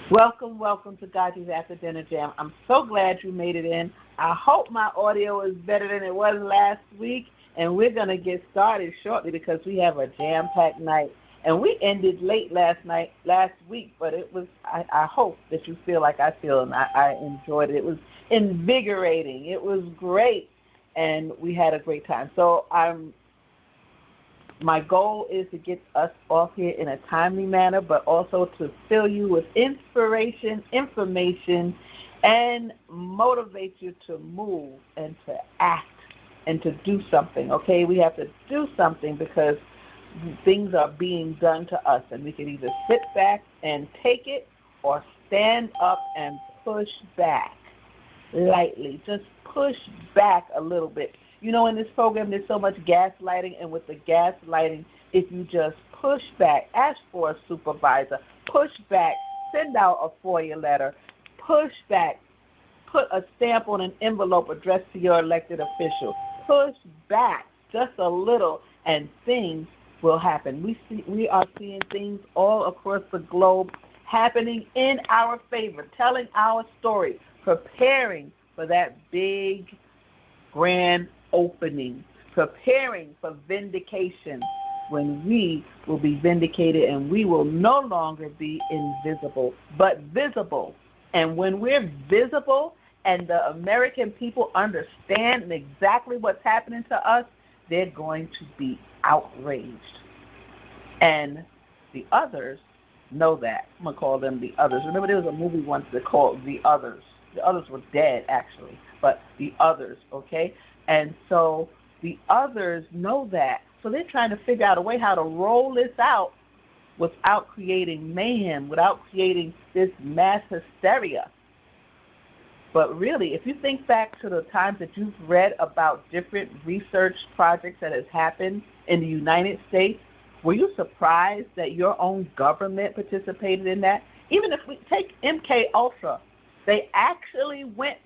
Welcome, welcome to GoGi's After Dinner Jam. I'm so glad you made it in. I hope my audio is better than it was last week, and we're going to get started shortly because we have a jam-packed night. And we ended late last week, but it was. I hope that you feel like I feel, and I enjoyed it. It was invigorating. It was great, and we had a great time. So my goal is to get us off here in a timely manner, but also to fill you with inspiration, information, and motivate you to move and to act and to do something, okay? We have to do something because things are being done to us, and we can either sit back and take it or stand up and push back lightly. Just push back a little bit. You know, in this program, there's so much gaslighting, and with the gaslighting, if you just push back, ask for a supervisor, push back, send out a FOIA letter, push back, put a stamp on an envelope addressed to your elected official, push back just a little, and things will happen. We are seeing things all across the globe happening in our favor, telling our story, preparing for that big, grand opening, preparing for vindication when we will be vindicated and we will no longer be invisible, but visible. And when we're visible and the American people understand exactly what's happening to us, they're going to be outraged. And the others know that. I'm going to call them the others. Remember, there was a movie once that called The Others. The others were dead, actually, but the others, okay? And so the others know that. So they're trying to figure out a way how to roll this out without creating mayhem, without creating this mass hysteria. But really, if you think back to the times that you've read about different research projects that has happened in the United States, were you surprised that your own government participated in that? Even if we take MK Ultra, they actually went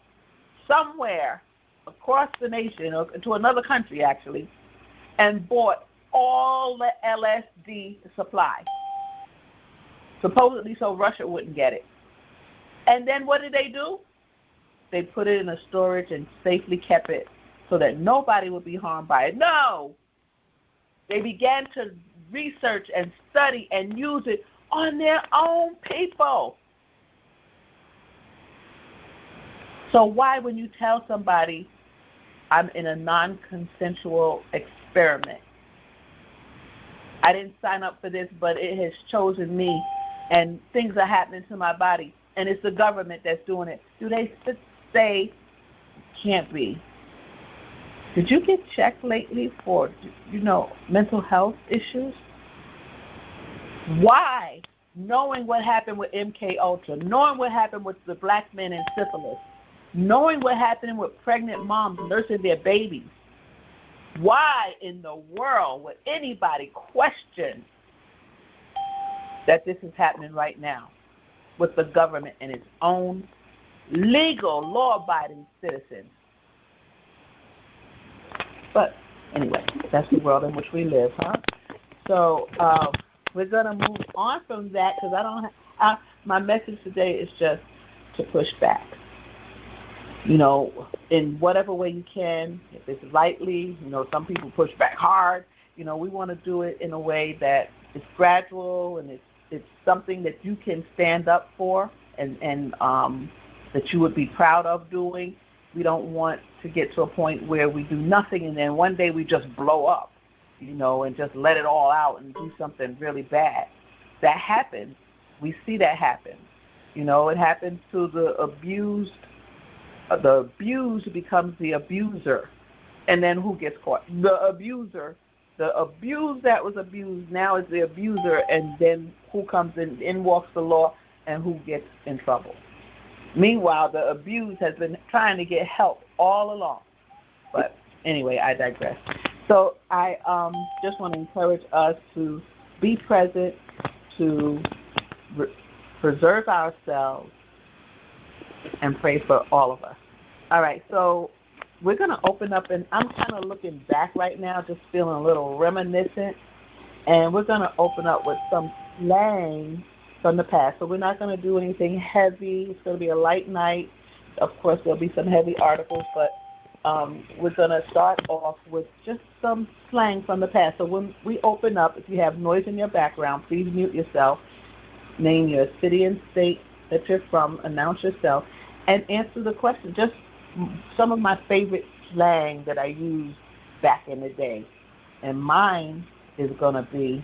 somewhere across the nation, or to another country actually, and bought all the LSD supply, supposedly so Russia wouldn't get it. And then what did they do? They put it in a storage and safely kept it so that nobody would be harmed by it. No! They began to research and study and use it on their own people. So why, when you tell somebody, I'm in a non-consensual experiment, I didn't sign up for this, but it has chosen me, and things are happening to my body, and it's the government that's doing it, do they say, can't be? Did you get checked lately for, mental health issues? Why? Knowing what happened with MK Ultra, knowing what happened with the black men in syphilis, knowing what happened with pregnant moms nursing their babies, why in the world would anybody question that this is happening right now with the government and its own legal, law-abiding citizens? But anyway, that's the world in which we live, huh? So we're going to move on from that because my message today is just to push back. In whatever way you can, if it's lightly, some people push back hard. We want to do it in a way that it's gradual and it's something that you can stand up for and that you would be proud of doing. We don't want to get to a point where we do nothing and then one day we just blow up, and just let it all out and do something really bad. That happens. We see that happen. It happens to the abused. The abused becomes the abuser. And then who gets caught? The abuser. The abused that was abused now is the abuser, and then who comes in walks the law, and who gets in trouble. Meanwhile, the abused has been trying to get help all along. But anyway, I digress. So I just want to encourage us to be present, to preserve ourselves, and pray for all of us. All right, so we're going to open up, and I'm kind of looking back right now, just feeling a little reminiscent, and we're going to open up with some slang from the past. So we're not going to do anything heavy. It's going to be a light night. Of course, there'll be some heavy articles, but we're going to start off with just some slang from the past. So when we open up, if you have noise in your background, please mute yourself. Name your city and state that you're from, announce yourself, and answer the question. Just some of my favorite slang that I used back in the day. And mine is going to be,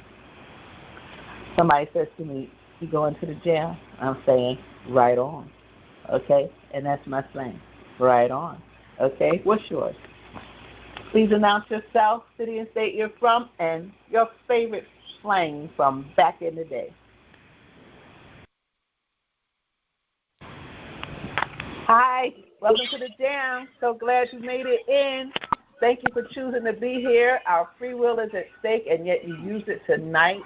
somebody says to me, "You going to the jail?" I'm saying, "Right on." Okay? And that's my slang. Right on. Okay? What's yours? Please announce yourself, city and state you're from, and your favorite slang from back in the day. Hi, welcome to the J.A.M. So glad you made it in. Thank you for choosing to be here. Our free will is at stake, and yet you used it tonight,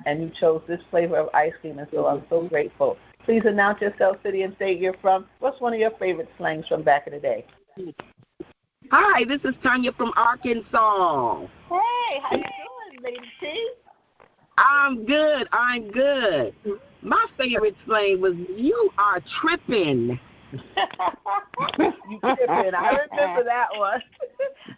and you chose this flavor of ice cream, and so I'm so grateful. Please announce yourself, city and state you're from. What's one of your favorite slangs from back in the day? Hi, this is Tanya from Arkansas. Hey, how you doing, Lady T? I'm good. My favorite slang was "You are tripping." You tripping. I remember that one.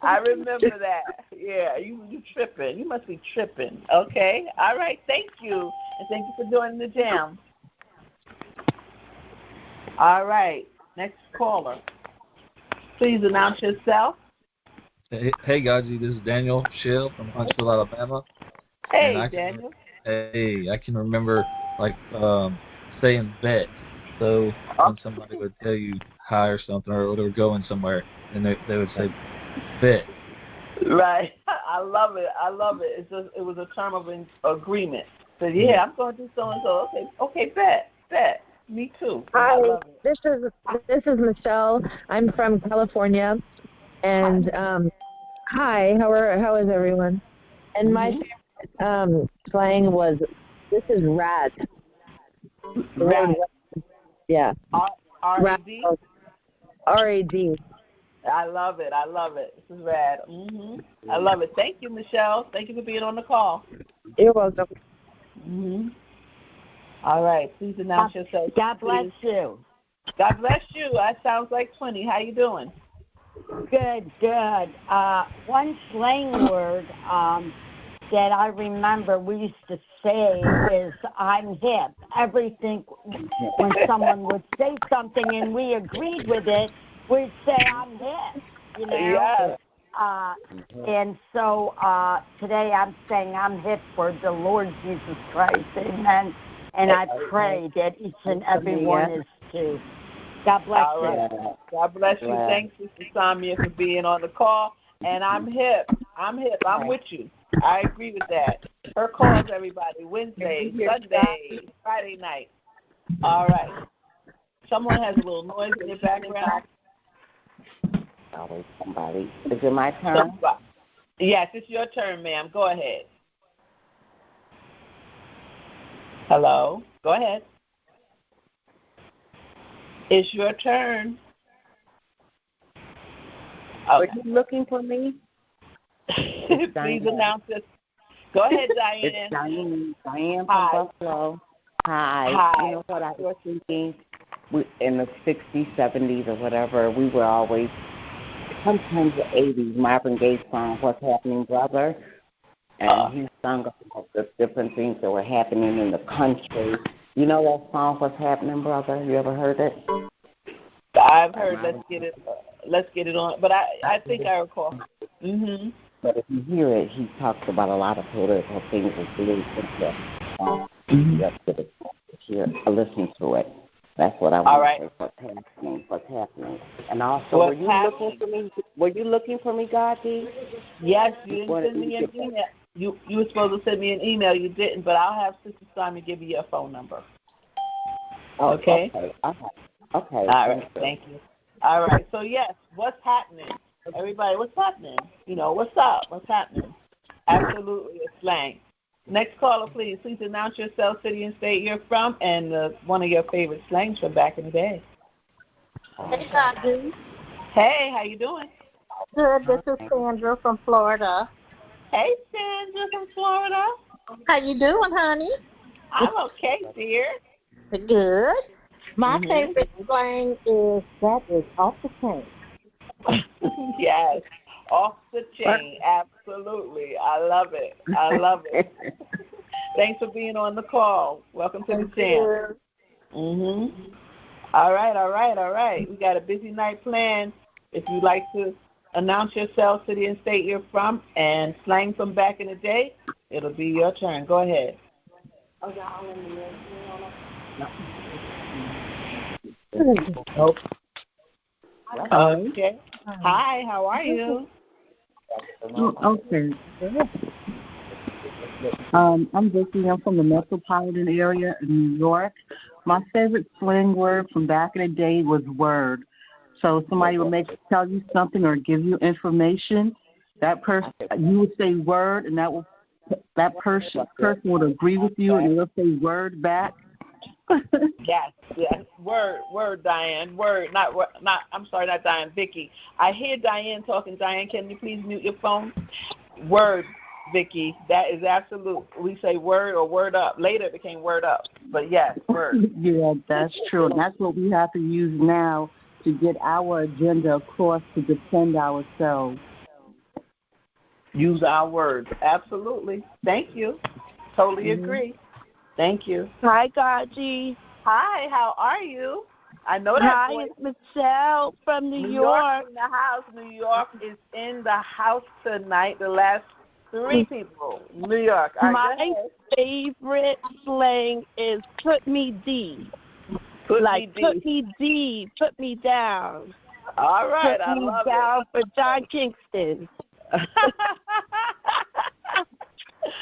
I remember that. Yeah, you tripping. You must be tripping. Okay. All right. Thank you. And thank you for joining the J.A.M. All right. Next caller. Please announce yourself. Hey, GoGi's. This is Daniel Shell from Huntsville, Alabama. Hey, Daniel. I can remember, saying bet. So when somebody would tell you hi or something, or they were going somewhere, and they would say bet. Right. I love it. It was a term of agreement. So, yeah, I'm going to do so-and-so. Okay, bet. Me too. Hi, I love it. this is Michelle. I'm from California, and hi. How is everyone? And my favorite slang was, "This is rad." Rad. Yeah. R-A-D? R-A-D. I love it. This is rad. I love it. Thank you, Michelle. Thank you for being on the call. You're welcome. All right. Please announce yourself. God bless you. God bless you. That sounds like 20. How you doing? Good. One slang word that I remember we used to say is "I'm hip." Everything, when someone would say something and we agreed with it, we'd say "I'm hip," you know. Yeah. And so today I'm saying I'm hip for the Lord Jesus Christ. Amen. And I pray that each and every one is too. God bless you. God bless you. Thanks, Sister Samia, for being on the call. And I'm hip. I'm with you. I agree with that. Her calls, everybody, Wednesday, Sunday, Friday night. All right. Someone has a little noise in your background. Always somebody. Is it my turn? Yes, it's your turn, ma'am. Go ahead. Hello? Go ahead. It's your turn. Are you looking for me? Please announce it. Go ahead, Diane. It's Diane. Diane from Buffalo. Hi. You know what I was thinking? In the 60s, 70s, or whatever, we were always, sometimes the 80s, Marvin Gaye's song, "What's Happening, Brother?" And he sung about the different things that were happening in the country. You know that song, "What's Happening, Brother"? You ever heard it? I've heard Let's Get It On, but I think I recall. But if you hear it, he talks about a lot of political things and beliefs and stuff. You have to listen to it. That's what I want to say. What's happening. And also, were you looking for me, GoGi's? Yes, you didn't send me an email. You were supposed to send me an email. You didn't, but I'll have Sister Simon give you your phone number. Okay? Okay. All right. Thank you. All right. So, yes, what's happening? Everybody, what's happening? You know, what's up? What's happening? Absolutely a slang. Next caller, please. Please announce yourself, city and state you're from, and one of your favorite slangs from back in the day. Hey, GoGi's. Hey, how you doing? Good. This is Sandra from Florida. Hey, Sandra from Florida. How you doing, honey? I'm okay, dear. Good. My favorite slang is that is off the chain. Yes, off the chain, absolutely. I love it. I love it. Thanks for being on the call. Welcome to the J.A.M. All right. We got a busy night planned. If you'd like to announce yourself, city and state you're from, and slang from back in the day, it'll be your turn. Go ahead. Nope. Okay. Hi, how are you? Okay. I'm Vicky. I'm from the metropolitan area in New York. My favorite slang word from back in the day was word. So somebody would tell you something or give you information. That person, you would say word, and that person would agree with you, and they'll say word back. Yes. Word, Diane. Word, not. I'm sorry, not Diane. Vicky. I hear Diane talking. Diane, can you please mute your phone? Word, Vicky. That is absolute. We say word or word up. Later it became word up, but yes, word. Yeah, that's true. And that's what we have to use now to get our agenda across to defend ourselves. Use our words. Absolutely. Thank you. Totally agree. Thank you. Hi, Gaji. Hi, how are you? I know that. Hi, it's Michelle from New York. In the house. New York is in the house tonight. The last 3 people. New York. My favorite slang is put me D. Put me D. Put me down. All right, I love it. Put me down for John Kingston.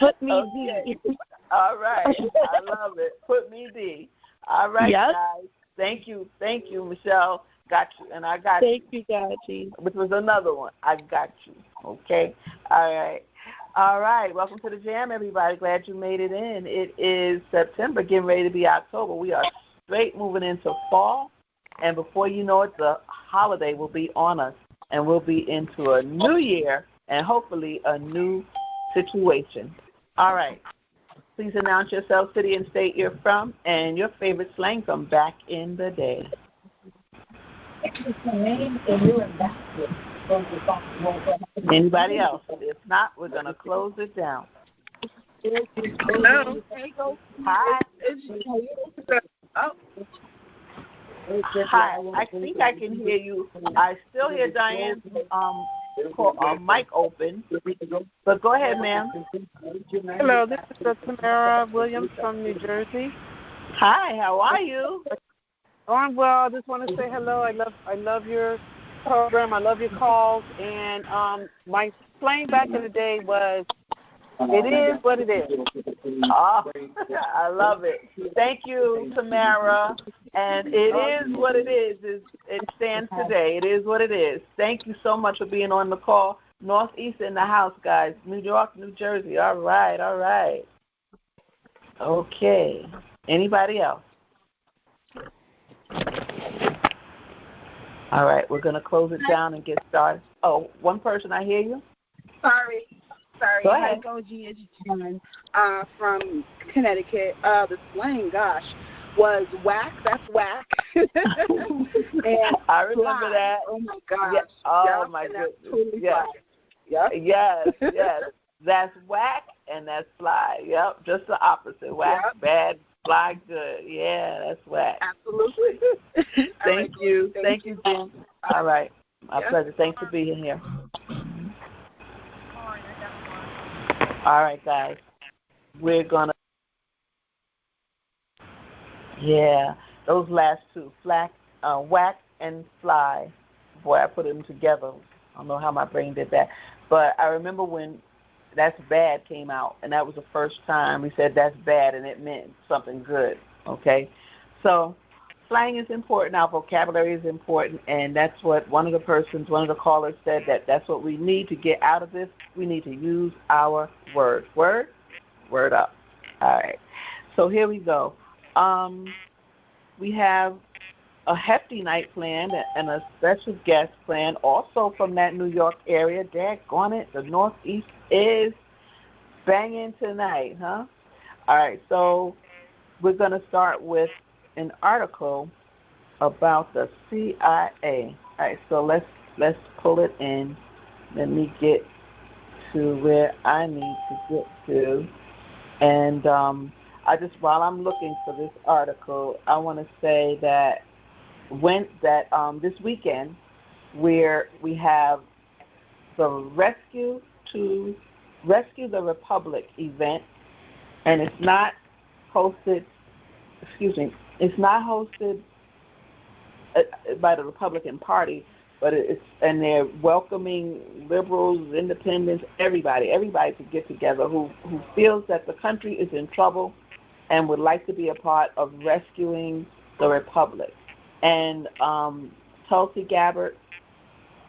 Put me D. All right. I love it. Put me D. All right, guys. Thank you, Michelle. Got you, and I got you. Thank you, Gaji. Which was another one. I got you. Okay. All right. Welcome to the J.A.M, everybody. Glad you made it in. It is September, getting ready to be October. We are straight moving into fall, and before you know it, the holiday will be on us, and we'll be into a new year and hopefully a new situation. All right. Please announce yourself, city and state you're from, and your favorite slang from back in the day. Anybody else? If not, we're going to close it down. Hello. Hi. Hi. I think I can hear you. I still hear Diane's mic open. But go ahead, ma'am. Hello, this is Tamara Williams from New Jersey. Hi, how are you? Oh, I'm well. I just want to say hello. I love your program. I love your calls. And my slang back in the day was, it is what it is. Oh, I love it. Thank you, Tamara. And it is what it is. It stands today. It is what it is. Thank you so much for being on the call. Northeast in the house, guys. New York, New Jersey. All right. Okay. Anybody else? All right. We're going to close it down and get started. Oh, one person. I hear you. Sorry. Go ahead. Hi, GoGi's from Connecticut. The slang, gosh, was whack. That's whack. And I remember that. Oh my gosh. Yeah. Oh my goodness. Totally yes. Yes. That's whack and that's fly. Yep. Just the opposite. Whack, bad, fly, good. Yeah, that's whack. Absolutely. Thank you. Thank you, Jen. All right. My pleasure. Thanks for being here. All right, guys. We're going to, those last two, whack and fly. Boy, I put them together. I don't know how my brain did that. But I remember when That's Bad came out, and that was the first time we said that's bad, and it meant something good, okay? So slang is important. Our vocabulary is important, and that's what one of the callers said, that's what we need to get out of this. We need to use our words. Word up. All right. So here we go. We have a hefty night planned and a special guest planned also from that New York area. Daggone it, the Northeast is banging tonight, huh? All right, so we're going to start with an article about the CIA. All right, so let's pull it in. Let me get to where I need to get to. And while I'm looking for this article, I want to say that this weekend, where we have the Rescue the Republic event, and it's not hosted by the Republican Party, but and they're welcoming liberals, independents, everybody to get together who feels that the country is in trouble and would like to be a part of rescuing the Republic. And Tulsi Gabbard,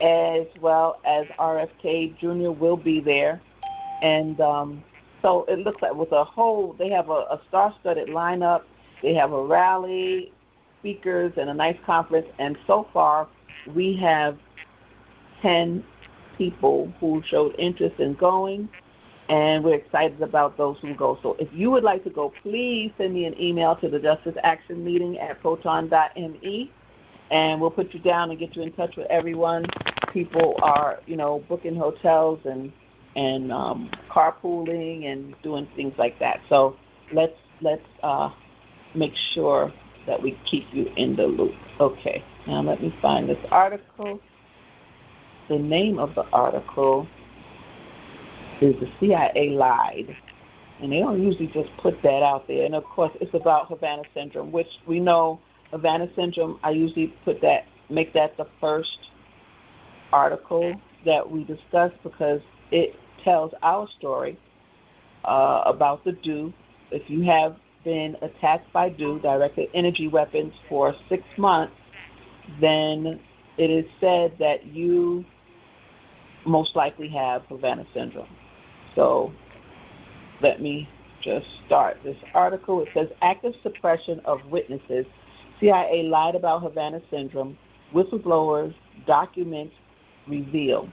as well as RFK Jr. will be there. And so it looks like they have a star-studded lineup. They have a rally, speakers, and a nice conference. And so far, we have 10 people who showed interest in going, and we're excited about those who go. So if you would like to go, please send me an email to the Justice Action Meeting at proton.me, and we'll put you down and get you in touch with everyone. People are, booking hotels and carpooling and doing things like that. So let's make sure that we keep you in the loop. Okay, now let me find this article. The name of the article is The CIA Lied. And they don't usually just put that out there. And, of course, it's about Havana Syndrome, which we know Havana Syndrome, I usually make that the first article that we discuss because it tells our story about the DO. If you have been attacked by DO, directed energy weapons, for 6 months, then it is said that you most likely have Havana Syndrome. So let me just start this article. It says, active suppression of witnesses. CIA lied about Havana Syndrome. Whistleblowers, documents reveal.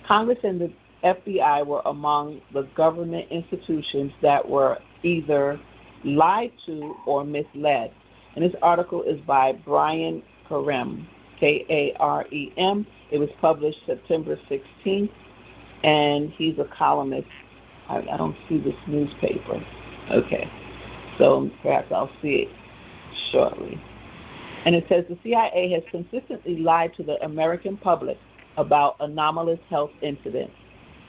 Congress and the FBI were among the government institutions that were either lied to or misled. And this article is by Brian Karem, Karem. It was published September 16th, and he's a columnist. I don't see this newspaper. Okay, so perhaps I'll see it shortly. And it says the CIA has consistently lied to the American public about anomalous health incidents,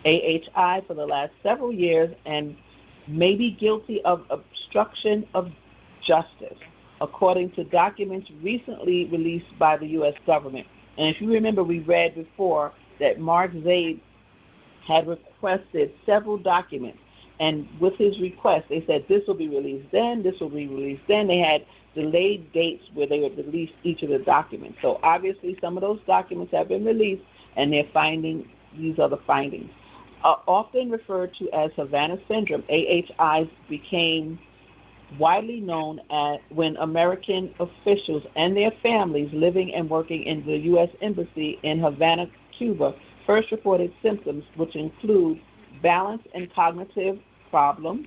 AHI, for the last several years, and may be guilty of obstruction of justice, according to documents recently released by the U.S. government. And if you remember, we read before that Mark Zaid had requested several documents. And with his request, they said this will be released then, this will be released then. They had delayed dates where they would release each of the documents. So obviously some of those documents have been released, and they're finding these are the findings. Often referred to as Havana Syndrome, AHIs became widely known when American officials and their families living and working in the U.S. Embassy in Havana, Cuba, first reported symptoms which include balance and cognitive problems,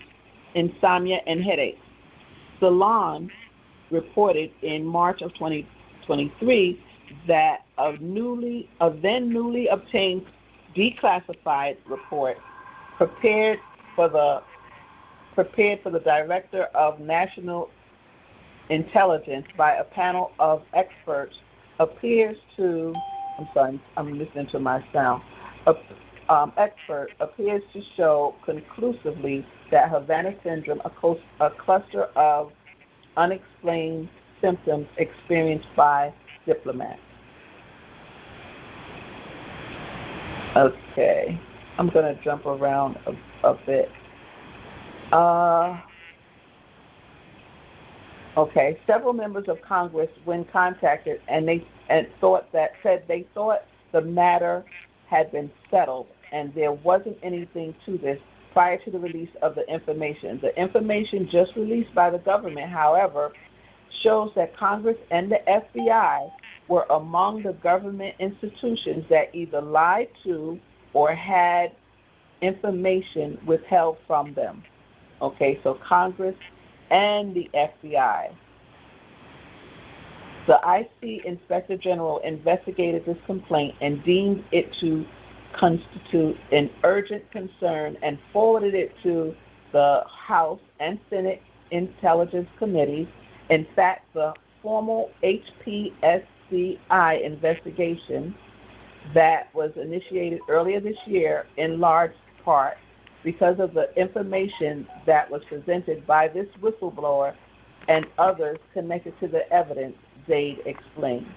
insomnia, and headaches. Salon reported in March of 2023 that a then newly obtained declassified report prepared for the Director of National Intelligence by a panel of experts appears to show conclusively that Havana Syndrome, a cluster of unexplained symptoms experienced by diplomats. Okay, I'm going to jump around a bit. Okay, several members of Congress, when contacted, said they thought the matter had been settled and there wasn't anything to this prior to the release of the information. The information just released by the government, however, shows that Congress and the FBI were among the government institutions that either lied to or had information withheld from them. Okay, so Congress and the FBI. The IC Inspector General investigated this complaint and deemed it to constitute an urgent concern and forwarded it to the House and Senate Intelligence Committees. In fact, the formal HPSCI investigation that was initiated earlier this year, in large part because of the information that was presented by this whistleblower and others connected to the evidence, Zaid explained.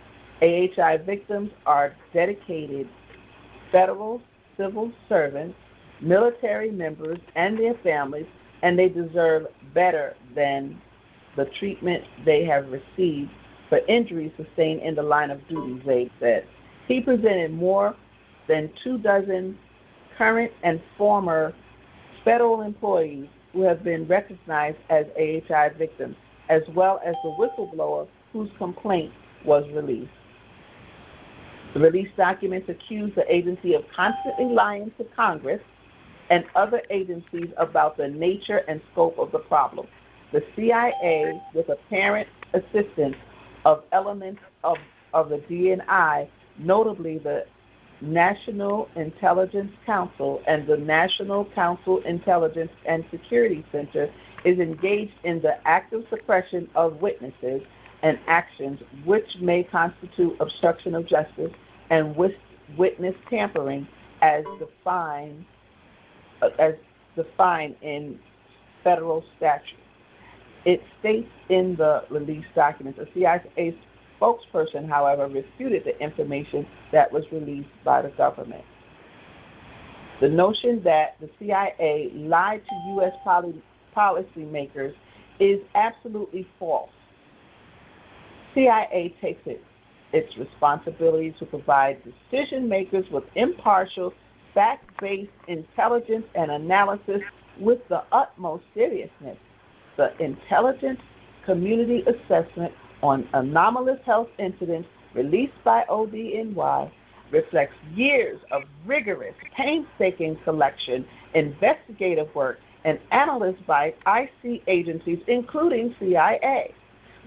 AHI victims are dedicated federal civil servants, military members, and their families, and they deserve better than the treatment they have received for injuries sustained in the line of duty, Zaid said. He presented more than 24 current and former federal employees who have been recognized as AHI victims, as well as the whistleblower whose complaint was released. The released documents accuse the agency of constantly lying to Congress and other agencies about the nature and scope of the problem. The CIA, with apparent assistance of elements of the DNI, notably the National Intelligence Council and the National Council Intelligence and Security Center, is engaged in the active suppression of witnesses and actions which may constitute obstruction of justice and witness tampering as defined in federal statute. It states in the released documents, a CIA spokesperson, however, refuted the information that was released by the government. The notion that the CIA lied to U.S. policymakers is absolutely false. CIA takes its responsibility to provide decision makers with impartial, fact-based intelligence and analysis with the utmost seriousness. The Intelligence Community Assessment on Anomalous Health Incidents released by ODNY reflects years of rigorous, painstaking collection, investigative work, and analysis by IC agencies, including CIA.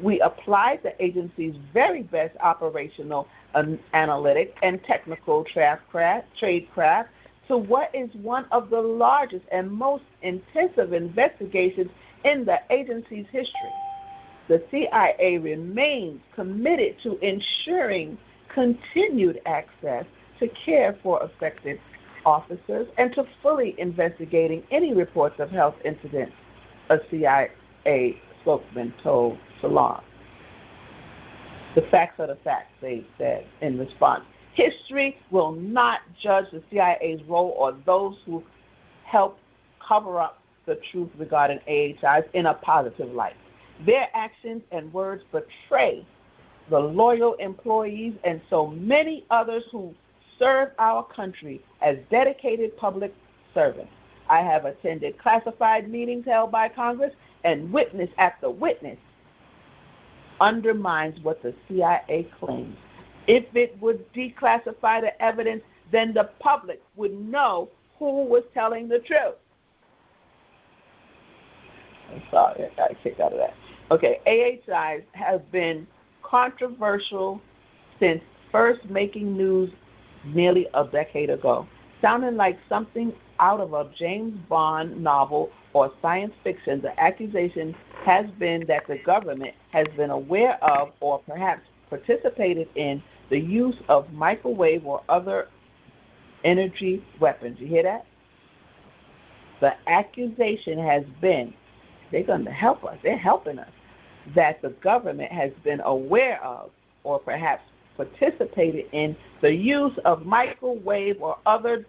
We applied the agency's very best operational, analytic, and technical tradecraft to what is one of the largest and most intensive investigations in the agency's history. The CIA remains committed to ensuring continued access to care for affected officers and to fully investigating any reports of health incidents, a CIA spokesman told Salon. The facts are the facts, they said in response. History will not judge the CIA's role or those who helped cover up the truth regarding AHIs in a positive light. Their actions and words betray the loyal employees and so many others who serve our country as dedicated public servants. I have attended classified meetings held by Congress, and witness after witness undermines what the CIA claims. If it would declassify the evidence, then the public would know who was telling the truth. I'm sorry, I got kicked out of that. Okay, AHIs have been controversial since first making news nearly a decade ago, sounding like something out of a James Bond novel or science fiction. The accusation has been that the government has been aware of or perhaps participated in the use of microwave or other energy weapons. You hear that? The accusation has been, they're going to help us, they're helping us, that the government has been aware of or perhaps participated in the use of microwave or other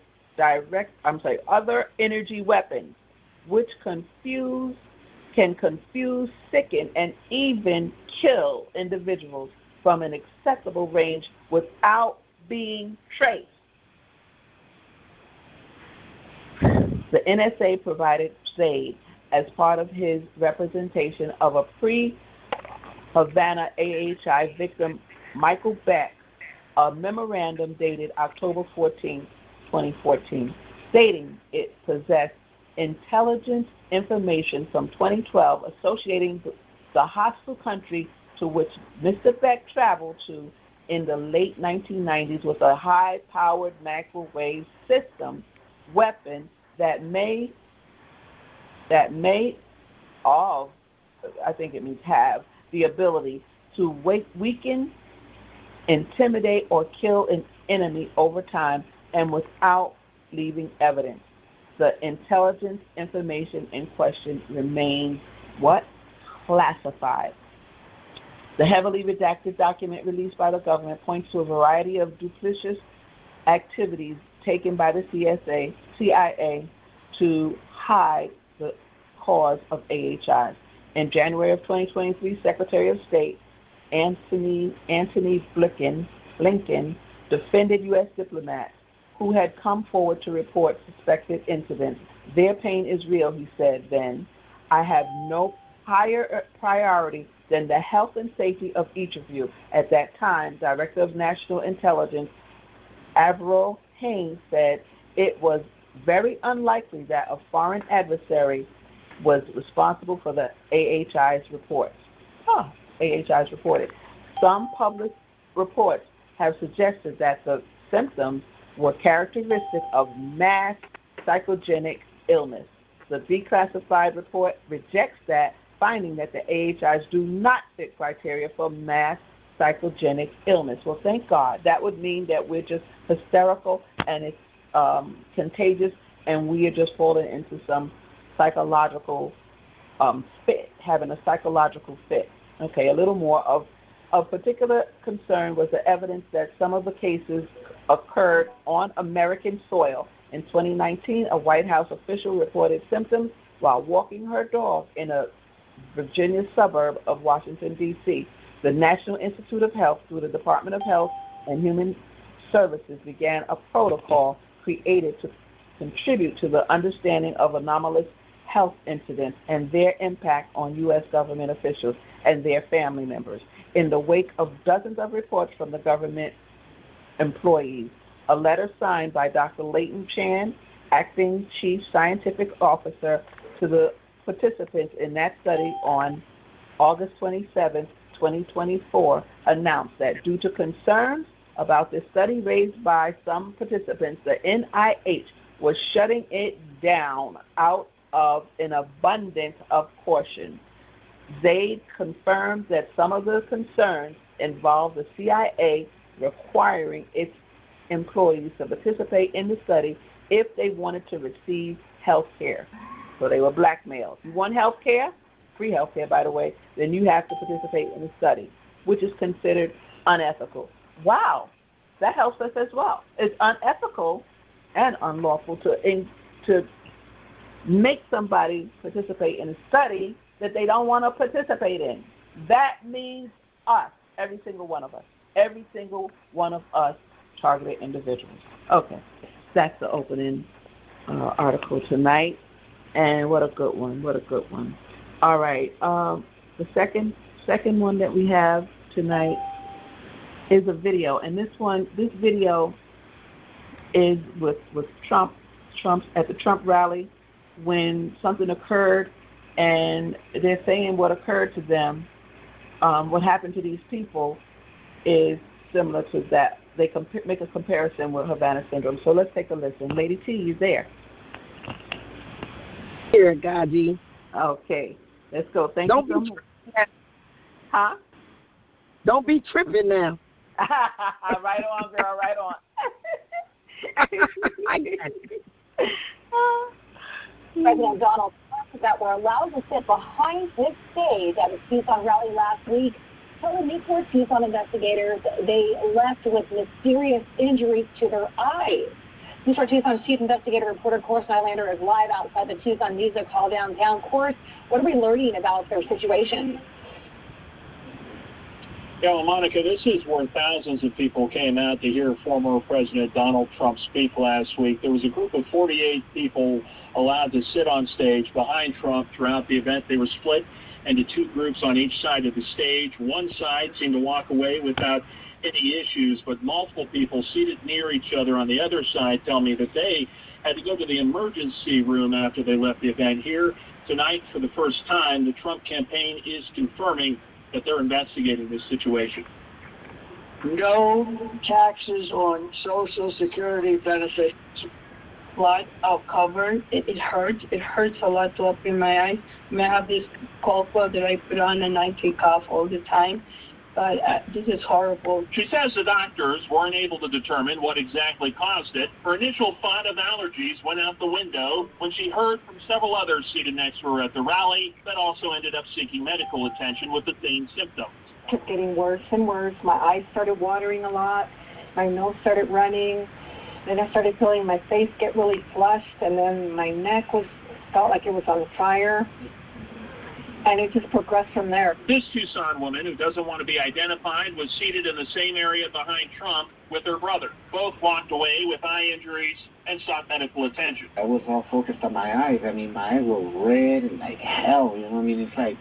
energy weapons, which can confuse, sicken, and even kill individuals from an acceptable range without being traced. The NSA provided Zaid, as part of his representation of a pre-Havana AHI victim, Michael Beck, a memorandum dated October 14, 2014, stating it possessed intelligence information from 2012 associating the hostile country to which Mr. Beck traveled to in the late 1990s with a high-powered microwave system weapon that may have the ability to weaken, intimidate, or kill an enemy over time and without leaving evidence. The intelligence information in question remains what? Classified. The heavily redacted document released by the government points to a variety of duplicitous activities taken by the CIA to hide the cause of AHIs. In January of 2023, Secretary of State Antony Blinken defended U.S. diplomats who had come forward to report suspected incidents. Their pain is real, he said then. I have no higher priority than the health and safety of each of you. At that time, Director of National Intelligence Avril Haines said it was very unlikely that a foreign adversary was responsible for the AHI's reports. AHI's reported. Some public reports have suggested that the symptoms were characteristic of mass psychogenic illness. The declassified report rejects that, finding that the AHIs do not fit criteria for mass psychogenic illness. Well, thank God. That would mean that we're just hysterical and it's contagious and we are just falling into some psychological fit, having a psychological fit. Okay, a little more of particular concern was the evidence that some of the cases occurred on American soil. In 2019, a White House official reported symptoms while walking her dog in a Virginia suburb of Washington, D.C. The National Institute of Health, through the Department of Health and Human Services, began a protocol created to contribute to the understanding of anomalous health incidents and their impact on U.S. government officials and their family members. In the wake of dozens of reports from the government employees, a letter signed by Dr. Leighton Chan, acting chief scientific officer, to the participants in that study on August 27, 2024, announced that due to concerns about this study raised by some participants, the NIH was shutting it down out of an abundance of caution. They confirmed that some of the concerns involved the CIA requiring its employees to participate in the study if they wanted to receive health care. So they were blackmailed. You want health care, free health care, by the way, then you have to participate in the study, which is considered unethical. Wow, that helps us as well. It's unethical and unlawful to make somebody participate in a study that they don't want to participate in. That means us, every single one of us. Every single one of us targeted individuals. Okay, that's the opening article tonight. And what a good one, what a good one. All right, the second one that we have tonight is a video. And this video is with Trump's at the Trump rally when something occurred, and they're saying what occurred to them, what happened to these people is similar to that. They make a comparison with Havana syndrome. So let's take a listen. Lady T, you there? Here, GoGi. Okay, let's go. Thank you so much. Huh? Don't be tripping now. Right on, girl, right on. President Donald Trump that were allowed to sit behind his stage at a Tucson rally last week told Newport Tucson investigators they left with mysterious injuries to their eyes. Newport Tucson's chief investigator reporter Course Nylander is live outside the Tucson Music Hall downtown. Course, what are we learning about their situation? Yeah, well, Monica, this is where thousands of people came out to hear former President Donald Trump speak last week. There was a group of 48 people allowed to sit on stage behind Trump throughout the event. They were split and the two groups on each side of the stage. One side seemed to walk away without any issues, but multiple people seated near each other on the other side tell me that they had to go to the emergency room after they left the event. Here tonight, for the first time, the Trump campaign is confirming that they're investigating this situation. No taxes on Social Security benefits. Blood out covered. It hurts. It hurts a lot to up in my eyes. I have this cough that I put on and I take off all the time. But this is horrible. She says the doctors weren't able to determine what exactly caused it. Her initial thought of allergies went out the window when she heard from several others seated next to her at the rally that also ended up seeking medical attention with the same symptoms. It kept getting worse and worse. My eyes started watering a lot. My nose started running. Then I started feeling my face get really flushed, and then my neck felt like it was on fire. And it just progressed from there. This Tucson woman, who doesn't want to be identified, was seated in the same area behind Trump with her brother. Both walked away with eye injuries and sought medical attention. I was all focused on my eyes. I mean, my eyes were red and like hell, you know what I mean? It's like,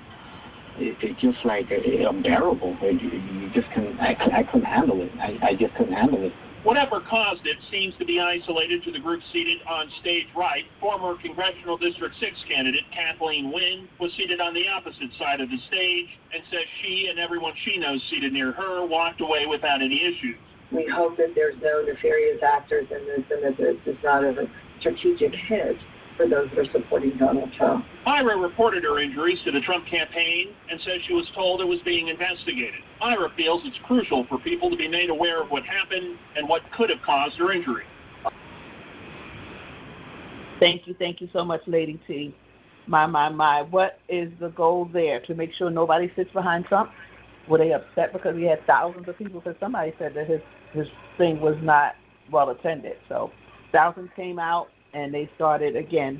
it's just like unbearable. You just couldn't, I couldn't handle it. I just couldn't handle it. Whatever caused it seems to be isolated to the group seated on stage right. Former Congressional District 6 candidate Kathleen Wynne was seated on the opposite side of the stage and says she and everyone she knows seated near her walked away without any issues. We hope that there's no nefarious actors in this and that this is not a strategic hit for those that are supporting Donald Trump. Ira reported her injuries to the Trump campaign and says she was told it was being investigated. Ira feels it's crucial for people to be made aware of what happened and what could have caused her injury. Thank you so much, Lady T. My. What is the goal there? To make sure nobody sits behind Trump? Were they upset because he had thousands of people? Because somebody said that his thing was not well attended. So thousands came out, and they started again.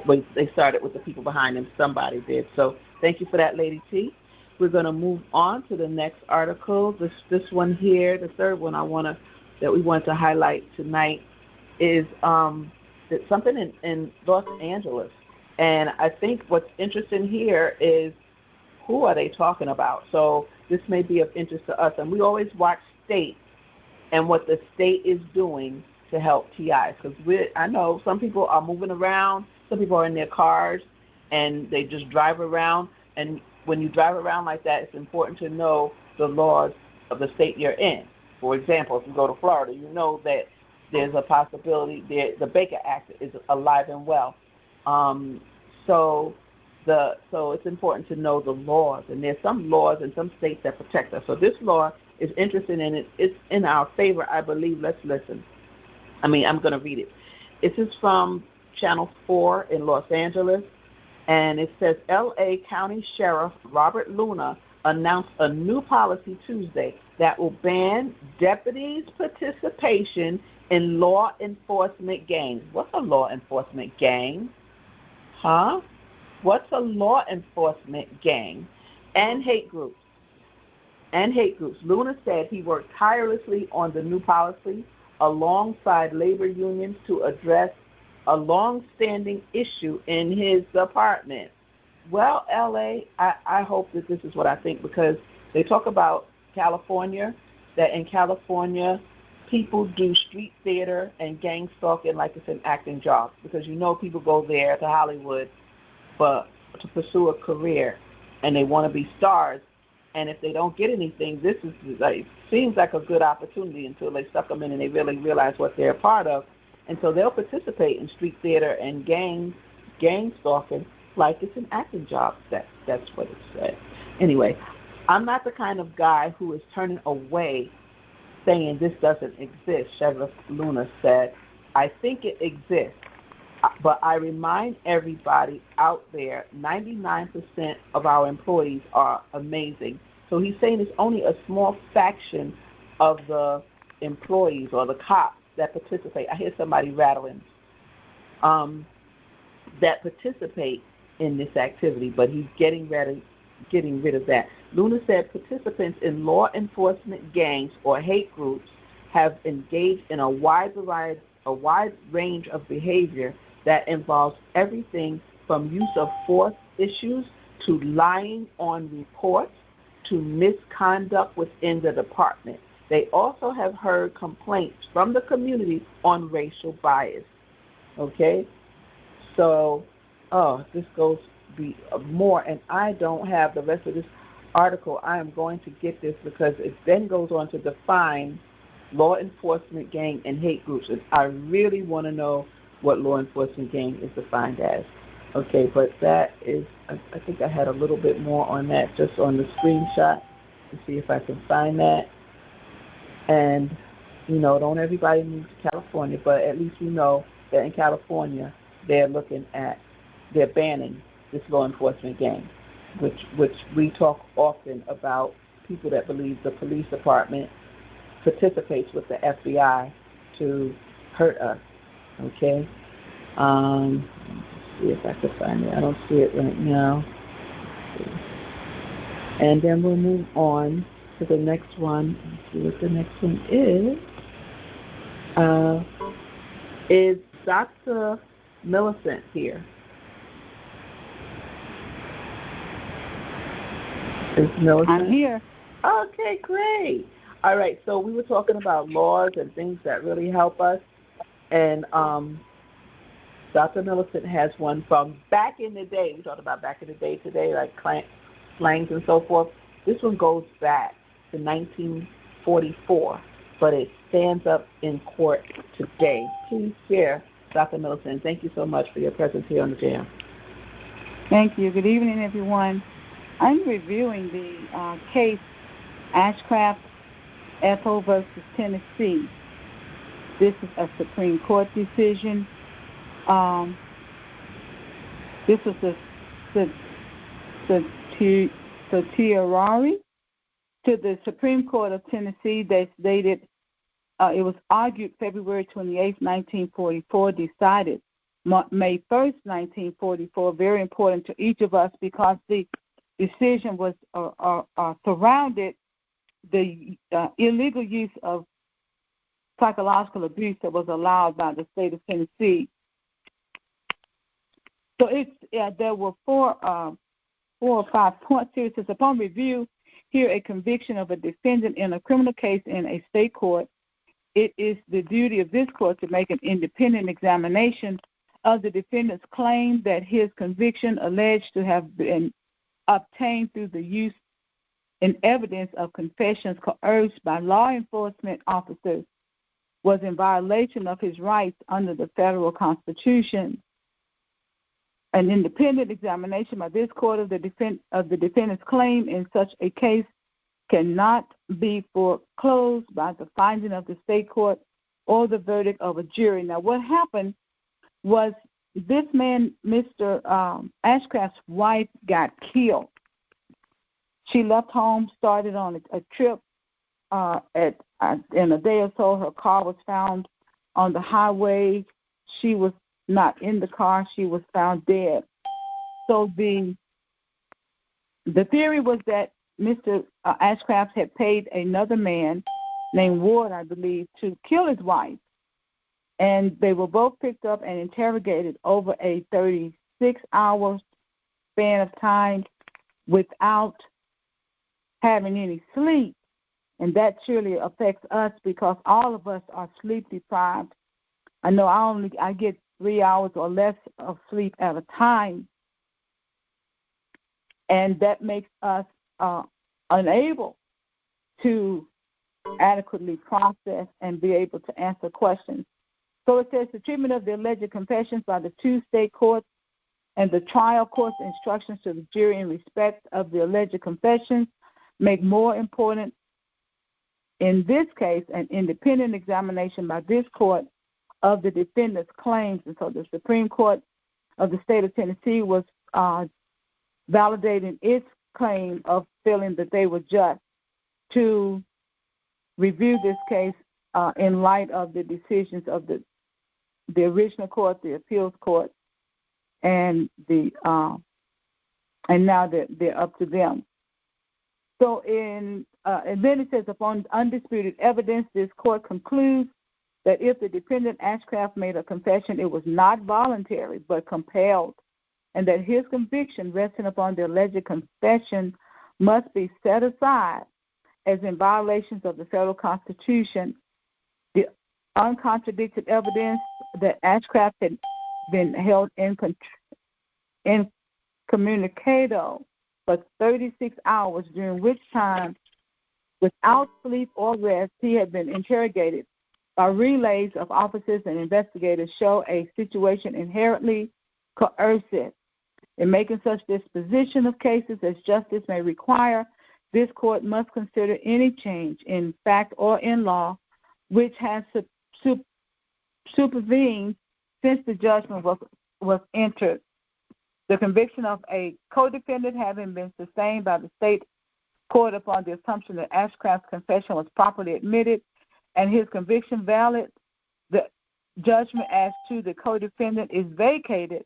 They started with the people behind him. Somebody did. So thank you for that, Lady T. We're going to move on to the next article. This one here, the third one that we want to highlight tonight is something in Los Angeles. And I think what's interesting here is who are they talking about? So this may be of interest to us. And we always watch state and what the state is doing to help TIs. Because I know some people are moving around. Some people are in their cars and they just drive around. And when you drive around like that, it's important to know the laws of the state you're in. For example, if you go to Florida, you know that there's a possibility the Baker Act is alive and well. So it's important to know the laws, and there's some laws in some states that protect us. So this law is interesting, and it's in our favor, I believe. Let's listen. I'm going to read it. This is from Channel 4 in Los Angeles. And it says, L.A. County Sheriff Robert Luna announced a new policy Tuesday that will ban deputies' participation in law enforcement gangs. What's a law enforcement gang? What's a law enforcement gang? And hate groups. Luna said he worked tirelessly on the new policy alongside labor unions to address a long-standing issue in his department. Well, L.A., I hope that this is what I think, because they talk about California, that in California people do street theater and gang stalking like it's an acting job, because people go there to Hollywood to pursue a career, and they want to be stars. And if they don't get anything, this is seems like a good opportunity until they suck them in and they really realize what they're a part of. And so they'll participate in street theater and gang stalking like it's an acting job. That's what it said. Anyway, I'm not the kind of guy who is turning away saying this doesn't exist, Sheriff Luna said. I think it exists, but I remind everybody out there, 99% of our employees are amazing. So he's saying it's only a small fraction of the employees or the cops that participate. I hear somebody rattling. That participate in this activity, but he's getting rid of that. Luna said participants in law enforcement gangs or hate groups have engaged in a wide range of behavior that involves everything from use of force issues to lying on reports, to misconduct within the department. They also have heard complaints from the community on racial bias. Okay? So, this goes be more, and I don't have the rest of this article. I am going to get this because it then goes on to define law enforcement gang and hate groups, and I really want to know what law enforcement gang is defined as. Okay, but that is, I think I had a little bit more on that just on the screenshot to see if I can find that. And, don't everybody move to California, but at least we know that in California they're banning this law enforcement gang, which we talk often about people that believe the police department participates with the FBI to hurt us. Okay? Let's see if I can find it. I don't see it right now. And then we'll move on to the next one. Let's see what the next one is. Is Dr. Millicent here? Is Millicent? I'm here. Okay, great. All right, so we were talking about laws and things that really help us, and Dr. Millicent has one from back in the day. We talked about back in the day today, like slangs and so forth. This one goes back to 1944, but it stands up in court today. Please share, Dr. Millicent. Thank you so much for your presence here on the J.A.M. Thank you. Good evening, everyone. I'm reviewing the case Ashcraft Ethel versus Tennessee. This is a Supreme Court decision. This was the certiorari to the Supreme Court of Tennessee. They stated it was argued February 28, 1944, decided May 1st, 1944. Very important to each of us because the decision was surrounded the illegal use of psychological abuse that was allowed by the state of Tennessee. So there were four or 5 points here. It says, upon review, here a conviction of a defendant in a criminal case in a state court. It is the duty of this court to make an independent examination of the defendant's claim that his conviction alleged to have been obtained through the use and evidence of confessions coerced by law enforcement officers was in violation of his rights under the federal Constitution. An independent examination by this court of the defendant's claim in such a case cannot be foreclosed by the finding of the state court or the verdict of a jury. Now, what happened was this man, Mr. Ashcraft's wife, got killed. She left home, started on a trip. In a day or so, her car was found on the highway. She was not in the car. She was found dead. So the theory was that Mr. Ashcraft had paid another man named Ward, I believe, to kill his wife. And they were both picked up and interrogated over a 36-hour span of time without having any sleep. And that surely affects us because all of us are sleep deprived. I know I get 3 hours or less of sleep at a time. And that makes us unable to adequately process and be able to answer questions. So it says the treatment of the alleged confessions by the 2 state courts and the trial court's instructions to the jury in respect of the alleged confessions make more important, in this case, an independent examination by this court of the defendant's claims. And so the Supreme Court of the state of Tennessee was validating its claim of feeling that they were just to review this case in light of the decisions of the original court, the appeals court, and now they're up to them. So and then it says, upon undisputed evidence, this court concludes that if the defendant Ashcraft made a confession, it was not voluntary but compelled. and that his conviction resting upon the alleged confession must be set aside as in violations of the federal Constitution. The uncontradicted evidence that Ashcraft had been held incommunicado for 36 hours, during which time, without sleep or rest, he had been interrogated by relays of officers and investigators, show a situation inherently coercive. In making such disposition of cases as justice may require, this court must consider any change in fact or in law which has supervened since the judgment was entered. The conviction of a co-defendant having been sustained by the state court upon the assumption that Ashcraft's confession was properly admitted and his conviction valid, the judgment as to the co-defendant is vacated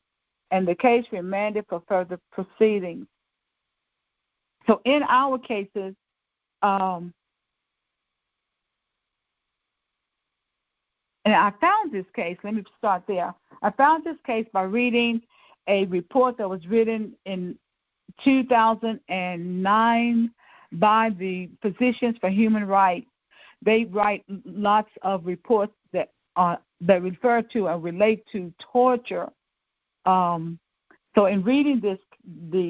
and the case remanded for further proceedings. So in our cases, and I found this case, let me start there. I found this case by reading a report that was written in 2009 by the Physicians for Human Rights. They write lots of reports that refer to and relate to torture. So in reading the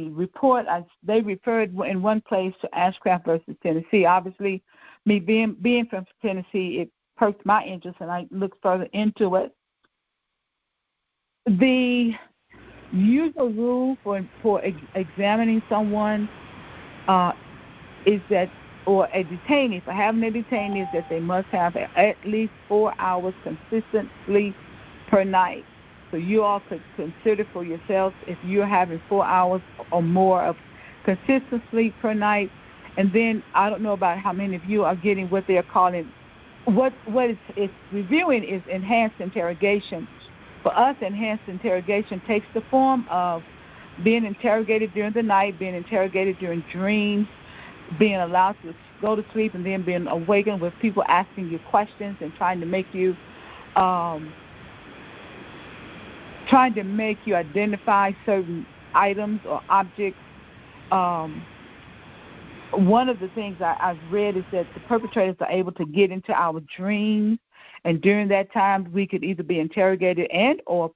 report, they referred in one place to Ashcraft versus Tennessee. Obviously, me being from Tennessee, it perked my interest, and I looked further into it. The usual rule for examining someone is that, or a detainee, for having a detainee, is that they must have at least 4 hours consistent sleep per night. So you all could consider for yourselves if you're having 4 hours or more of consistent sleep per night. And then I don't know about how many of you are getting what they're calling, what it's reviewing is enhanced interrogation. For us, enhanced interrogation takes the form of being interrogated during the night, being interrogated during dreams, being allowed to go to sleep, and then being awakened with people asking you questions and trying to make you identify certain items or objects. One of the things I've read is that the perpetrators are able to get into our dreams, and during that time we could either be interrogated and or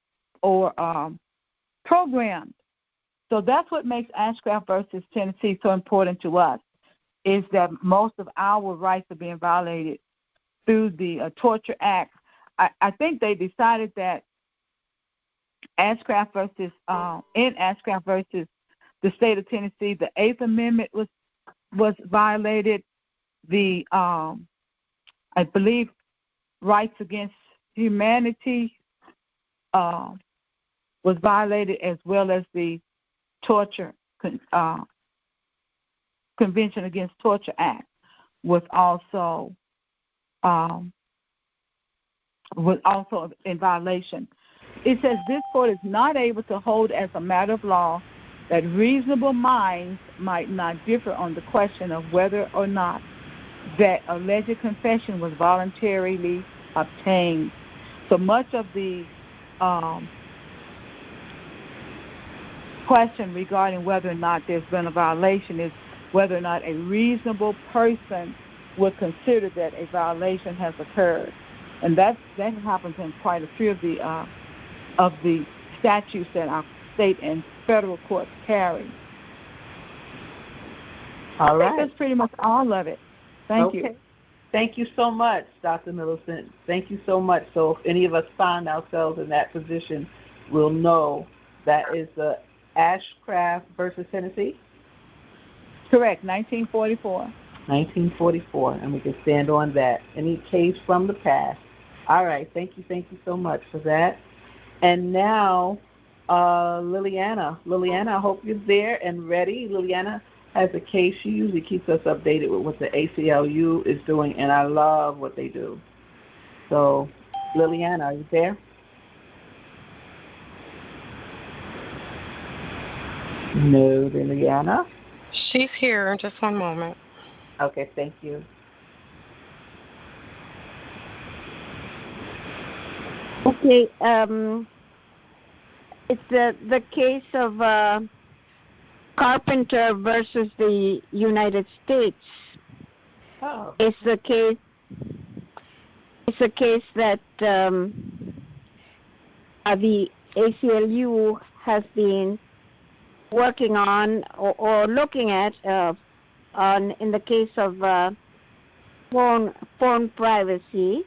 programmed. So that's what makes Ashcraft versus Tennessee so important to us, is that most of our rights are being violated through the Torture Act. I think they decided that Ashcraft versus the state of Tennessee, the 8th Amendment was violated. The I believe rights against humanity was violated, as well as the Torture Convention Against Torture Act was also in violation. It says this court is not able to hold as a matter of law that reasonable minds might not differ on the question of whether or not that alleged confession was voluntarily obtained. So much of the question regarding whether or not there's been a violation is whether or not a reasonable person would consider that a violation has occurred. And that happens in quite a few of the statutes that our state and federal courts carry. All right. That's pretty much all of it. Thank you. Thank you so much, Dr. Millicent. Thank you so much. So if any of us find ourselves in that position, we'll know that is the Ashcraft versus Tennessee? Correct, 1944. 1944, and we can stand on that. Any case from the past. All right, thank you so much for that. And now, Liliana. Liliana, I hope you're there and ready. Liliana has a case. She usually keeps us updated with what the ACLU is doing, and I love what they do. So, Liliana, are you there? No, Liliana. She's here. Just one moment. Okay, thank you. Okay. It's the case of Carpenter versus the United States. Oh. It's a case that the ACLU has been working on or looking at in the case of phone privacy.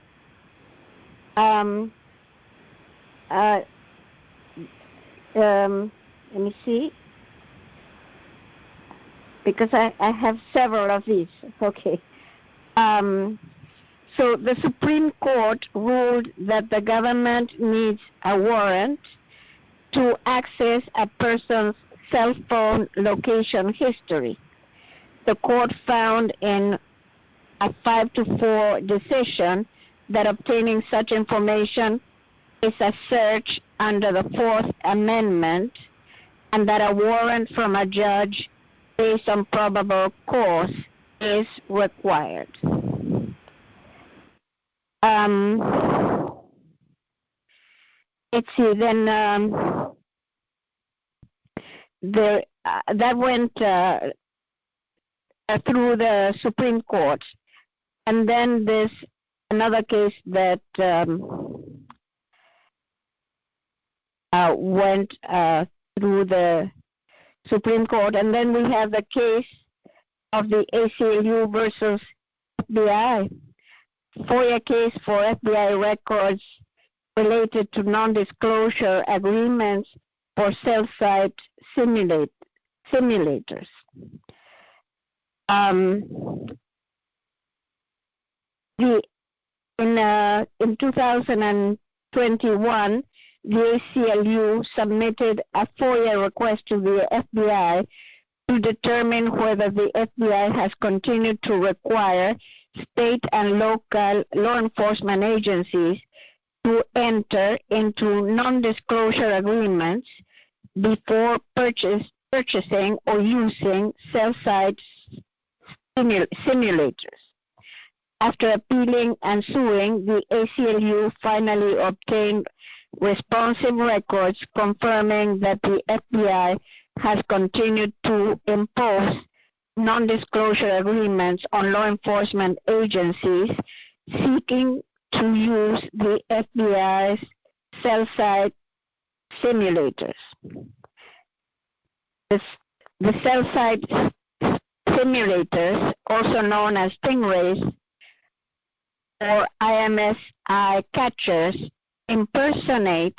Let me see, because I have several of these. Okay. So the Supreme Court ruled that the government needs a warrant to access a person's cell phone location history. The court found in a 5-4 decision that obtaining such information is a search under the Fourth Amendment, and that a warrant from a judge based on probable cause is required. Let's see, then that went through the Supreme Court. And then there's another case that went through the Supreme Court. And then we have the case of the ACLU versus FBI. FOIA case for FBI records related to non-disclosure agreements for cell site simulators. In 2021, the ACLU submitted a FOIA request to the FBI to determine whether the FBI has continued to require state and local law enforcement agencies to enter into non-disclosure agreements before purchasing or using cell site simulators. After appealing and suing, the ACLU finally obtained responsive records confirming that the FBI has continued to impose non-disclosure agreements on law enforcement agencies seeking to use the FBI's cell site simulators. The cell site simulators, also known as stingrays or IMSI catchers, impersonate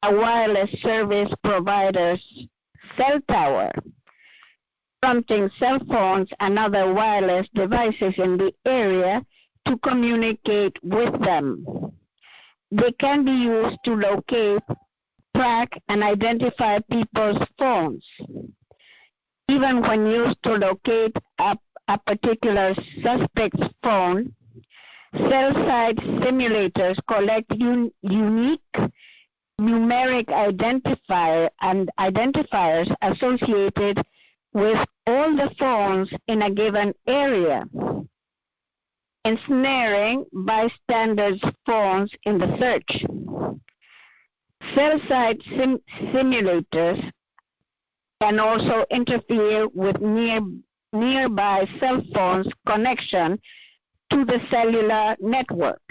a wireless service provider's cell tower, prompting cell phones and other wireless devices in the area to communicate with them. They can be used to locate, track, and identify people's phones. Even when used to locate a particular suspect's phone, cell site simulators collect unique numeric identifiers associated with all the phones in a given area, ensnaring bystanders' phones in the search. Cell site simulators can also interfere with nearby cell phones' connection to the cellular network.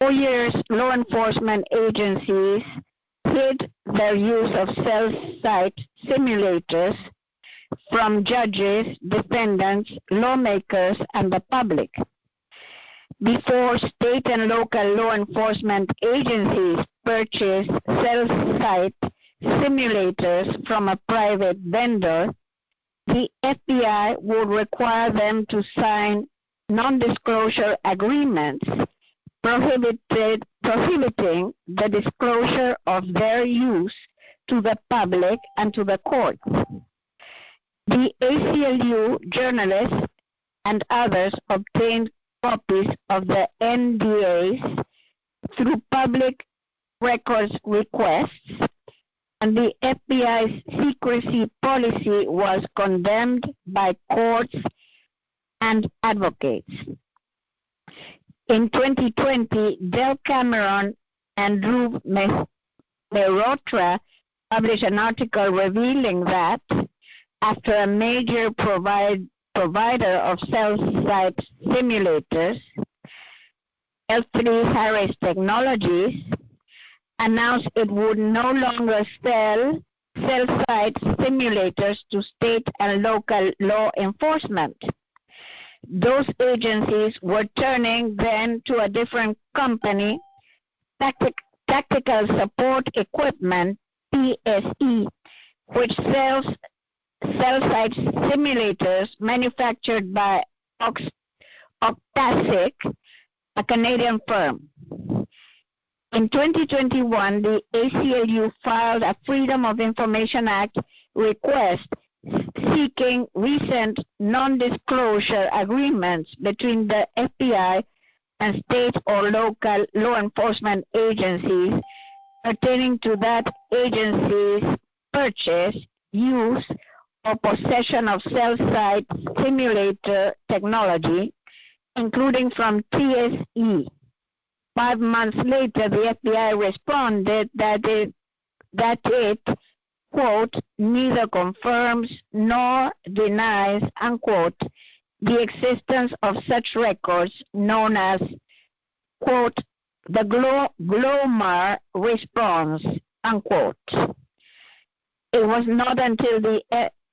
For years, law enforcement agencies hid their use of cell site simulators from judges, defendants, lawmakers, and the public. Before state and local law enforcement agencies purchase cell site simulators from a private vendor, the FBI would require them to sign non-disclosure agreements prohibiting the disclosure of their use to the public and to the court. The ACLU journalists and others obtained copies of the NDAs through public records requests, and the FBI's secrecy policy was condemned by courts and advocates. In 2020, Del Cameron and Drew Mehrotra published an article revealing that after a major provider of cell site simulators, L3Harris Technologies, announced it would no longer sell cell site simulators to state and local law enforcement. Those agencies were turning then to a different company, Tactical Support Equipment, PSE, which sells cell site simulators manufactured by Octasic, a Canadian firm. In 2021, the ACLU filed a Freedom of Information Act request seeking recent non-disclosure agreements between the FBI and state or local law enforcement agencies pertaining to that agency's purchase, use, or possession of cell site simulator technology, including from TSE. 5 months later, the FBI responded that it, quote, neither confirms nor denies, unquote, the existence of such records known as, quote, the GLOMAR response, unquote. It was not until the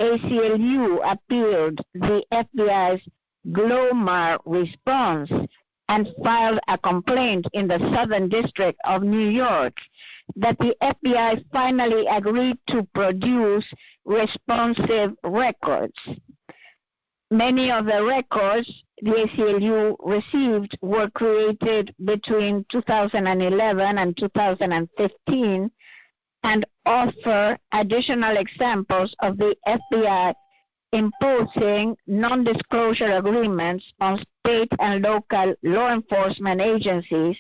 ACLU appealed the FBI's GLOMAR response and filed a complaint in the Southern District of New York that the FBI finally agreed to produce responsive records. Many of the records the ACLU received were created between 2011 and 2015 and offer additional examples of the FBI imposing non-disclosure agreements on state and local law enforcement agencies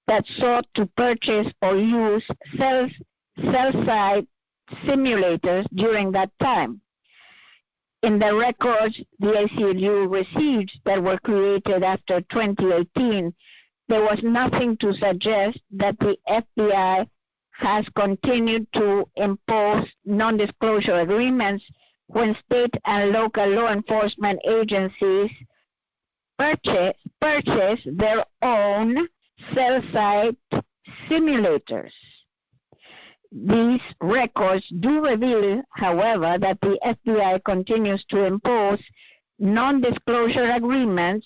that sought to purchase or use cell site simulators during that time. In the records the ACLU received that were created after 2018, there was nothing to suggest that the FBI has continued to impose non-disclosure agreements when state and local law enforcement agencies purchase their own cell site simulators. These records do reveal, however, that the FBI continues to impose non-disclosure agreements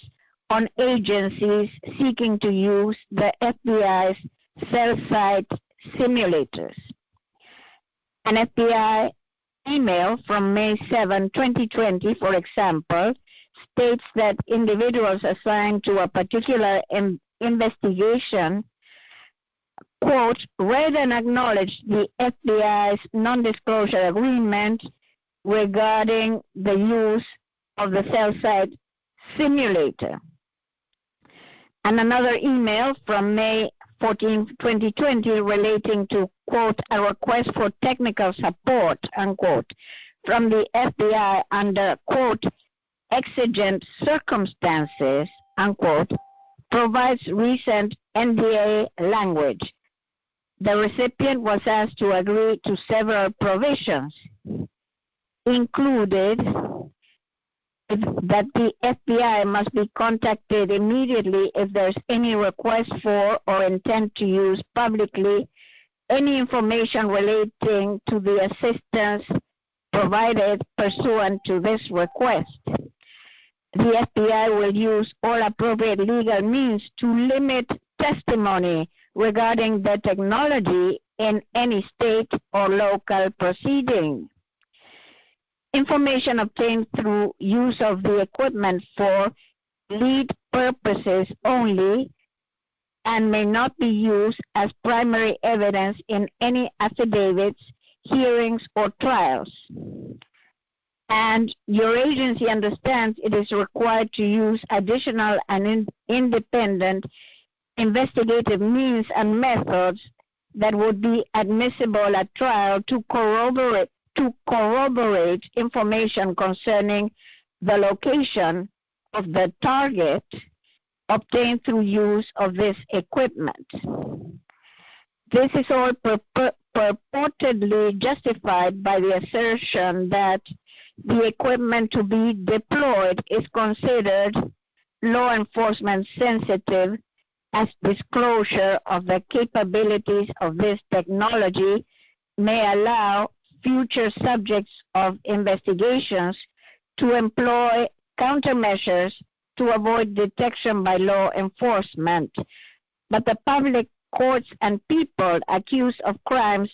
on agencies seeking to use the FBI's cell site simulators. An FBI email from May 7, 2020, for example, states that individuals assigned to a particular investigation, quote, read and acknowledged the FBI's non-disclosure agreement regarding the use of the cell site simulator. And another email from May 14, 2020, relating to, quote, a request for technical support, unquote, from the FBI under, quote, exigent circumstances, unquote, provides recent NDA language. The recipient was asked to agree to several provisions, included that the FBI must be contacted immediately if there's any request for or intent to use publicly any information relating to the assistance provided pursuant to this request. The FBI will use all appropriate legal means to limit testimony regarding the technology in any state or local proceeding. Information obtained through use of the equipment for lead purposes only and may not be used as primary evidence in any affidavits, hearings, or trials. And your agency understands it is required to use additional and independent investigative means and methods that would be admissible at trial to corroborate information concerning the location of the target obtained through use of this equipment. This is all purportedly justified by the assertion that the equipment to be deployed is considered law enforcement sensitive, as disclosure of the capabilities of this technology may allow future subjects of investigations to employ countermeasures to avoid detection by law enforcement. But the public, courts, and people accused of crimes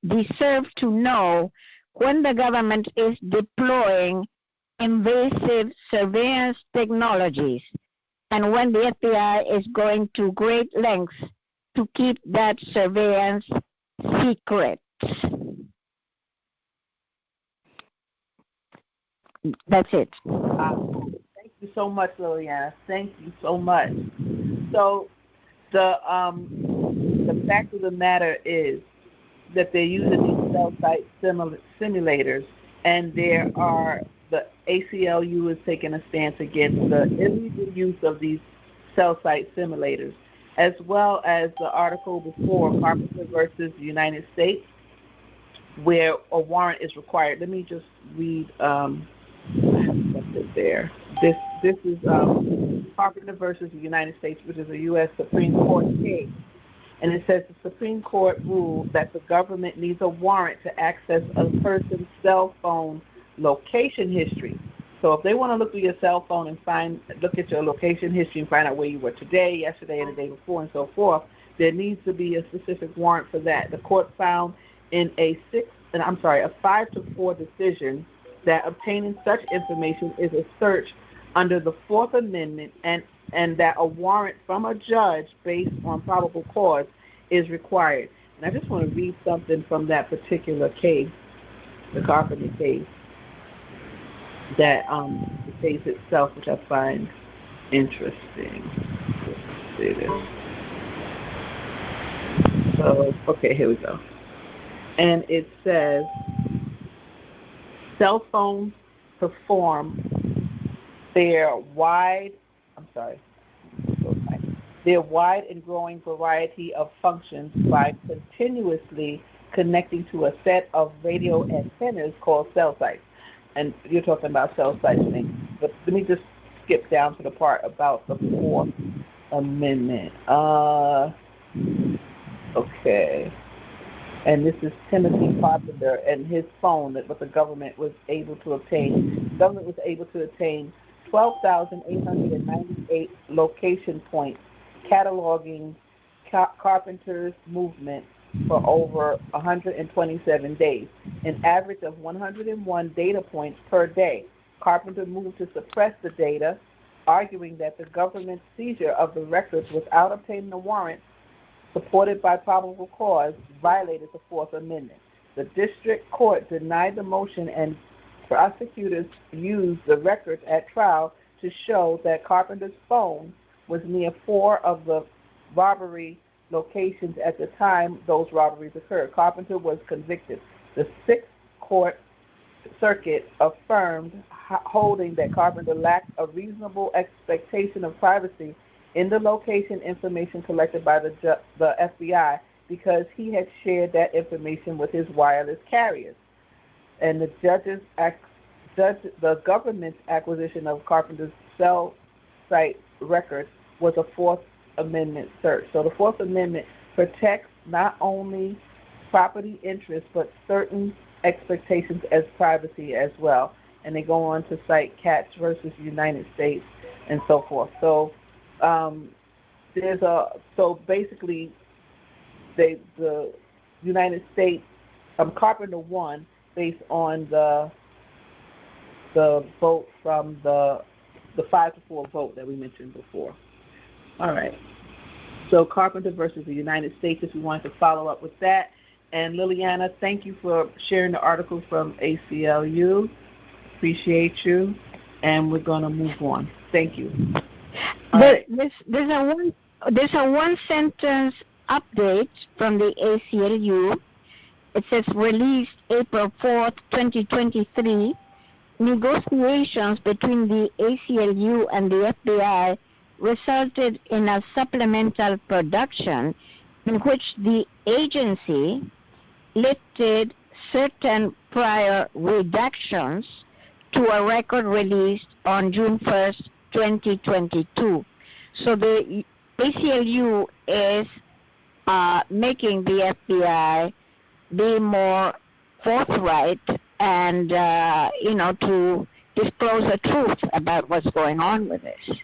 deserve to know when the government is deploying invasive surveillance technologies and when the FBI is going to great lengths to keep that surveillance secret. That's it. Thank you so much, Liliana. Thank you so much. So the fact of the matter is that they're using these cell site simulators, and the ACLU is taking a stance against the illegal use of these cell site simulators, as well as the article before, Carpenter versus the United States, where a warrant is required. Let me just read something there. This is Carpenter versus the United States, which is a U.S. Supreme Court case. And it says the Supreme Court ruled that the government needs a warrant to access a person's cell phone location history. So if they want to look through your cell phone and look at your location history and find out where you were today, yesterday, and the day before, and so forth, there needs to be a specific warrant for that. The court found in a 5-4 decision that obtaining such information is a search under the Fourth Amendment, and that a warrant from a judge based on probable cause is required. And I just want to read something from that particular case, the Carpenter case, that the case itself, which I find interesting. Let's see this. So, okay, here we go. And it says, cell phones perform their wide and growing variety of functions by continuously connecting to a set of radio antennas called cell sites. And you're talking about cell site things. But let me just skip down to the part about the Fourth Amendment. Okay. And this is Timothy Carpenter and his phone that what the government was able to obtain. The government was able to obtain 12,898 location points cataloging Carpenter's movement for over 127 days, an average of 101 data points per day. Carpenter moved to suppress the data, arguing that the government's seizure of the records without obtaining a warrant supported by probable cause violated the Fourth Amendment. The district court denied the motion, and prosecutors used the records at trial to show that Carpenter's phone was near 4 of the robbery locations at the time those robberies occurred. Carpenter was convicted. The Sixth Court Circuit affirmed, holding that Carpenter lacked a reasonable expectation of privacy in the location information collected by the FBI because he had shared that information with his wireless carriers. And the government's acquisition of Carpenter's cell site records was a Fourth Amendment search. So the Fourth Amendment protects not only property interests but certain expectations as privacy as well. And they go on to cite Katz versus United States and so forth. So basically the United States Carpenter won based on the vote from the 5-4 vote that we mentioned before. All right. So Carpenter versus the United States, if you want to follow up with that. And Liliana, thank you for sharing the article from ACLU. Appreciate you. And we're going to move on. Thank you. There's a one-sentence update from the ACLU. It says, released April 4th, 2023, negotiations between the ACLU and the FBI resulted in a supplemental production in which the agency listed certain prior redactions to a record released on June 1st, 2022. So the ACLU is making the FBI be more forthright and, to disclose the truth about what's going on with this,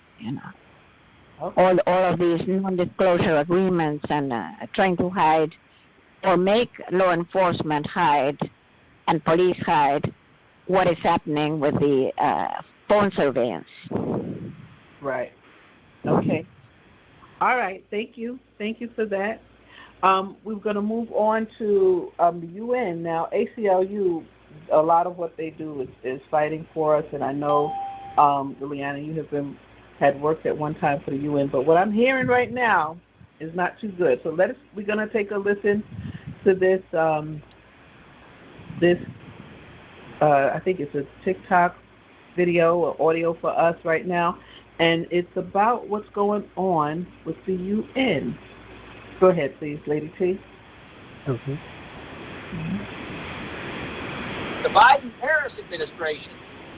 all of these non-disclosure agreements and trying to hide or make law enforcement hide and police hide what is happening with the phone surveillance. Right. Okay. All right. Thank you. Thank you for that. We're going to move on to the UN. Now, ACLU, a lot of what they do is fighting for us, and I know, Liliana, you had worked at one time for the UN, but what I'm hearing right now is not too good. So we're going to take a listen to this, I think it's a TikTok video or audio for us right now, and it's about what's going on with the UN. Go ahead, please, Lady T. Okay. The Biden-Harris administration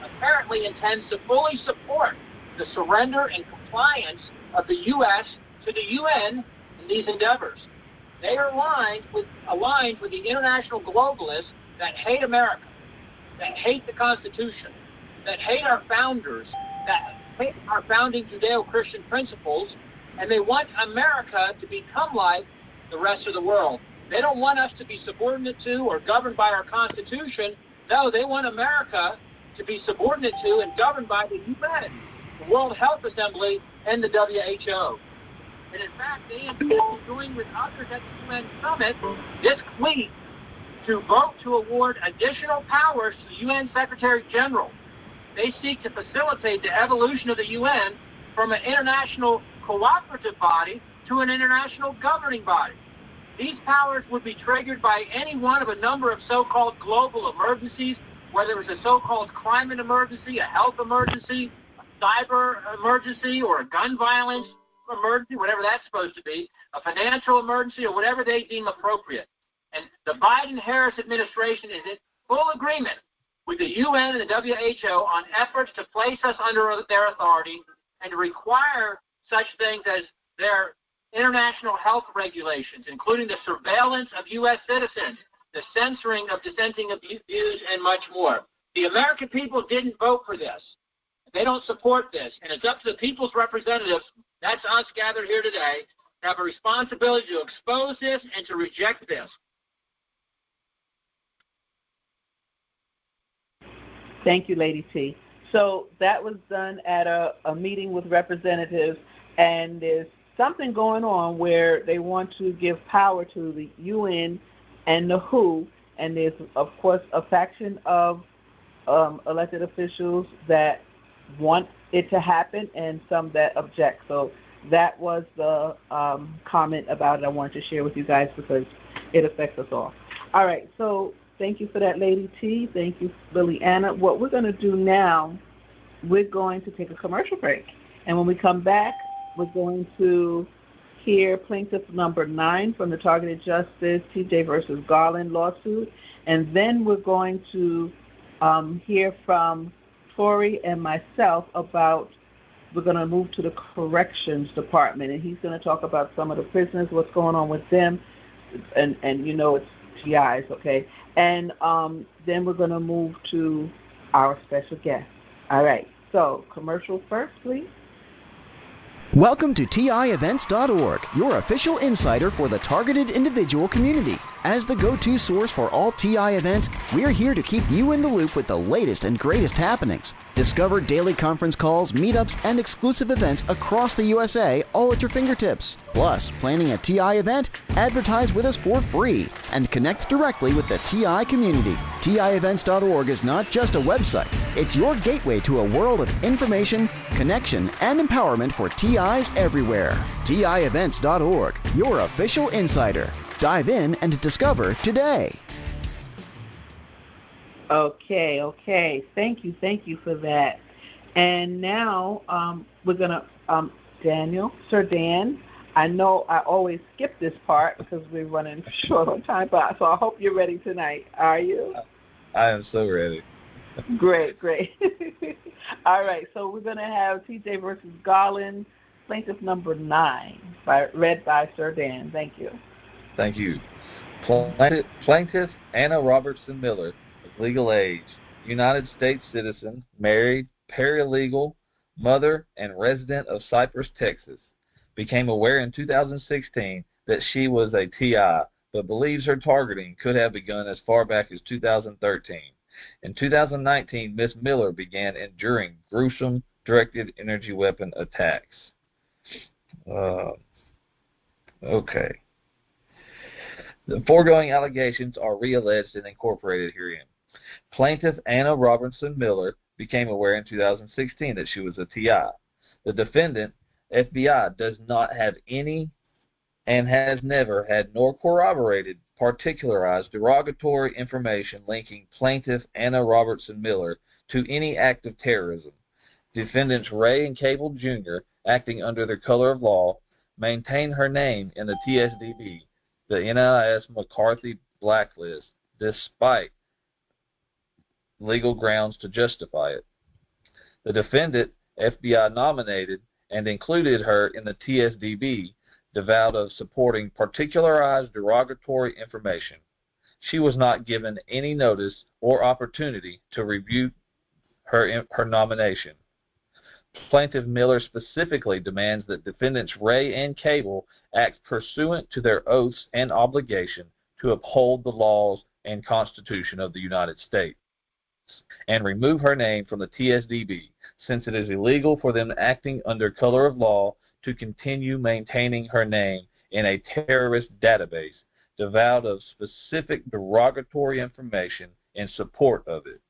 apparently intends to fully support the surrender and compliance of the U.S. to the UN in these endeavors. They are aligned with the international globalists that hate America, that hate the Constitution, that hate our founders, that hate our founding Judeo-Christian principles, and they want America to become like the rest of the world. They don't want us to be subordinate to or governed by our Constitution. No, they want America to be subordinate to and governed by the UN, the World Health Assembly, and the WHO. And in fact, they intend to join with others at the UN summit this week to vote to award additional powers to the UN Secretary General. They seek to facilitate the evolution of the UN from an international cooperative body to an international governing body. These powers would be triggered by any one of a number of so-called global emergencies, whether it was a so-called climate emergency, a health emergency, a cyber emergency, or a gun violence emergency, whatever that's supposed to be, a financial emergency, or whatever they deem appropriate. And the Biden-Harris administration is in full agreement with the UN and the WHO on efforts to place us under their authority and to require such things as their international health regulations, including the surveillance of U.S. citizens, the censoring of dissenting views, and much more. The American people didn't vote for this. They don't support this. And it's up to the people's representatives, that's us gathered here today, to have a responsibility to expose this and to reject this. Thank you, Lady T. So that was done at a meeting with representatives, and there's something going on where they want to give power to the UN and the WHO, and there's, of course, a faction of elected officials that want it to happen and some that object. So that was the comment about it I wanted to share with you guys because it affects us all. All right, so thank you for that, Lady T. Thank you, Liliana. What we're going to do now, we're going to take a commercial break. And when we come back, we're going to hear plaintiff number 9 from the Targeted Justice TJ versus Garland lawsuit. And then we're going to hear from Tori and myself about, we're going to move to the Corrections Department. And he's going to talk about some of the prisoners, what's going on with them. And it's GIs, okay? And then we're going to move to our special guest. All right, so commercial first, please. Welcome to TIEvents.org, your official insider for the targeted individual community. As the go-to source for all TI events, we're here to keep you in the loop with the latest and greatest happenings. Discover daily conference calls, meetups, and exclusive events across the USA, all at your fingertips. Plus, planning a TI event? Advertise with us for free and connect directly with the TI community. TIEvents.org is not just a website. It's your gateway to a world of information, connection, and empowerment for TIs everywhere. TIEvents.org, your official insider. Dive in and discover today. Okay. Thank you for that. And now we're going to, Sir Dan, I know I always skip this part because we're running short on time, so I hope you're ready tonight. Are you? I am so ready. Great. All right, so we're going to have TJ versus Garland, plaintiff number 9, read by Sir Dan. Thank you. Thank you. Plaintiff Anna Robertson Miller, of legal age, United States citizen, married, paralegal, mother, and resident of Cypress, Texas, became aware in 2016 that she was a TI, but believes her targeting could have begun as far back as 2013. In 2019, Ms. Miller began enduring gruesome directed energy weapon attacks. Okay. The foregoing allegations are realleged and incorporated herein. Plaintiff Anna Robertson Miller became aware in 2016 that she was a TI. The defendant, FBI, does not have any and has never had nor corroborated particularized derogatory information linking plaintiff Anna Robertson Miller to any act of terrorism. Defendants Ray and Cable Jr., acting under the color of law, maintain her name in the TSDB, the NYS McCarthy blacklist, despite legal grounds to justify it. The defendant, FBI, nominated and included her in the TSDB, devout of supporting particularized derogatory information. She was not given any notice or opportunity to review her nomination. Plaintiff Miller specifically demands that defendants Ray and Cable act pursuant to their oaths and obligation to uphold the laws and Constitution of the United States and remove her name from the TSDB, since it is illegal for them acting under color of law to continue maintaining her name in a terrorist database devoid of specific derogatory information in support of it.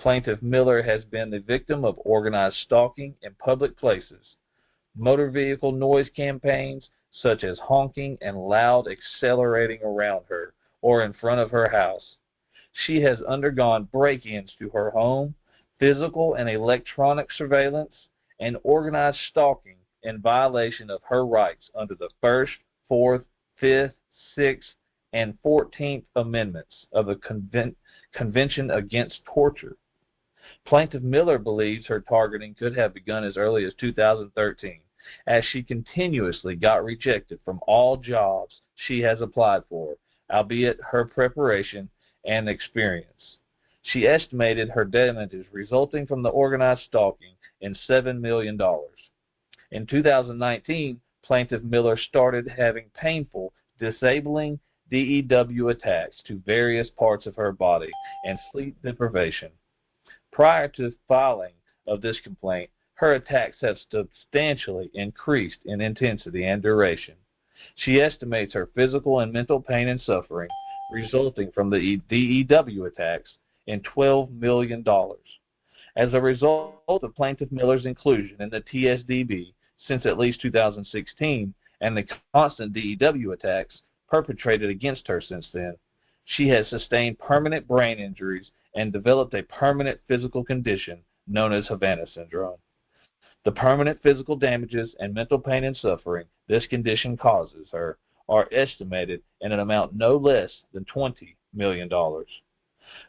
Plaintiff Miller has been the victim of organized stalking in public places, motor vehicle noise campaigns such as honking and loud accelerating around her or in front of her house. She has undergone break-ins to her home, physical and electronic surveillance, and organized stalking in violation of her rights under the 1st, 4th, 5th, 6th, and 14th Amendments of the Convention Against Torture. Plaintiff Miller believes her targeting could have begun as early as 2013, as she continuously got rejected from all jobs she has applied for, albeit her preparation and experience. She estimated her damages resulting from the organized stalking in $7 million. In 2019, Plaintiff Miller started having painful, disabling DEW attacks to various parts of her body and sleep deprivation. Prior to filing of this complaint, her attacks have substantially increased in intensity and duration. She estimates her physical and mental pain and suffering resulting from the DEW attacks in $12 million. As a result of Plaintiff Miller's inclusion in the TSDB since at least 2016 and the constant DEW attacks perpetrated against her since then, she has sustained permanent brain injuries and developed a permanent physical condition known as Havana syndrome. The permanent physical damages and mental pain and suffering this condition causes her are estimated in an amount no less than $20 million.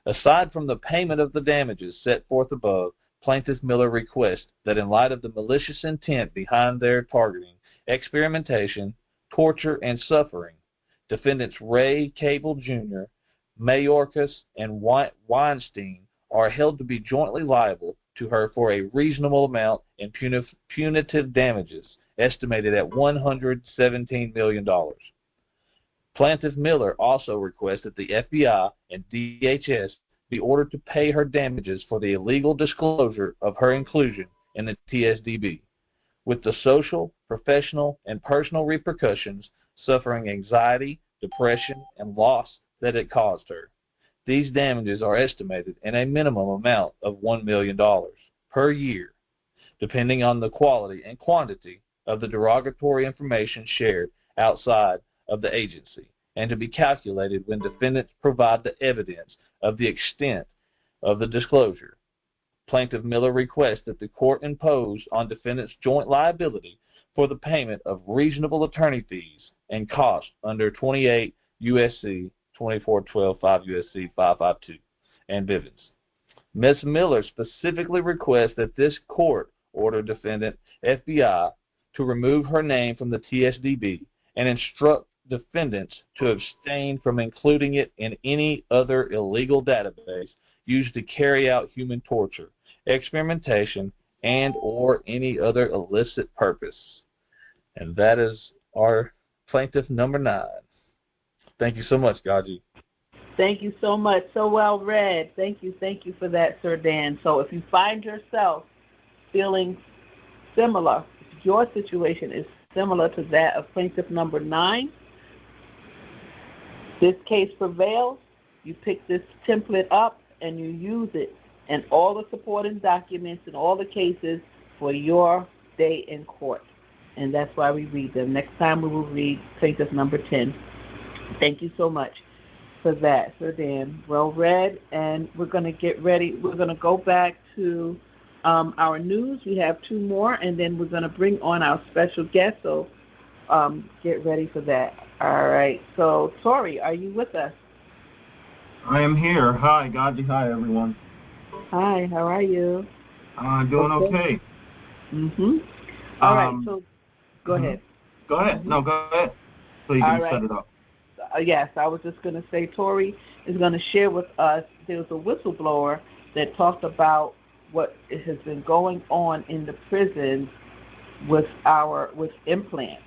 Aside from the payment of the damages set forth above, Plaintiff Miller requests that in light of the malicious intent behind their targeting, experimentation, torture, and suffering, defendants Ray Cable Jr., Mayorkas, and Weinstein are held to be jointly liable to her for a reasonable amount in punitive damages, estimated at $117 million. Plaintiff Miller also requests that the FBI and DHS be ordered to pay her damages for the illegal disclosure of her inclusion in the TSDB, with the social, professional, and personal repercussions, suffering anxiety, depression, and loss that it caused her. These damages are estimated in a minimum amount of $1 million per year, depending on the quality and quantity of the derogatory information shared outside of the agency, and to be calculated when defendants provide the evidence of the extent of the disclosure. Plaintiff Miller requests that the court impose on defendants joint liability for the payment of reasonable attorney fees and costs under 28 U.S.C. 2412, 5 U.S.C. 552, and Bivens. Ms. Miller specifically requests that this court order defendant FBI to remove her name from the TSDB and instruct defendants to abstain from including it in any other illegal database used to carry out human torture, experimentation, and or any other illicit purpose. And that is our plaintiff number 9. Thank you so much, GoGi. Thank you so much. So well read. Thank you for that, Sir Dan. So if you find yourself feeling similar, if your situation is similar to that of plaintiff number 9, this case prevails, you pick this template up and you use it in all the supporting documents and all the cases for your day in court. And that's why we read them. Next time we will read plaintiff number 10. Thank you so much for that, Sir Dan. Well read, and we're going to get ready. We're going to go back to our news. We have 2 more, and then we're going to bring on our special guest, so get ready for that. All right. So, Tori, are you with us? I am here. Hi, GoGi. Hi, everyone. Hi, how are you? I'm doing okay. All right, so go ahead. Go ahead. No, go ahead. So you can set it up. Yes, I was just going to say Tori is going to share with us, there was a whistleblower that talked about what has been going on in the prisons with implants.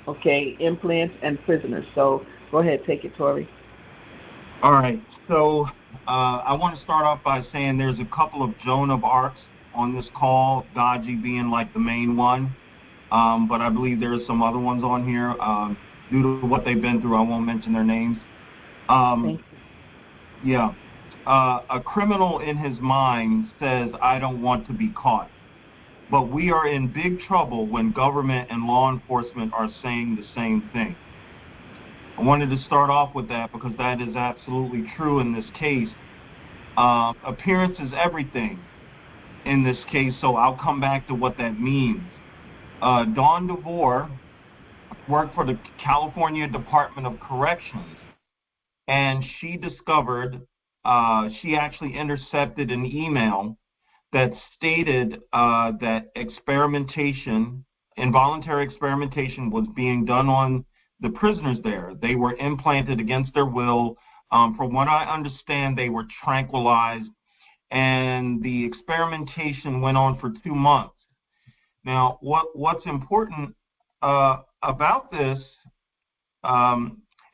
Okay, implants and prisoners. So go ahead, take it, Tori. All right. So I want to start off by saying there's a couple of Joan of Arcs on this call, GoGi being like the main one. But I believe there's some other ones on here. Due to what they've been through, I won't mention their names. Yeah. A criminal in his mind says, I don't want to be caught. But we are in big trouble when government and law enforcement are saying the same thing. I wanted to start off with that because that is absolutely true in this case. Appearance is everything in this case, so I'll come back to what that means. Dawn DeVore worked for the California Department of Corrections, and she discovered, she actually intercepted an email that stated that involuntary experimentation was being done on the prisoners there. They were implanted against their will. From what I understand, they were tranquilized, and the experimentation went on for 2 months. Now, what's important about this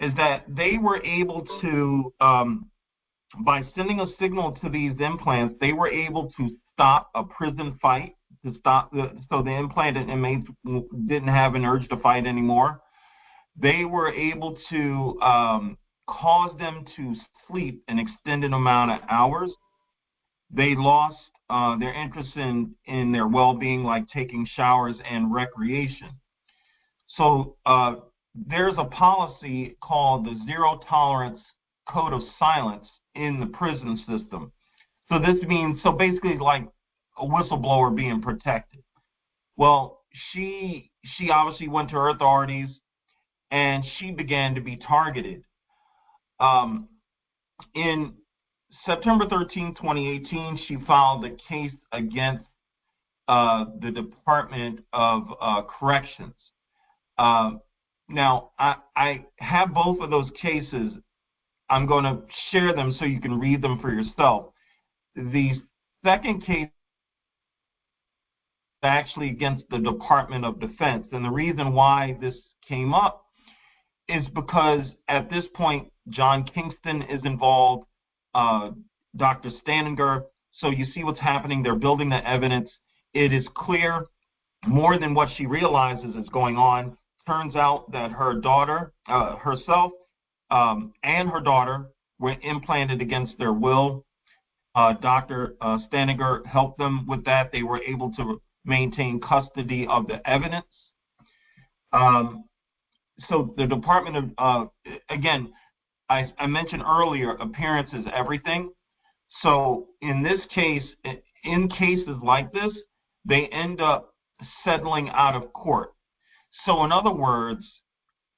is that they were able to, by sending a signal to these implants, they were able to stop a prison fight, so the implanted inmates didn't have an urge to fight anymore. They were able to cause them to sleep an extended amount of hours. They lost their interest in their well-being, like taking showers and recreation. So there's a policy called the Zero Tolerance Code of Silence in the prison system. So this means, so basically like a whistleblower being protected. Well, she obviously went to her authorities, and she began to be targeted. In September 13, 2018, she filed a case against the Department of Corrections. Now, I have both of those cases. I'm going to share them so you can read them for yourself. The second case is actually against the Department of Defense, and the reason why this came up is because at this point, John Kingston is involved, Dr. Staninger. So you see what's happening. They're building the evidence. It is clear more than what she realizes is going on. Turns out that her daughter, herself, and her daughter were implanted against their will. Dr. Staninger helped them with that. They were able to maintain custody of the evidence. So the Department of, again, I mentioned earlier, appearance is everything. So in this case, in cases like this, they end up settling out of court. So in other words,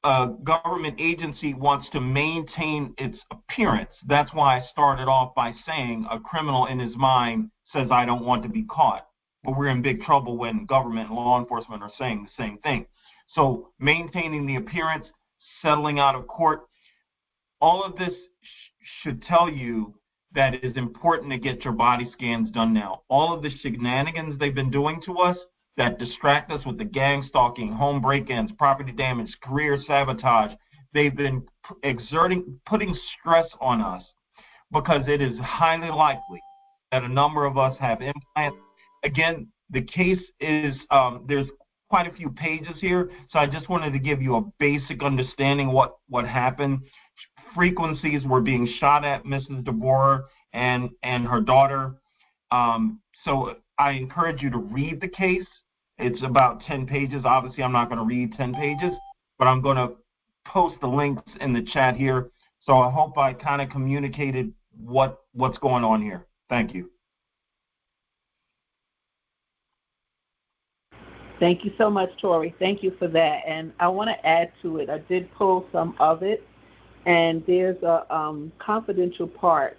a government agency wants to maintain its appearance. That's why I started off by saying a criminal in his mind says, I don't want to be caught. But we're in big trouble when government and law enforcement are saying the same thing. So maintaining the appearance, settling out of court, all of this should tell you that it is important to get your body scans done now. All of the shenanigans they've been doing to us that distract us with the gang stalking, home break-ins, property damage, career sabotage, they've been putting stress on us because it is highly likely that a number of us have implants. Again, the case is, there's quite a few pages here, so I just wanted to give you a basic understanding what happened. Frequencies were being shot at Mrs. DeBoer and her daughter. So I encourage you to read the case. It's about 10 pages. Obviously, I'm not going to read 10 pages, but I'm going to post the links in the chat here. So I hope I kind of communicated what's going on here. Thank you. Thank you so much, Tori. Thank you for that. And I want to add to it. I did pull some of it, and there's a confidential part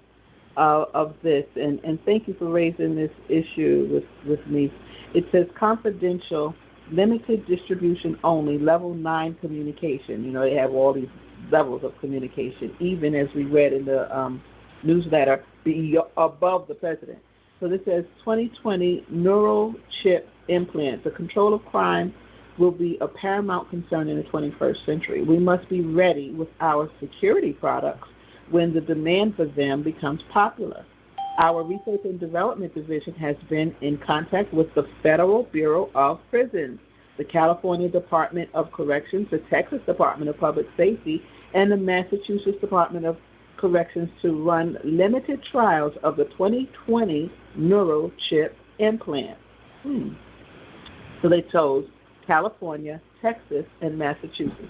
of this. And thank you for raising this issue with me. It says confidential, limited distribution only, level 9 communication. You know, they have all these levels of communication, even as we read in the newsletter, above the president. So this says 2020 neural chip implants. The control of crime will be a paramount concern in the 21st century. We must be ready with our security products when the demand for them becomes popular. Our Research and Development Division has been in contact with the Federal Bureau of Prisons, the California Department of Corrections, the Texas Department of Public Safety, and the Massachusetts Department of Corrections to run limited trials of the 2020 neural chip implant. So they chose California, Texas, and Massachusetts.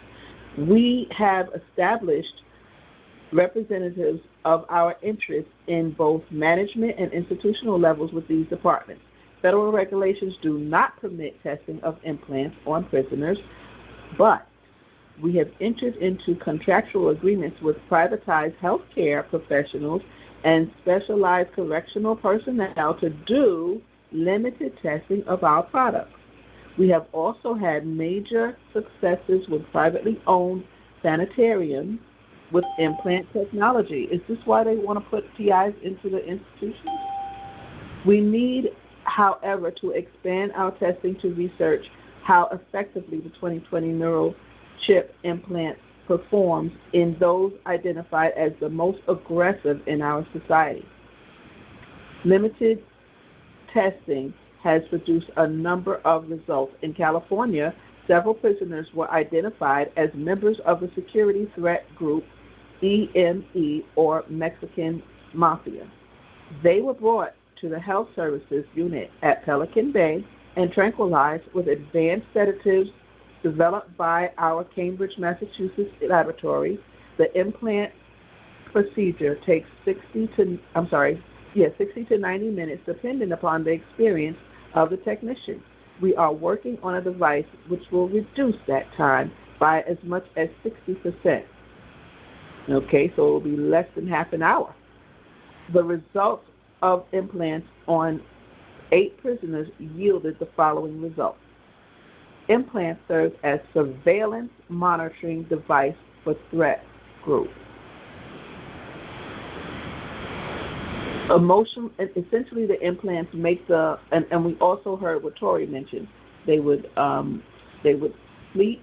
We have established representatives of our interests in both management and institutional levels with these departments. Federal regulations do not permit testing of implants on prisoners, but we have entered into contractual agreements with privatized healthcare professionals and specialized correctional personnel to do limited testing of our products. We have also had major successes with privately owned sanitariums with implant technology. Is this why they want to put TIs into the institutions? We need, however, to expand our testing to research how effectively the 2020 neural chip implant performs in those identified as the most aggressive in our society. Limited testing has produced a number of results. In California, several prisoners were identified as members of the security threat group EME, or Mexican Mafia. They were brought to the health services unit at Pelican Bay and tranquilized with advanced sedatives developed by our Cambridge, Massachusetts laboratory. The implant procedure takes 60 to 90 minutes, depending upon the experience of the technician. We are working on a device which will reduce that time by as much as 60%. Okay, so it will be less than half an hour. The results of implants on 8 prisoners yielded the following results. Implants serve as surveillance monitoring device for threat groups. Essentially the implants make and we also heard what Tori mentioned. They would sleep,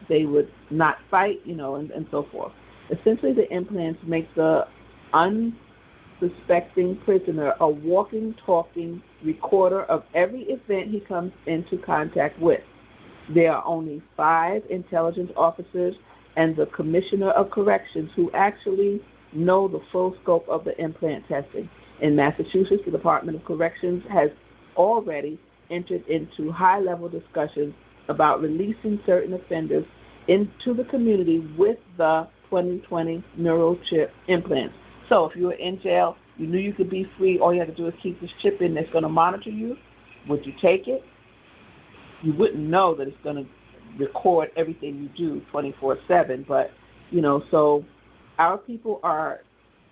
they would not fight, and so forth. Essentially, the implants make the unsuspecting prisoner a walking, talking recorder of every event he comes into contact with. There are only 5 intelligence officers and the Commissioner of Corrections who actually know the full scope of the implant testing. In Massachusetts, the Department of Corrections has already entered into high-level discussions about releasing certain offenders into the community with the 2020 neural chip implants. So if you were in jail, you knew you could be free, all you have to do is keep this chip in that's going to monitor you. Would you take it? You wouldn't know that it's going to record everything you do 24/7. But, so our people are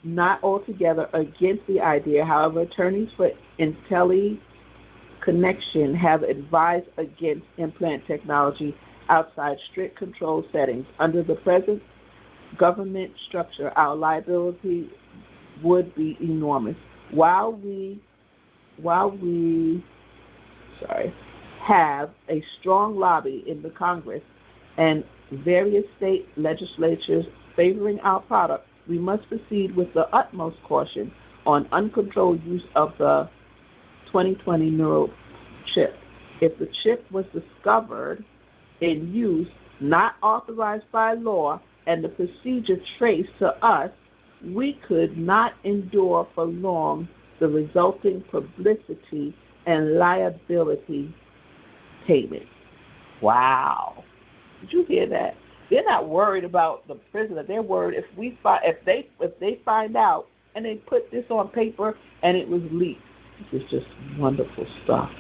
not altogether against the idea. However, attorneys for IntelliConnection have advised against implant technology outside strict control settings. Under the present government structure, our liability would be enormous. While we have a strong lobby in the Congress and various state legislatures favoring our product, we must proceed with the utmost caution on uncontrolled use of the 2020 neural chip. If the chip was discovered in use, not authorized by law, and the procedure traced to us, we could not endure for long the resulting publicity and liability payment. Wow. Did you hear that? They're not worried about the prisoner. They're worried if they find out and they put this on paper and it was leaked. This is just wonderful stuff.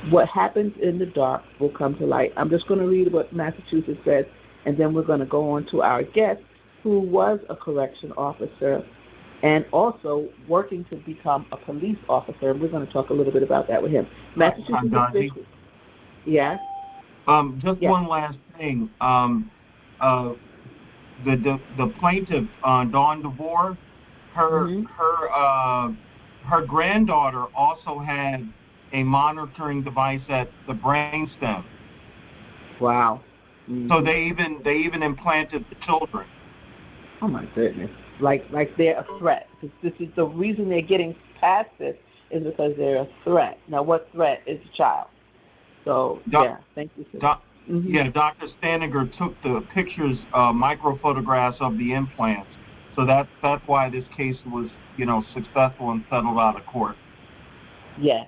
What happens in the dark will come to light. I'm just going to read what Massachusetts says, and then we're going to go on to our guest, who was a correction officer and also working to become a police officer. And we're going to talk a little bit about that with him. Massachusetts officials. Yes. Just one last thing. The plaintiff, Dawn DeVore, her granddaughter also had a monitoring device at the brainstem. Wow. So they even implanted the children. Oh my goodness! Like they're a threat. This is the reason they're getting past this is because they're a threat. Now, what threat is a child? So thank you. Yeah, Dr. Staniger took the pictures, micro photographs of the implants. So that's why this case was successful and settled out of court. Yes,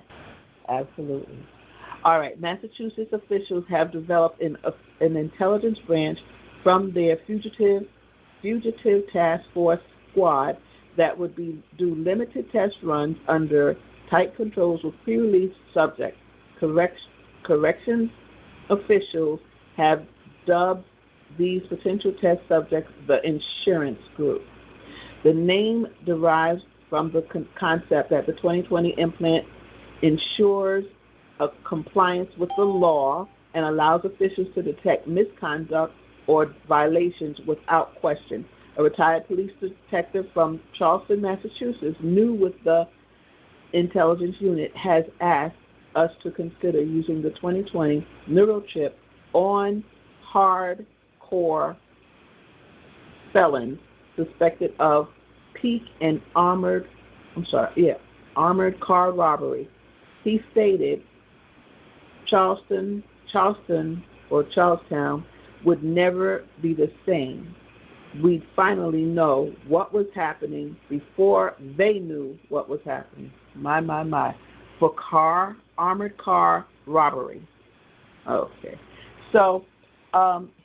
absolutely. All right, Massachusetts officials have developed an intelligence branch from their fugitive task force squad that would do limited test runs under tight controls with pre-release subjects. Corrections officials have dubbed these potential test subjects the insurance group. The name derives from the concept that the 2020 implant ensures a compliance with the law and allows officials to detect misconduct or violations without question. A retired police detective from Charleston, Massachusetts, new with the intelligence unit, has asked us to consider using the 2020 neural chip on hardcore felons suspected of peak and armored car robbery. He stated Charleston or Charlestown would never be the same. We'd finally know what was happening before they knew what was happening. My. For armored car robbery. Okay. So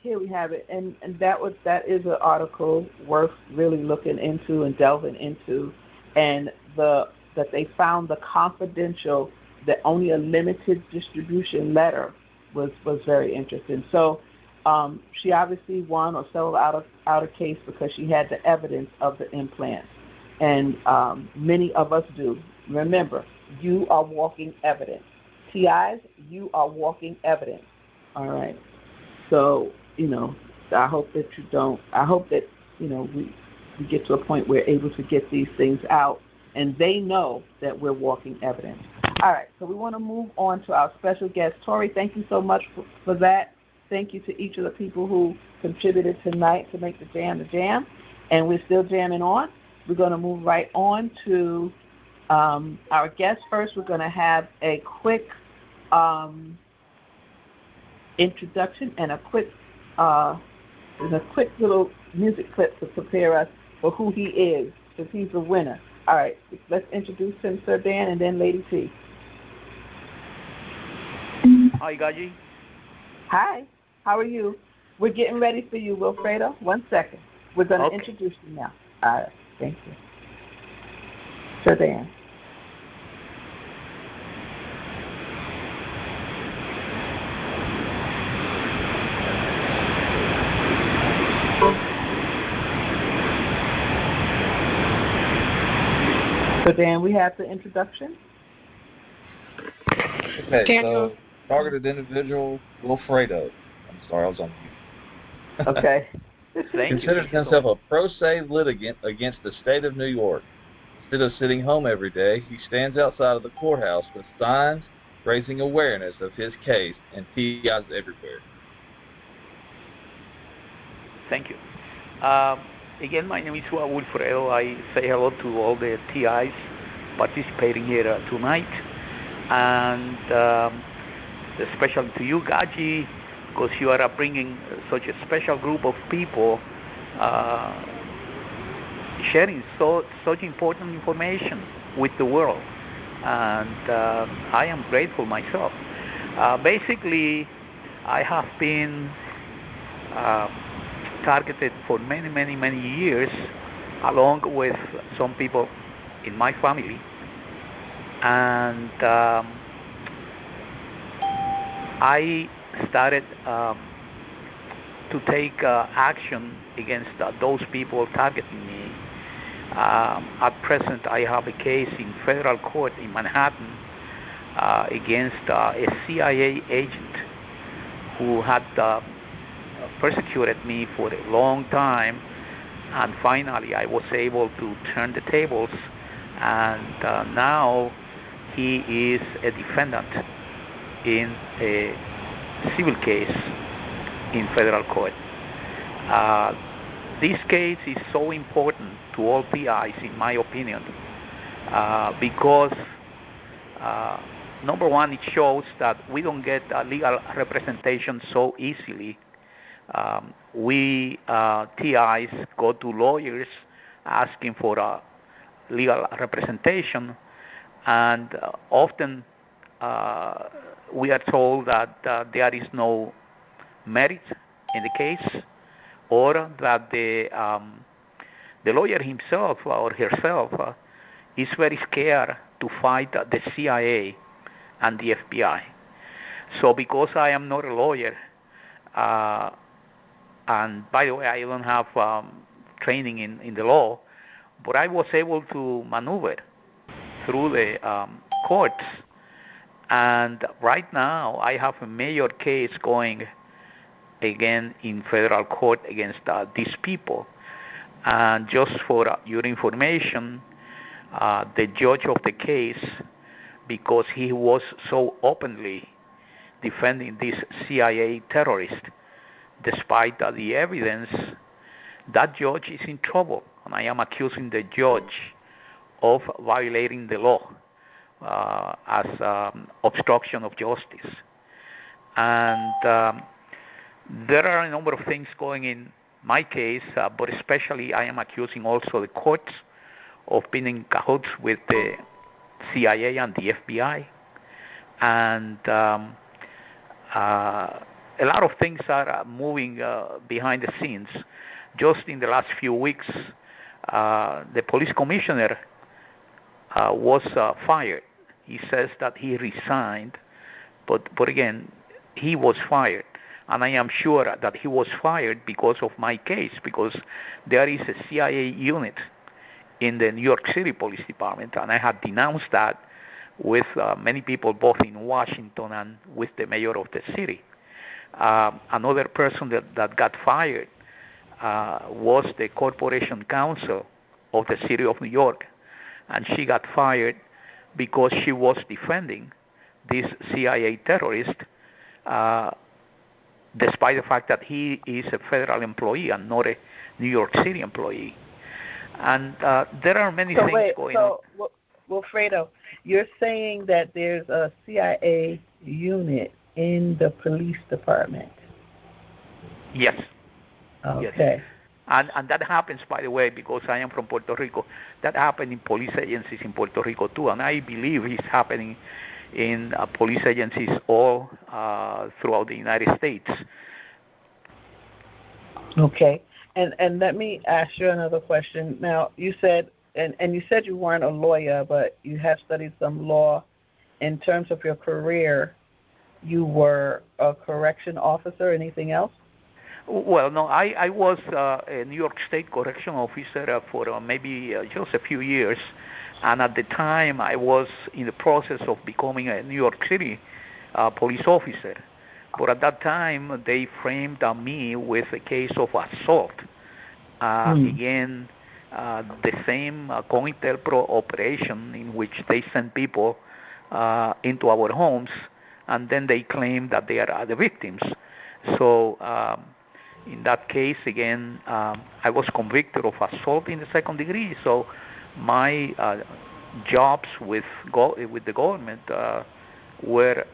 here we have it, and that is an article worth really looking into and delving into, and that they found the confidential, that only a limited distribution letter was very interesting. So she obviously won or settled out of case because she had the evidence of the implants, and many of us do. Remember, you are walking evidence. TIs, you are walking evidence. All right. So, I hope that we get to a point where we're able to get these things out, and they know that we're walking evidence. All right. So we want to move on to our special guest. Tori, thank you so much for that. Thank you to each of the people who contributed tonight to make the jam. And we're still jamming on. We're going to move right on to our guest. First, we're going to have a quick introduction and a quick little music clip to prepare us for who he is, because he's the winner. All right, let's introduce him, Sir Dan, and then Lady T. Hi, Gaji. Hi, how are you? We're getting ready for you, Wilfredo. 1 second. We're going to introduce you now. All right, thank you. Sir Dan. So, Dan, we have the introduction. Okay, Daniel. so targeted individual, Wilfredo. I'm sorry, I was on mute. Okay. Considers himself a pro se litigant against the state of New York. Instead of sitting home every day, he stands outside of the courthouse with signs raising awareness of his case and TIs everywhere. Thank you. Again, my name is Wilfredo. I say hello to all the TIs participating here tonight, and especially to you, GoGi, because you are bringing such a special group of people sharing such important information with the world, and I am grateful myself. Basically, I have been targeted for many years, along with some people in my family, and I started to take action against those people targeting me. At present, I have a case in federal court in Manhattan against a CIA agent who had persecuted me for a long time, and finally I was able to turn the tables, and now he is a defendant in a civil case in federal court. This case is so important to all PIs, in my opinion, because number one, it shows that we don't get legal representation so easily. We TIs go to lawyers asking for legal representation, and often we are told that there is no merit in the case, or that the lawyer himself or herself is very scared to fight the CIA and the FBI. So because I am not a lawyer, and by the way, I don't have training in the law, but I was able to maneuver through the courts. And right now, I have a major case going again in federal court against these people. And just for your information, the judge of the case, because he was so openly defending this CIA terrorist, despite the evidence, that judge is in trouble, and I am accusing the judge of violating the law as obstruction of justice. And there are a number of things going in my case, but especially I am accusing also the courts of being in cahoots with the CIA and the FBI. And a lot of things are moving behind the scenes. Just in the last few weeks, the police commissioner was fired. He says that he resigned, but again, he was fired. And I am sure that he was fired because of my case, because there is a CIA unit in the New York City Police Department, and I had denounced that with many people both in Washington and with the mayor of the city. Another person that got fired was the Corporation Counsel of the City of New York, and she got fired because she was defending this CIA terrorist, despite the fact that he is a federal employee and not a New York City employee. And there are many things going on. So, Wilfredo, you're saying that there's a CIA unit in the police department? Yes. Okay. Yes. And that happens, by the way, because I am from Puerto Rico. That happened in police agencies in Puerto Rico too, and I believe it's happening in police agencies all throughout the United States. Okay. And let me ask you another question. Now, you said, and you said you weren't a lawyer, but you have studied some law. In terms of your career, you were a correction officer. Anything else? Well, no, I was a New York State correction officer for maybe just a few years, and at the time I was in the process of becoming a New York City police officer. But at that time, they framed me with a case of assault. Again, the same COINTELPRO operation in which they send people into our homes, and then they claim that they are the victims. So in that case, again, I was convicted of assault in the second degree. So my jobs with the government were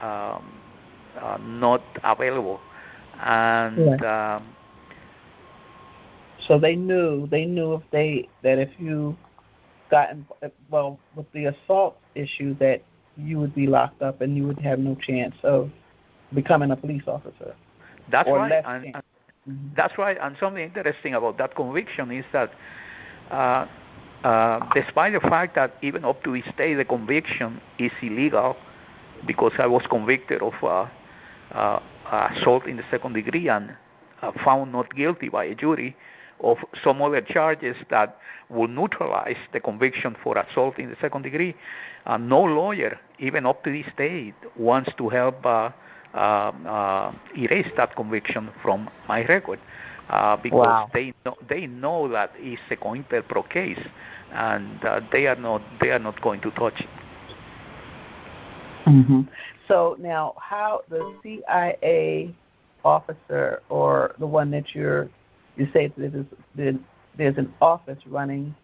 not available, and so they knew if you got with the assault issue that you would be locked up and you would have no chance of becoming a police officer. That's right. That's right. And something interesting about that conviction is that despite the fact that even up to this day the conviction is illegal because I was convicted of assault in the second degree and found not guilty by a jury of some other charges that will neutralize the conviction for assault in the second degree. No lawyer, even up to this day, wants to help erase that conviction from my record because they know that it's a COINTELPRO case, and they are not going to touch it. Mm-hmm. So now, how the CIA officer or the one that you say that there's an office running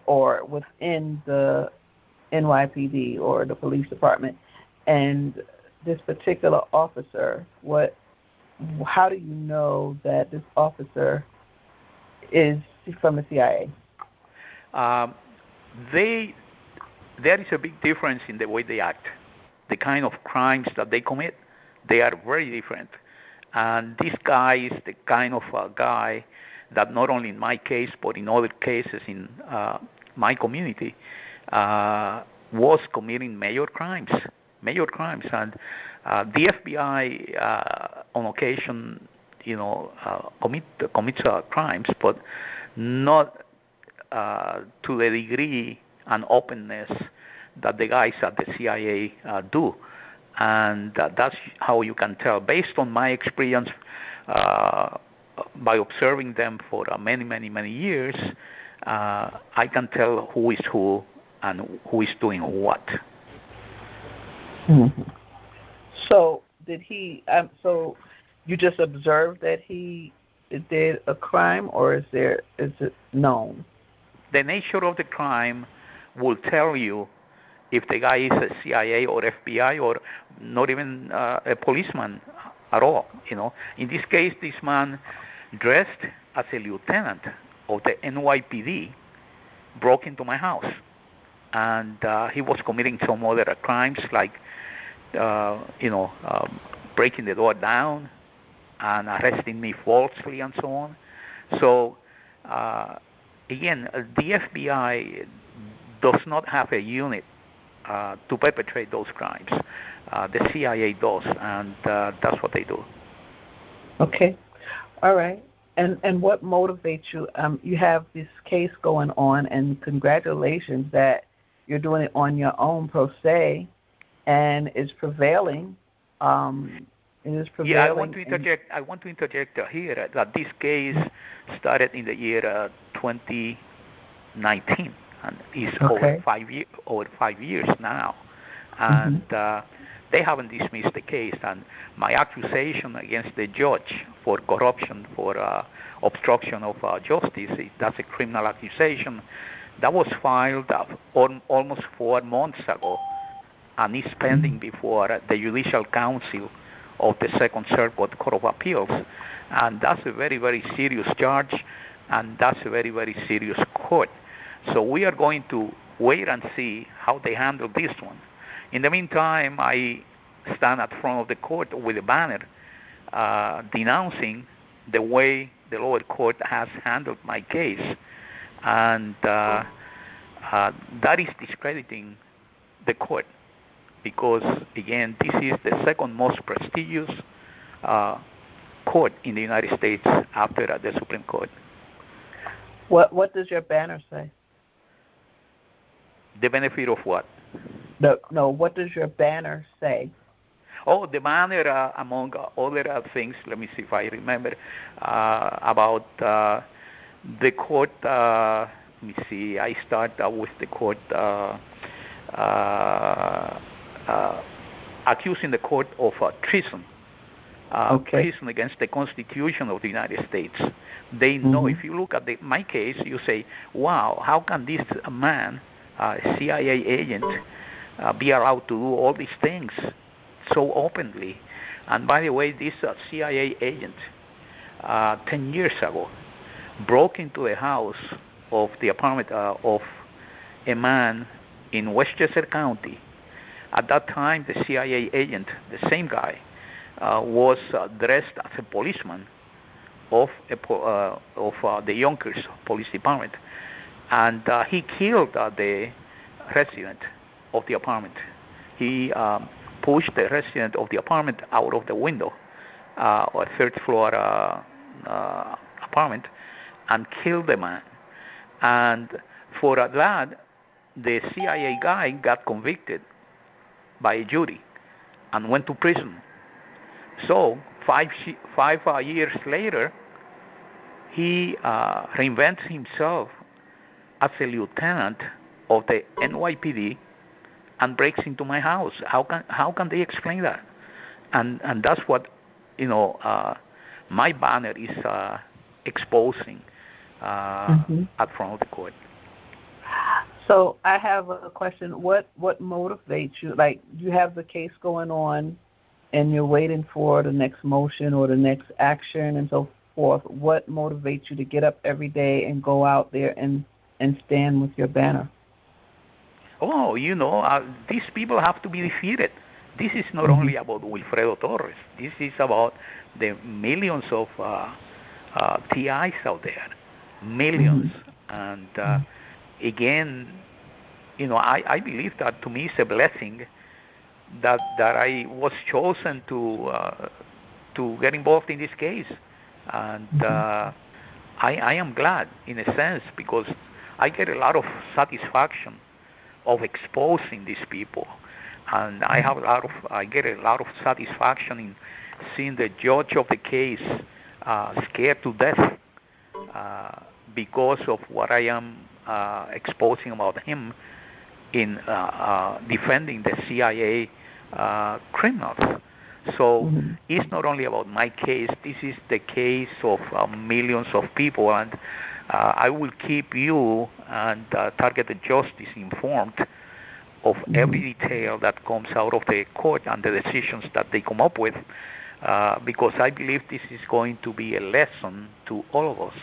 or within the NYPD or the police department, and this particular officer, how do you know that this officer is from the CIA? There is a big difference in the way they act. The kind of crimes that they commit, they are very different. And this guy is the kind of guy that not only in my case, but in other cases in my community, was committing major crimes. And the FBI on occasion, commits crimes, but not to the degree and openness that the guys at the CIA do. And that's how you can tell. Based on my experience, by observing them for many years, I can tell who is who and who is doing what. Mm-hmm. So did he? So you just observed that he did a crime, or is it known? The nature of the crime will tell you if the guy is a CIA or FBI or not even a policeman at all. In this case, this man, dressed as a lieutenant of the NYPD, broke into my house, and he was committing some other crimes like, breaking the door down and arresting me falsely and so on. So again, the FBI does not have a unit to perpetrate those crimes. The CIA does, and that's what they do. Okay. All right. And what motivates you? You have this case going on, and congratulations that you're doing it on your own pro se, and it's prevailing. It is prevailing. Yeah, I want to interject here that this case started in the year 2019. And it's over 5 years now, and they haven't dismissed the case. And my accusation against the judge for corruption, for obstruction of justice, that's a criminal accusation that was filed almost 4 months ago, and is pending before the Judicial Council of the Second Circuit Court of Appeals. And that's a very serious charge, and that's a very serious court. So we are going to wait and see how they handle this one. In the meantime, I stand at front of the court with a banner denouncing the way the lower court has handled my case. And that is discrediting the court because, again, this is the second most prestigious court in the United States after the Supreme Court. What does your banner say? The benefit of what? No, what does your banner say? Oh, the banner, among other things, let me see if I remember, about the court, let me see, I start with the court accusing the court of treason. Treason against the Constitution of the United States. They know, if you look at my case, you say, wow, how can this man, CIA agent, be allowed to do all these things so openly? And by the way, this CIA agent, 10 years ago, broke into the house of the apartment of a man in Westchester County. At that time, the CIA agent, the same guy, was dressed as a policeman of the Yonkers Police Department, and he killed the resident of the apartment. He pushed the resident of the apartment out of the window, or third floor apartment, and killed the man. And for that, the CIA guy got convicted by a jury and went to prison. So 5 years later, he reinvents himself as a lieutenant of the NYPD and breaks into my house. How can they explain that? And that's what my banner is exposing at front of the court. So I have a question. What motivates you? Like, you have the case going on, and you're waiting for the next motion or the next action and so forth. What motivates you to get up every day and go out there and stand with your banner? Oh, these people have to be defeated. This is not only about Wilfredo Torres. This is about the millions of TIs out there, millions. And again, I believe that to me it's a blessing that I was chosen to get involved in this case, and I am glad in a sense, because I get a lot of satisfaction of exposing these people, and I get a lot of satisfaction in seeing the judge of the case scared to death because of what I am exposing about him in defending the CIA criminals. So it's not only about my case. This is the case of millions of people, and I will keep you and Targeted Justice informed of every detail that comes out of the court and the decisions that they come up with, because I believe this is going to be a lesson to all of us.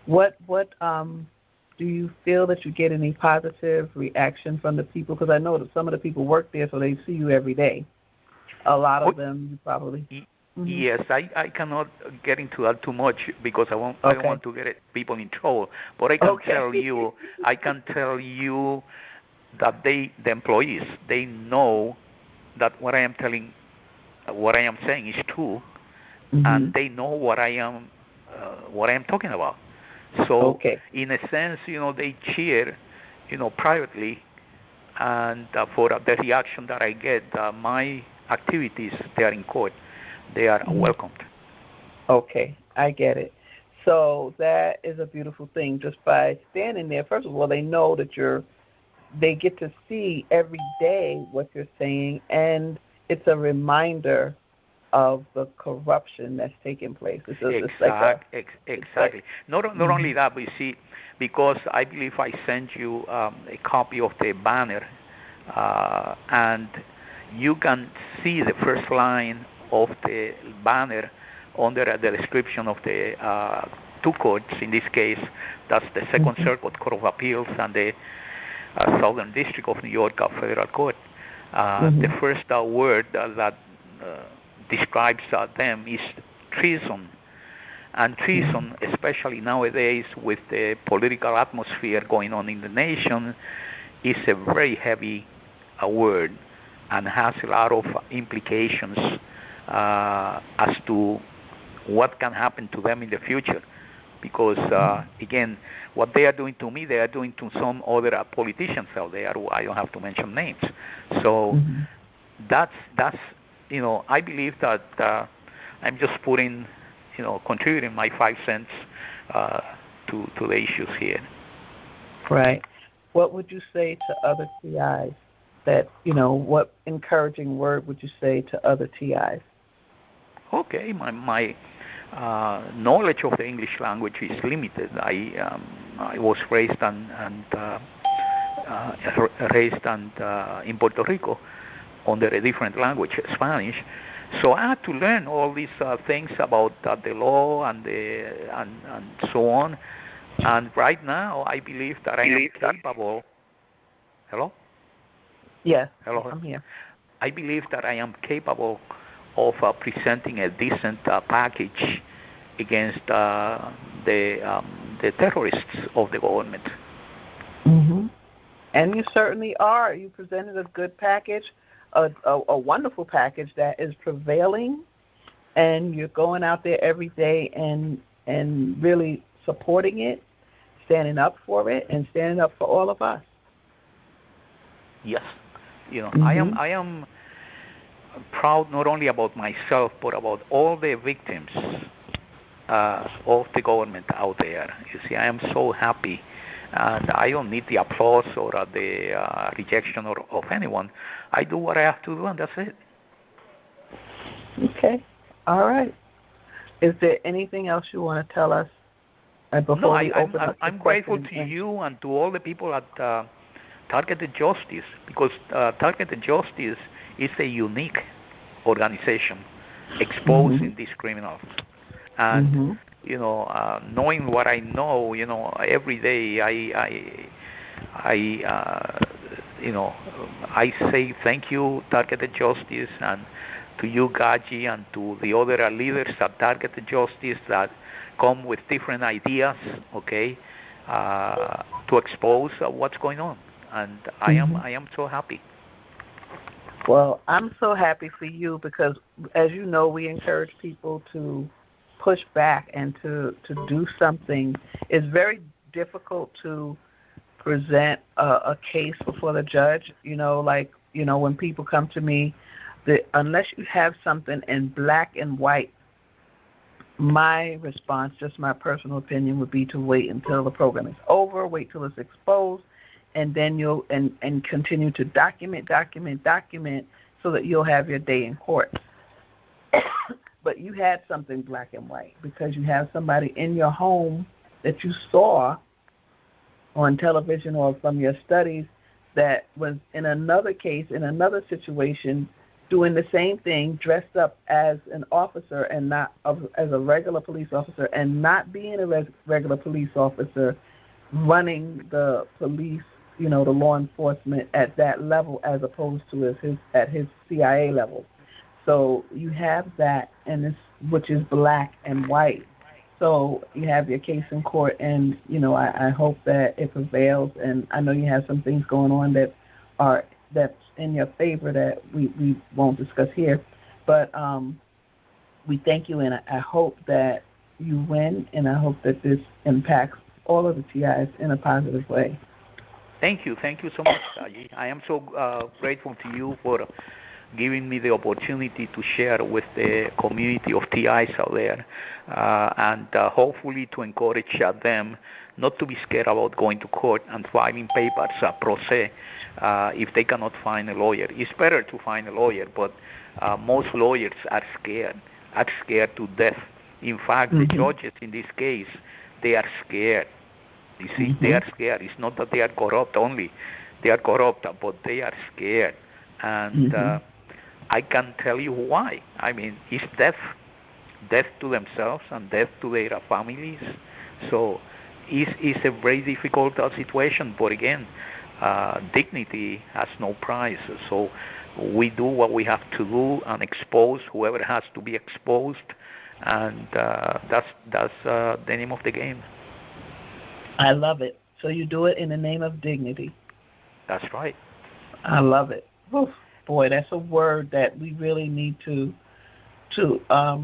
What do you feel that you get any positive reaction from the people? Because I know that some of the people work there, so they see you every day. A lot of them, you probably. Yes, I cannot get into that too much because I don't want to get people in trouble. But I can tell you that the employees, they know that what I am saying is true, and they know what I am talking about. So in a sense, they cheer, privately, and for the reaction that I get, my activities there in court, they are welcomed. Okay, I get it. So that is a beautiful thing. Just by standing there, first of all, they know that they get to see every day what you're saying, and it's a reminder of the corruption that's taking place. Exactly. Not only that, but you see, because I believe I sent you a copy of the banner, and you can see the first line of the banner under the description of the two courts. In this case, that's the Second Circuit Court of Appeals and the Southern District of New York Federal Court. The first word that describes them is treason. And treason, especially nowadays with the political atmosphere going on in the nation, is a very heavy word and has a lot of implications as to what can happen to them in the future. Because, again, what they are doing to me, they are doing to some other politicians out there. I don't have to mention names. So that's I believe that I'm just putting, contributing my 5 cents to the issues here. Right. What would you say to other TIs? That, what encouraging word would you say to other TIs? Okay, my knowledge of the English language is limited. I was raised in Puerto Rico under a different language, Spanish. So I had to learn all these things about the law and so on. And right now, I believe that I am capable. Hello? Yes. Hello. I'm here. I believe that I am capable of presenting a decent package against the terrorists of the government. Mm-hmm. And you certainly are. You presented a good package, a wonderful package that is prevailing, and you're going out there every day and really supporting it, standing up for it, and standing up for all of us. Yes. I am proud not only about myself, but about all the victims of the government out there. You see, I am so happy, and I don't need the applause or the rejection of anyone. I do what I have to do, and that's it. Okay. All right. Is there anything else you want to tell us before we open up? I'm grateful to you and to all the people at Targeted Justice, because Targeted Justice is a unique organization exposing these criminals. And knowing what I know, every day I say thank you, Targeted Justice, and to you, Gaji, and to the other leaders at Targeted Justice that come with different ideas, okay, to expose what's going on. And I am so happy. Well, I'm so happy for you because, as you know, we encourage people to push back and to do something. It's very difficult to present a case before the judge. When people come to me, unless you have something in black and white, my response, just my personal opinion, would be to wait until the program is over, wait till it's exposed, and then you'll and continue to document so that you'll have your day in court. But you had something black and white because you have somebody in your home that you saw on television or from your studies that was in another case, in another situation, doing the same thing, dressed up as an officer and not as a regular police officer, and not being a regular police officer, running the police, the law enforcement at that level as opposed to at his CIA level. So you have that, which is black and white. So you have your case in court, and I hope that it prevails. And I know you have some things going on that's in your favor that we won't discuss here. But we thank you, and I hope that you win, and I hope that this impacts all of the TIs in a positive way. Thank you so much, Gaji. I am so grateful to you for giving me the opportunity to share with the community of TIs out there, and hopefully to encourage them not to be scared about going to court and filing papers pro se if they cannot find a lawyer. It's better to find a lawyer, but most lawyers are scared to death. In fact, the judges in this case, they are scared. You see, they are scared. It's not that they are corrupt only. They are corrupt, but they are scared. And I can tell you why. I mean, it's death to themselves and death to their families. So it's a very difficult situation. But again, dignity has no price. So we do what we have to do and expose whoever has to be exposed. And that's the name of the game. I love it. So you do it in the name of dignity. That's right. I love it. Oof. Boy, that's a word that we really need to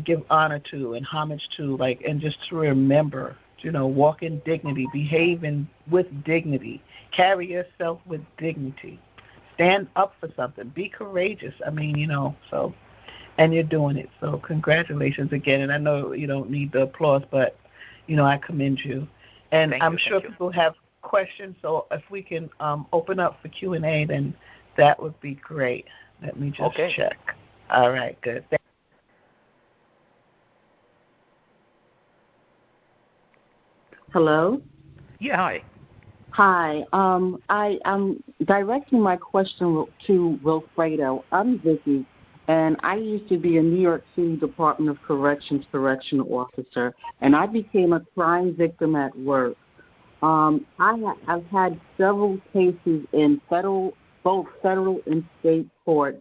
give honor to and homage to, like, and just to remember, walk in dignity, behave with dignity, carry yourself with dignity, stand up for something, be courageous. I mean, so, and you're doing it. So congratulations again. And I know you don't need the applause, but, I commend you. And I'm sure people have questions, so if we can open up for Q&A, then that would be great. Let me just check. All right, good. Hello? Yeah, hi. Hi. I'm directing my question to Wilfredo. I'm Vicky, and I used to be a New York City Department of Corrections correctional officer, and I became a crime victim at work. I've had several cases in both federal and state courts,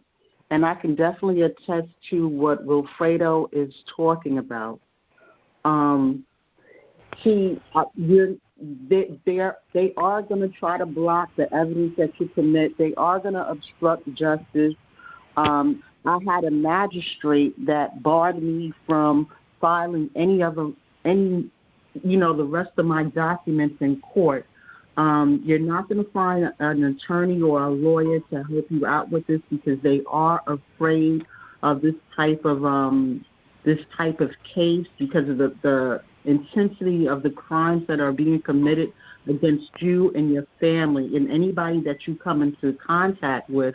and I can definitely attest to what Wilfredo is talking about. They are going to try to block the evidence that you commit. They are going to obstruct justice. I had a magistrate that barred me from filing the rest of my documents in court. You're not going to find an attorney or a lawyer to help you out with this because they are afraid of this type of case because of the intensity of the crimes that are being committed against you and your family, and anybody that you come into contact with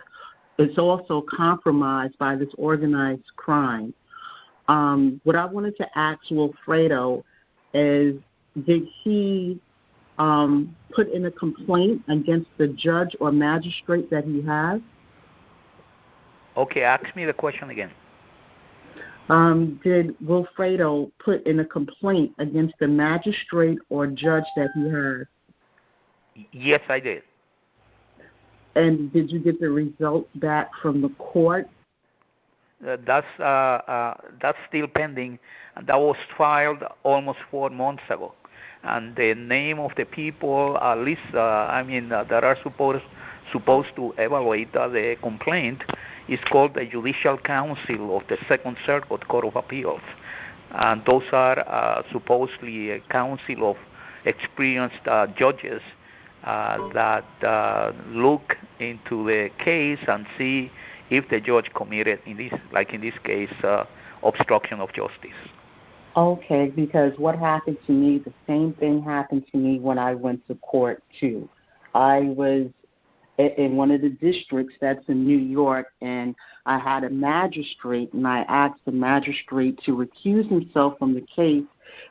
is also compromised by this organized crime. What I wanted to ask Wilfredo is, did he put in a complaint against the judge or magistrate that he has? Okay, ask me the question again. Did Wilfredo put in a complaint against the magistrate or judge that he has? Yes, I did. And did you get the results back from the court? That's still pending, and that was filed almost 4 months ago. And the name of the people, at least, that are supposed to evaluate the complaint, is called the Judicial Council of the Second Circuit Court of Appeals. And those are supposedly a council of experienced judges that look into the case and see if the judge committed, in this case, obstruction of justice. Okay, because what happened to me, the same thing happened to me when I went to court, too. I was in one of the districts that's in New York, and I had a magistrate, and I asked the magistrate to recuse himself from the case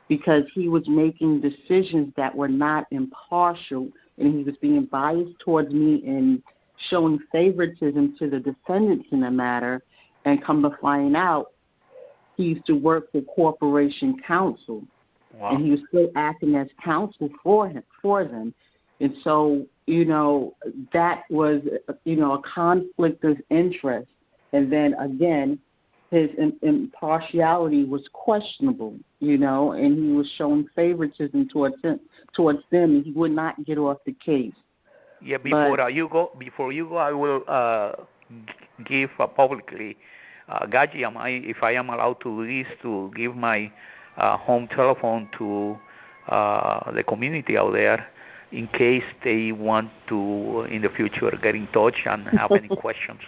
because he was making decisions that were not impartial, and he was being biased towards me and showing favoritism to the defendants in the matter. And come to find out, he used to work for Corporation Counsel, and he was still acting as counsel for them. And so, that was, a conflict of interest. And then, again, his impartiality was questionable, and he was showing favoritism towards them, and he would not get off the case. Yeah, before you go, I will give publicly, Gaji, if I am allowed to do this, to give my home telephone to the community out there, in case they want to, in the future, get in touch and have any questions.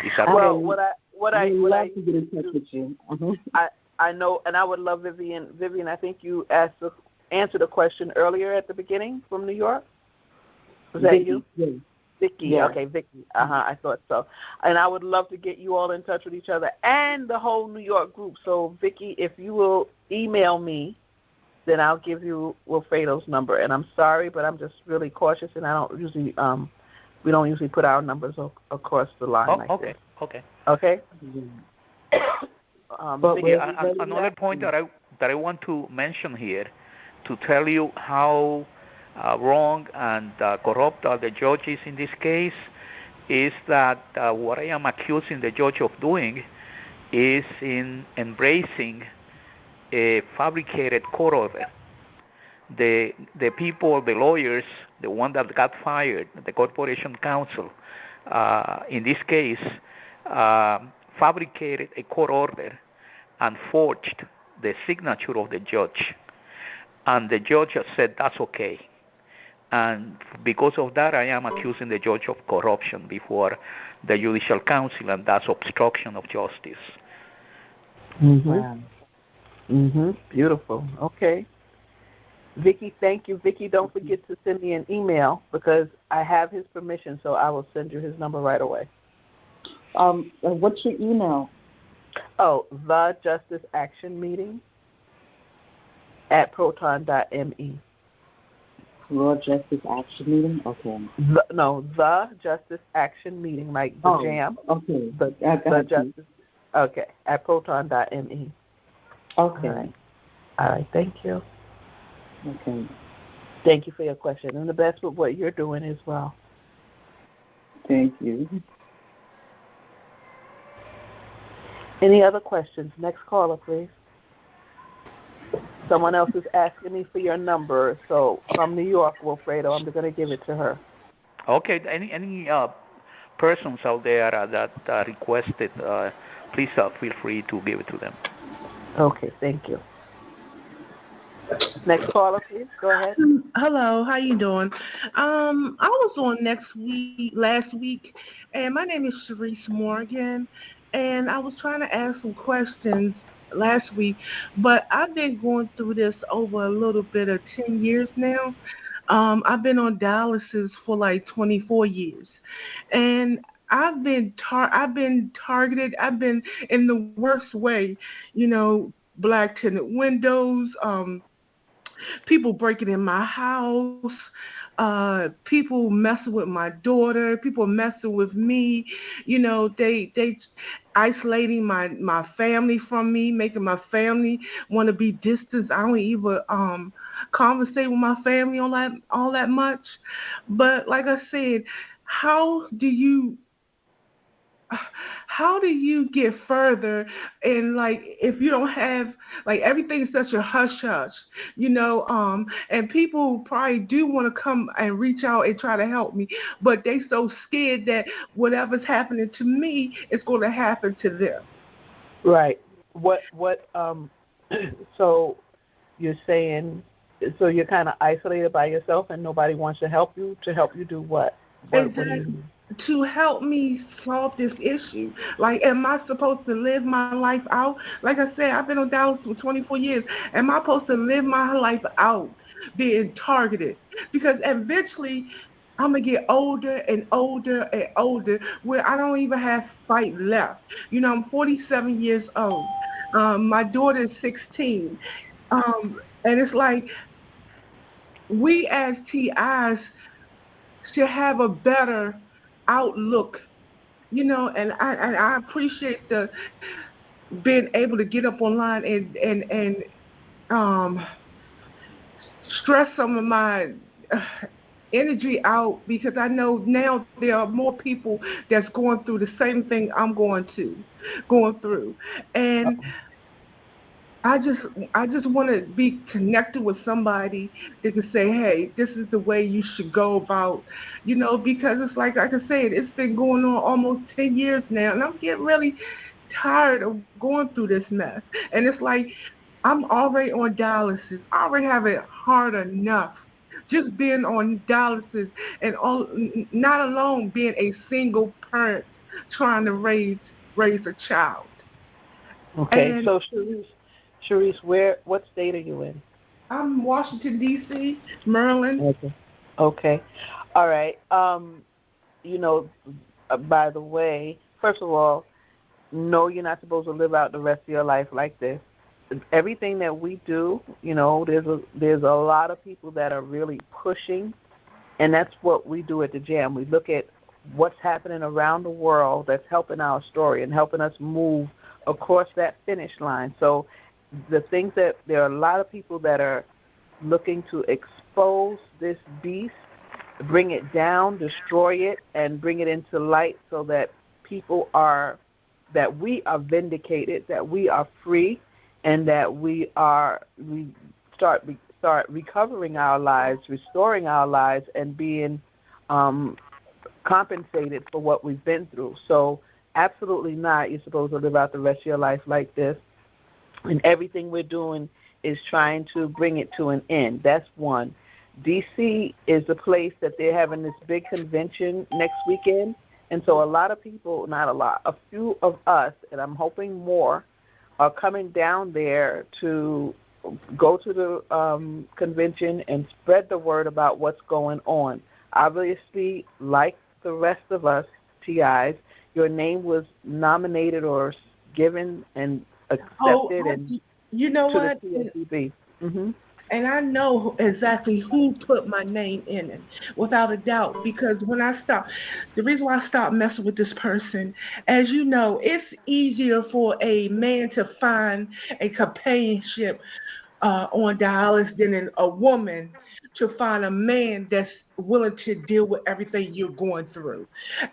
Is that well, right? what I love to get in touch with you. I know, and I would love Vivian. Vivian, I think you answered a question earlier at the beginning from New York. Was that you? Yes. Vicky. Yeah. Okay, Vicky. I thought so. And I would love to get you all in touch with each other and the whole New York group. So, Vicky, if you will email me, then I'll give you Wilfredo's number. And I'm sorry, but I'm just really cautious, and I don't usually we don't usually put our numbers across the line this. Okay. Okay. Another point that I want to mention here, to tell you how wrong and corrupt are the judges in this case, is that what I am accusing the judge of doing is in embracing a fabricated court order. The people, the lawyers, the one that got fired, the Corporation Counsel, in this case, fabricated a court order and forged the signature of the judge. And the judge said, that's okay. And because of that, I am accusing the judge of corruption before the Judicial Council, and that's obstruction of justice. Wow. Beautiful. Okay. Vicky, thank you. Vicky, don't forget to send me an email because I have his permission, so I will send you his number right away. What's your email? Oh, the Justice Action Meeting at proton.me. Raw Justice Action Meeting? Okay. The Justice Action Meeting, like the J.A.M. Okay. The Justice. Okay, at proton.me. Okay. All right, thank you. Okay. Thank you for your question, and the best with what you're doing as well. Thank you. Any other questions? Next caller, please. Someone else is asking me for your number, so from New York, Wilfredo, I'm going to give it to her. Okay, any persons out there that requested, please feel free to give it to them. Okay, thank you. Next caller, please. Go ahead. Hello, how you doing? I was on last week, and my name is Sharice Morgan, and I was trying to ask some questions last week, but I've been going through this over a little bit of 10 years now. I've been on dialysis for like 24 years, and I've been targeted. I've been in the worst way, black tinted windows, people breaking in my house, people messing with my daughter, people messing with me, they isolating my family from me, making my family want to be distant. I don't even conversate with my family all that much. But like I said, how do you get further? And like, if you don't have, like, everything is such a hush hush, and people probably do want to come and reach out and try to help me, but they so scared that whatever's happening to me is going to happen to them. Right. So you're saying, so you're kind of isolated by yourself and nobody wants to help you do what? What do you mean? To help me solve this issue. Like, am I supposed to live my life out? Like I said, I've been on dialysis for 24 years. Am I supposed to live my life out being targeted? Because eventually I'm going to get older and older and older where I don't even have fight left. I'm 47 years old. My daughter is 16. And it's like, we as TIs should have a better outlook, and I appreciate the being able to get up online and stress some of my energy out, because I know now there are more people that's going through the same thing I'm going through, and I just want to be connected with somebody that can say, hey, this is the way you should go about, because it's like I said, it's been going on almost 10 years now, and I'm getting really tired of going through this mess. And it's like, I'm already on dialysis. I already have it hard enough just being on dialysis, and not alone being a single parent trying to raise a child. Okay, and so Sharice, what state are you in? I'm Washington, D.C., Maryland. Okay. All right. By the way, first of all, no, you're not supposed to live out the rest of your life like this. Everything that we do, there's a lot of people that are really pushing, and that's what we do at the J.A.M. We look at what's happening around the world that's helping our story and helping us move across that finish line. So the things that there are a lot of people that are looking to expose this beast, bring it down, destroy it, and bring it into light so that that we are vindicated, that we are free, and that we start recovering our lives, restoring our lives, and being compensated for what we've been through. So absolutely not. You're supposed to live out the rest of your life like this. and everything we're doing is trying to bring it to an end. That's one. D.C. is the place that they're having this big convention next weekend, and so a lot of people, not a lot, a few of us, and I'm hoping more, are coming down there to go to the convention and spread the word about what's going on. Obviously, like the rest of us, TIs, your name was nominated or given and accepted and you know to what? the TSCB. Mm-hmm. And I know exactly who put my name in it, without a doubt, because when I stopped, the reason why I stopped messing with this person, as you know, it's easier for a man to find a companionship on dialysis than a woman to find a man that's willing to deal with everything you're going through.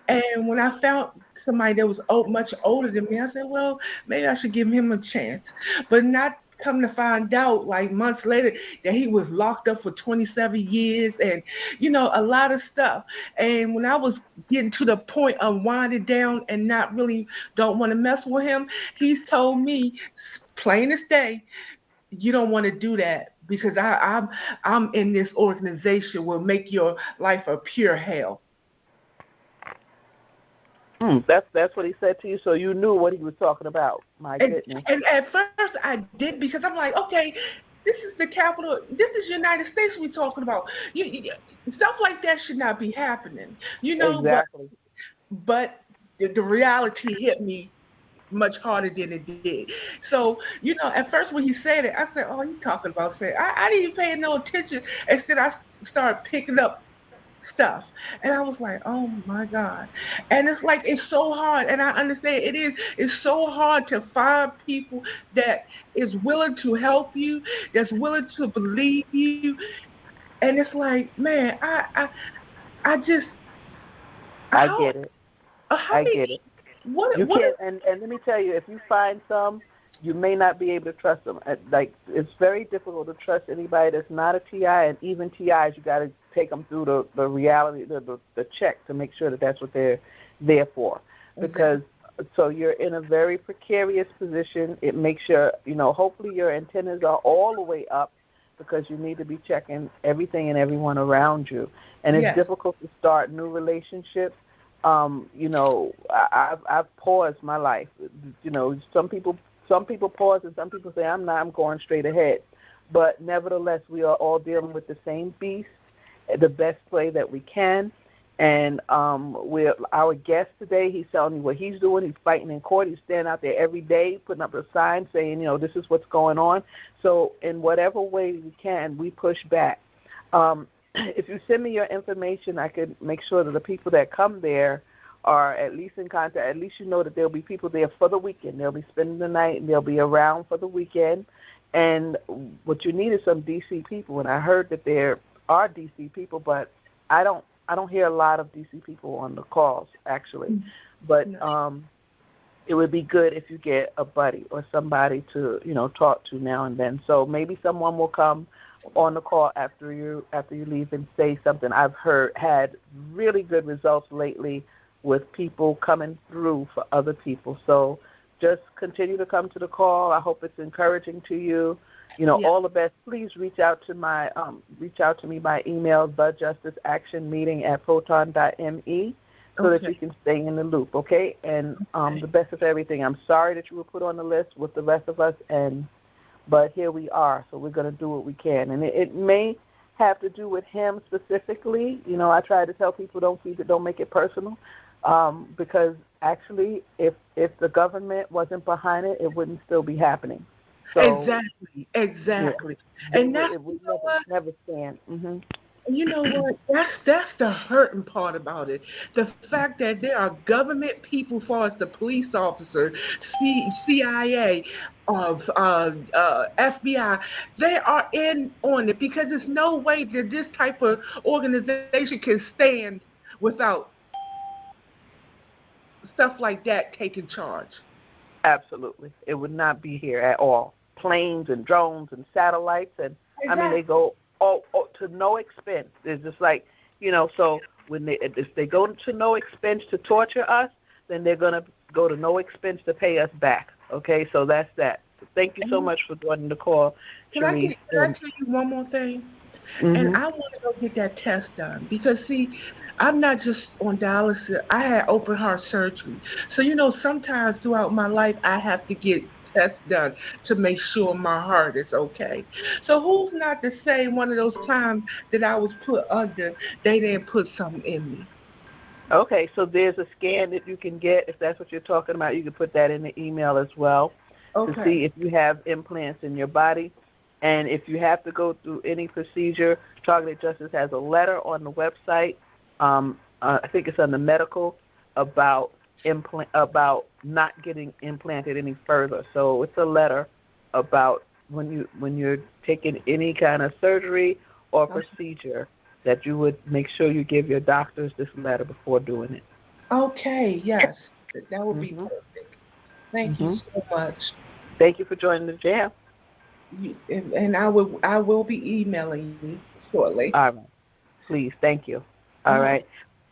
And when I found somebody that was much older than me, I said, well, maybe I should give him a chance. But not come to find out, like months later, that he was locked up for 27 years and, you know, a lot of stuff. And when I was getting to the point of winding down and not really don't want to mess with him, he's told me, plain as day, you don't want to do that because I'm in this organization will make your life a pure hell. That's what he said to you, so you knew what he was talking about. My goodness. And at first I did, because I'm like, okay, this is the capital, this is United States we're talking about. Stuff like that should not be happening, you know. Exactly. But the reality hit me much harder than it did. So, you know, at first when he said it, I said, oh, you talking about sex. I didn't even pay no attention. Instead, I started picking up stuff. And I was like, oh, my God. And it's like, it's so hard. And I understand it's so hard to find people that is willing to help you, that's willing to believe you. And it's like, man, I get it. I get it. And let me tell you, if you find some, you may not be able to trust them. Like, it's very difficult to trust anybody that's not a TI, and even TIs, you got to take them through the reality, the check to make sure that that's what they're there for. Because so you're in a very precarious position. It makes sure, you know, hopefully your antennas are all the way up, because you need to be checking everything and everyone around you. And it's difficult to start new relationships. You know, I've paused my life. You know, some people pause and some people say, I'm going straight ahead. But nevertheless, we are all dealing with the same beast, the best way that we can. And our guest today, he's telling me what he's doing. He's fighting in court. He's standing out there every day, putting up a sign saying, you know, this is what's going on. So in whatever way we can, we push back. If you send me your information, I could make sure that the people that come there are at least in contact. At least you know that there'll be people there for the weekend. They'll be spending the night, and they'll be around for the weekend. And what you need is some D.C. people. And I heard that there are D.C. people, but I don't hear a lot of D.C. people on the calls, actually. But it would be good if you get a buddy or somebody to, you know, talk to now and then. So maybe someone will come on the call after you leave and say something. I've had really good results lately with people coming through for other people. So just continue to come to the call. I hope it's encouraging to you. You know, all the best. Please reach out to me by email, thejusticeactionmeeting@proton.me, so that you can stay in the loop, okay? And the best of everything. I'm sorry that you were put on the list with the rest of us, but here we are, so we're going to do what we can. And it may have to do with him specifically. You know, I try to tell people don't make it personal, because actually if the government wasn't behind it, it wouldn't still be happening. So, Exactly. Yeah, And that's never stand. Mm-hmm. You know what? That's the hurting part about it. The fact that there are government people, as far as the police officer, CIA, FBI, they are in on it, because there's no way that this type of organization can stand without stuff like that taking charge. Absolutely. It would not be here at all. Planes and drones and satellites, and I mean, they go to no expense. It's just like, you know, so if they go to no expense to torture us, then they're going to go to no expense to pay us back. Okay, so that's that. Thank you so much for joining the call, Can I Sharice. tell you one more thing? And I want to go get that test done because, see, I'm not just on dialysis. I had open heart surgery. So, sometimes throughout my life, I have to get tests done to make sure my heart is okay. So who's not to say one of those times that I was put under, they didn't put something in me? Okay, so there's a scan that you can get. If that's what you're talking about, you can put that in the email as well to see if you have implants in your body. And if you have to go through any procedure, Targeted Justice has a letter on the website. I think it's on the medical about not getting implanted any further. So it's a letter about when you're taking any kind of surgery or procedure that you would make sure you give your doctors this letter before doing it. Okay, yes. That would be perfect. Thank you so much. Thank you for joining the J.A.M. And I will be emailing you shortly. All right. Please, thank you. All right.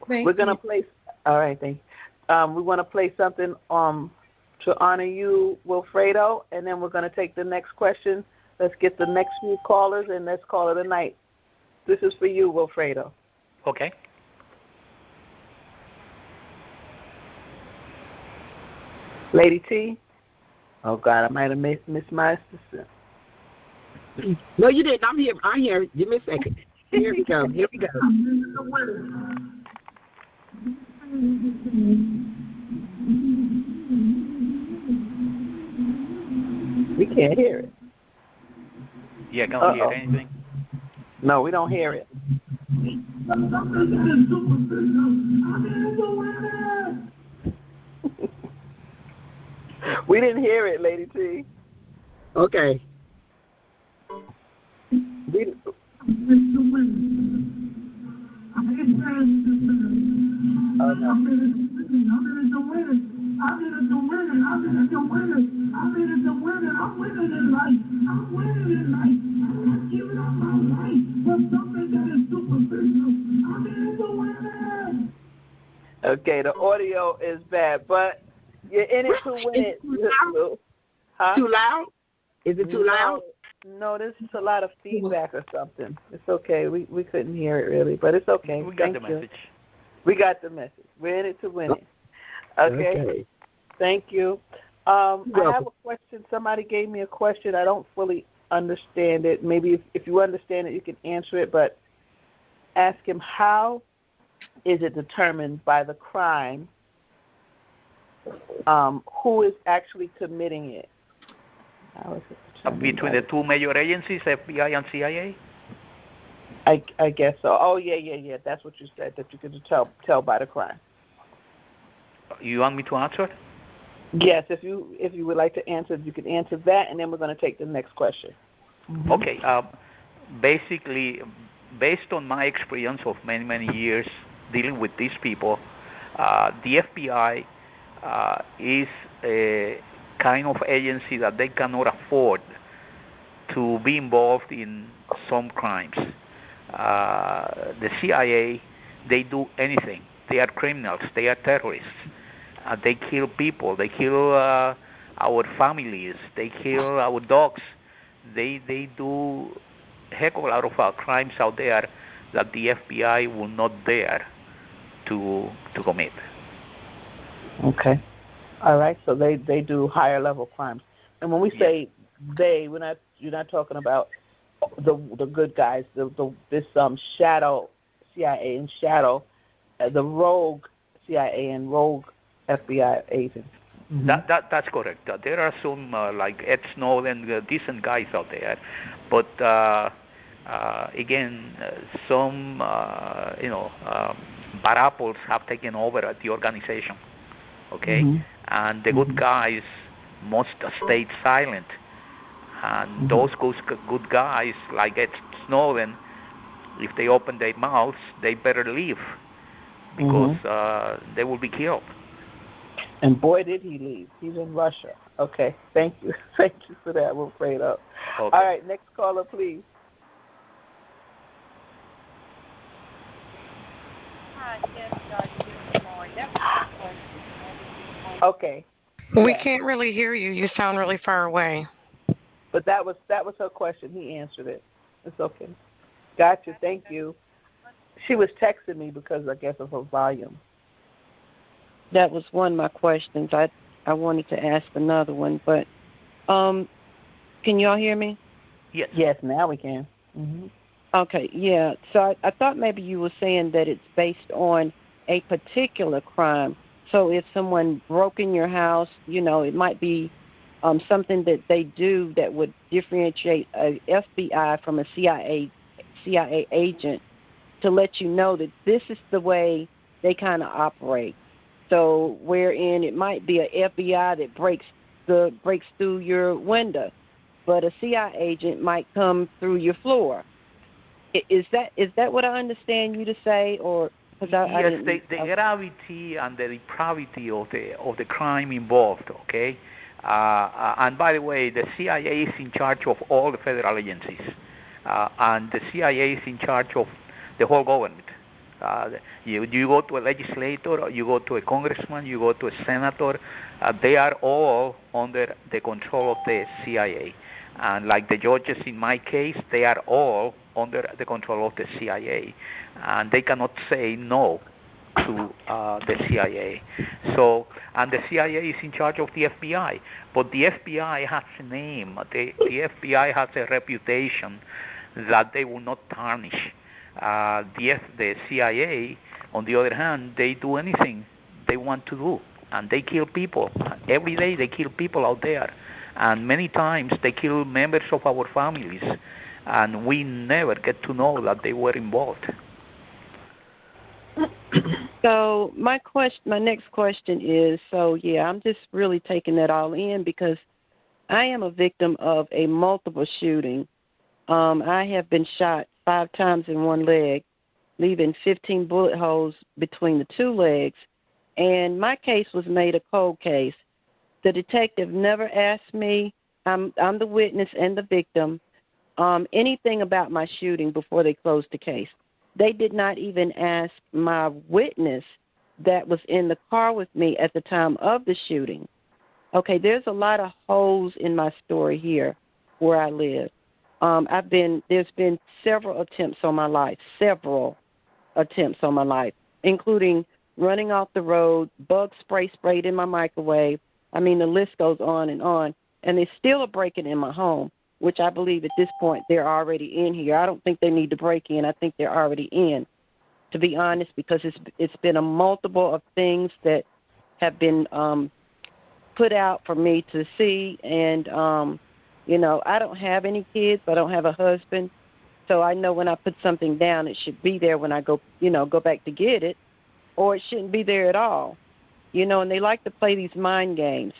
We're gonna play. All right, thank you. We want to play something to honor you, Wilfredo, and then we're gonna take the next question. Let's get the next few callers and let's call it a night. This is for you, Wilfredo. Okay. Lady T. Oh God, I might have missed my assistant. No, you didn't. I'm here. I'm here. Give me a second. Here we go. Here we go. We can't hear it. Yeah, can't hear anything. No, we don't hear it. We didn't hear it, Lady T. Okay. Okay, the audio is bad, but you're in it to win it. Huh? Too loud? Is it too loud? No, there's just a lot of feedback or something. It's okay. We couldn't hear it really, but it's okay. We got the message. We got the message. We're in it to win it. Okay. Thank you. I have a question. Somebody gave me a question. I don't fully understand it. Maybe if you understand it, you can answer it, but ask him, how is it determined by the crime who is actually committing it? How is it determined between the two major agencies, FBI and CIA? I guess so. Oh, yeah. That's what you said, that you could tell by the crime. You want me to answer? Yes, if you would like to answer, you can answer that, and then we're going to take the next question. Mm-hmm. Okay. Basically, based on my experience of many years dealing with these people, the FBI is a kind of agency that they cannot afford to be involved in some crimes. The CIA, they do anything. They are criminals. They are terrorists. They kill people. They kill our families. They kill our dogs. They do a heck of a lot of crimes out there that the FBI will not dare to commit. Okay. All right. So they do higher level crimes. And when we say they, you're not talking about the good guys. This shadow CIA and shadow, the rogue CIA and rogue FBI agents. Mm-hmm. That's correct. There are some like Ed Snowden, decent guys out there, but again, some bad apples have taken over at the organization. Okay, and the good guys must stay silent. And those good guys, like Ed Snowden, if they open their mouths, they better leave because they will be killed. And boy, did he leave. He's in Russia. Okay, thank you. Thank you for that, Wilfredo. Okay. All right, next caller, please. Okay. We can't really hear you. You sound really far away. But that was her question. He answered it. It's okay. Gotcha. Thank you. She was texting me because I guess of her volume. That was one of my questions. I wanted to ask another one, but can you all hear me? Yes. Yes, now we can. Mm-hmm. Okay, yeah. So I thought maybe you were saying that it's based on a particular crime. So if someone broke in your house, it might be something that they do that would differentiate a FBI from a CIA agent to let you know that this is the way they kind of operate. So wherein it might be a FBI that breaks through your window, but a CIA agent might come through your floor. Is that what I understand you to say, or? Yes, the gravity and the depravity of the crime involved. Okay, and by the way, the CIA is in charge of all the federal agencies, and the CIA is in charge of the whole government. You go to a legislator, you go to a congressman, you go to a senator, they are all under the control of the CIA. And like the judges in my case, they are all under the control of the CIA. And they cannot say no to the CIA. So, and the CIA is in charge of the FBI. But the FBI has a name. The FBI has a reputation that they will not tarnish. The CIA, on the other hand, they do anything they want to do, and they kill people. Every day they kill people out there, and many times they kill members of our families, and we never get to know that they were involved. So my next question is, I'm just really taking that all in because I am a victim of a multiple shooting. I have been shot 5 times in one leg, leaving 15 bullet holes between the 2 legs, and my case was made a cold case. The detective never asked me, I'm the witness and the victim, anything about my shooting before they closed the case. They did not even ask my witness that was in the car with me at the time of the shooting. Okay, there's a lot of holes in my story here where I live. There's been several attempts on my life, including running off the road, bug sprayed in my microwave. I mean, the list goes on, and they still are breaking in my home, which I believe at this point they're already in here. I don't think they need to break in. I think they're already in, to be honest, because it's been a multiple of things that have been put out for me to see, and I don't have any kids. I don't have a husband. So I know when I put something down, it should be there when I go back to get it, or it shouldn't be there at all. And they like to play these mind games.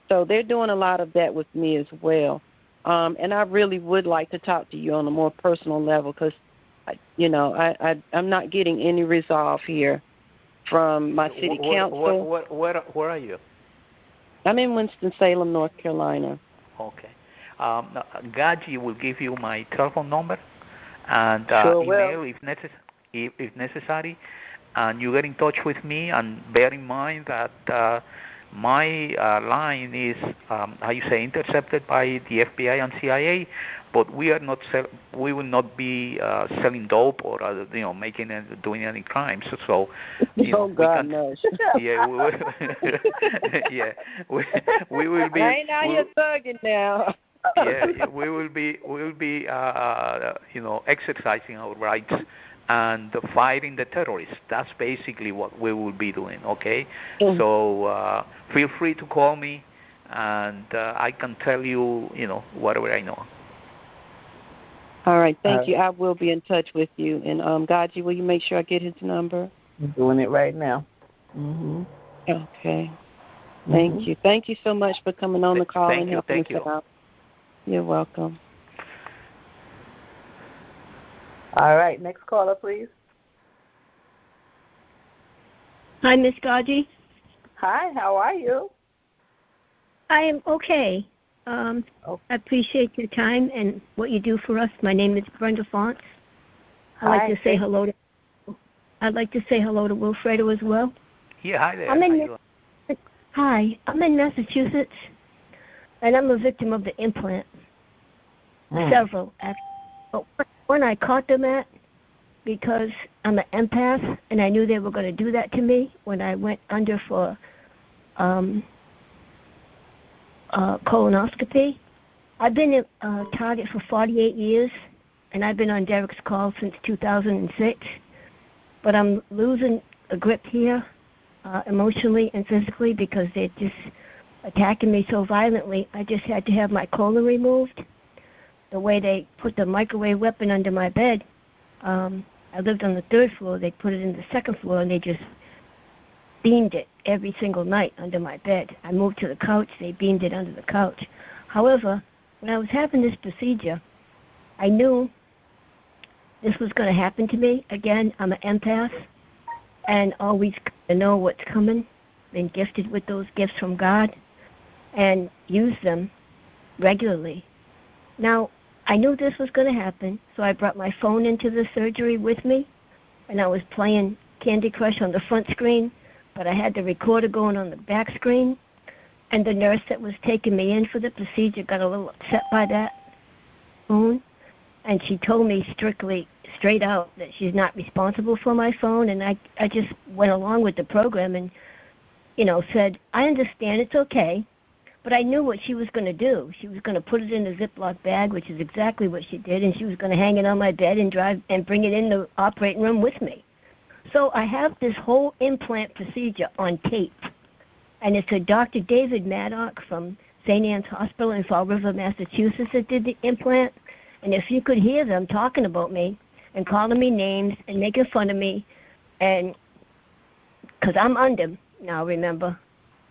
So they're doing a lot of that with me as well. And I really would like to talk to you on a more personal level because, I'm not getting any resolve here from my city council. Where are you? I'm in Winston-Salem, North Carolina. Okay. GoGi will give you my telephone number and email if necessary, and you get in touch with me. And bear in mind that my line is, intercepted by the FBI and CIA, but we are not we will not be selling dope or doing any crimes. So, God knows. Yeah, we will be. I ain't out here thugging now. Yeah, we will be exercising our rights and fighting the terrorists. That's basically what we will be doing. Okay, so feel free to call me, and I can tell you, whatever I know. All right, thank you. I will be in touch with you. And GoGi, will you make sure I get his number? I'm doing it right now. Mm-hmm. Okay. Thank you. Thank you so much for coming on the call and helping us out. You're welcome. All right, next caller, please. Hi, Miss GoGi. Hi, how are you? I am okay. I appreciate your time and what you do for us. My name is Brenda Fonts. I'd like to say hello to Wilfredo as well. Yeah, hi there. Hi, I'm in Massachusetts, and I'm a victim of the implant. several. But when I caught them at, because I'm an empath, and I knew they were going to do that to me when I went under for colonoscopy. I've been a target for 48 years, and I've been on Derek's call since 2006. But I'm losing a grip here, emotionally and physically, because they're just attacking me so violently. I just had to have my colon removed. The way they put the microwave weapon under my bed, I lived on the 3rd floor. They put it in the 2nd floor, and they just beamed it every single night under my bed. I moved to the couch. They beamed it under the couch. However, when I was having this procedure, I knew this was going to happen to me. Again, I'm an empath and always know what's coming. Been gifted with those gifts from God and use them regularly. Now, I knew this was going to happen, so I brought my phone into the surgery with me, and I was playing Candy Crush on the front screen, but I had the recorder going on the back screen, and the nurse that was taking me in for the procedure got a little upset by that phone, and she told me straight out that she's not responsible for my phone, and I just went along with the program and, said, I understand, it's okay. But I knew what she was going to do. She was going to put it in a Ziploc bag, which is exactly what she did, and she was going to hang it on my bed and drive and bring it in the operating room with me. So I have this whole implant procedure on tape, and it's a Dr. David Maddock from St. Anne's Hospital in Fall River, Massachusetts that did the implant. And if you could hear them talking about me and calling me names and making fun of me, and because I'm under now, remember,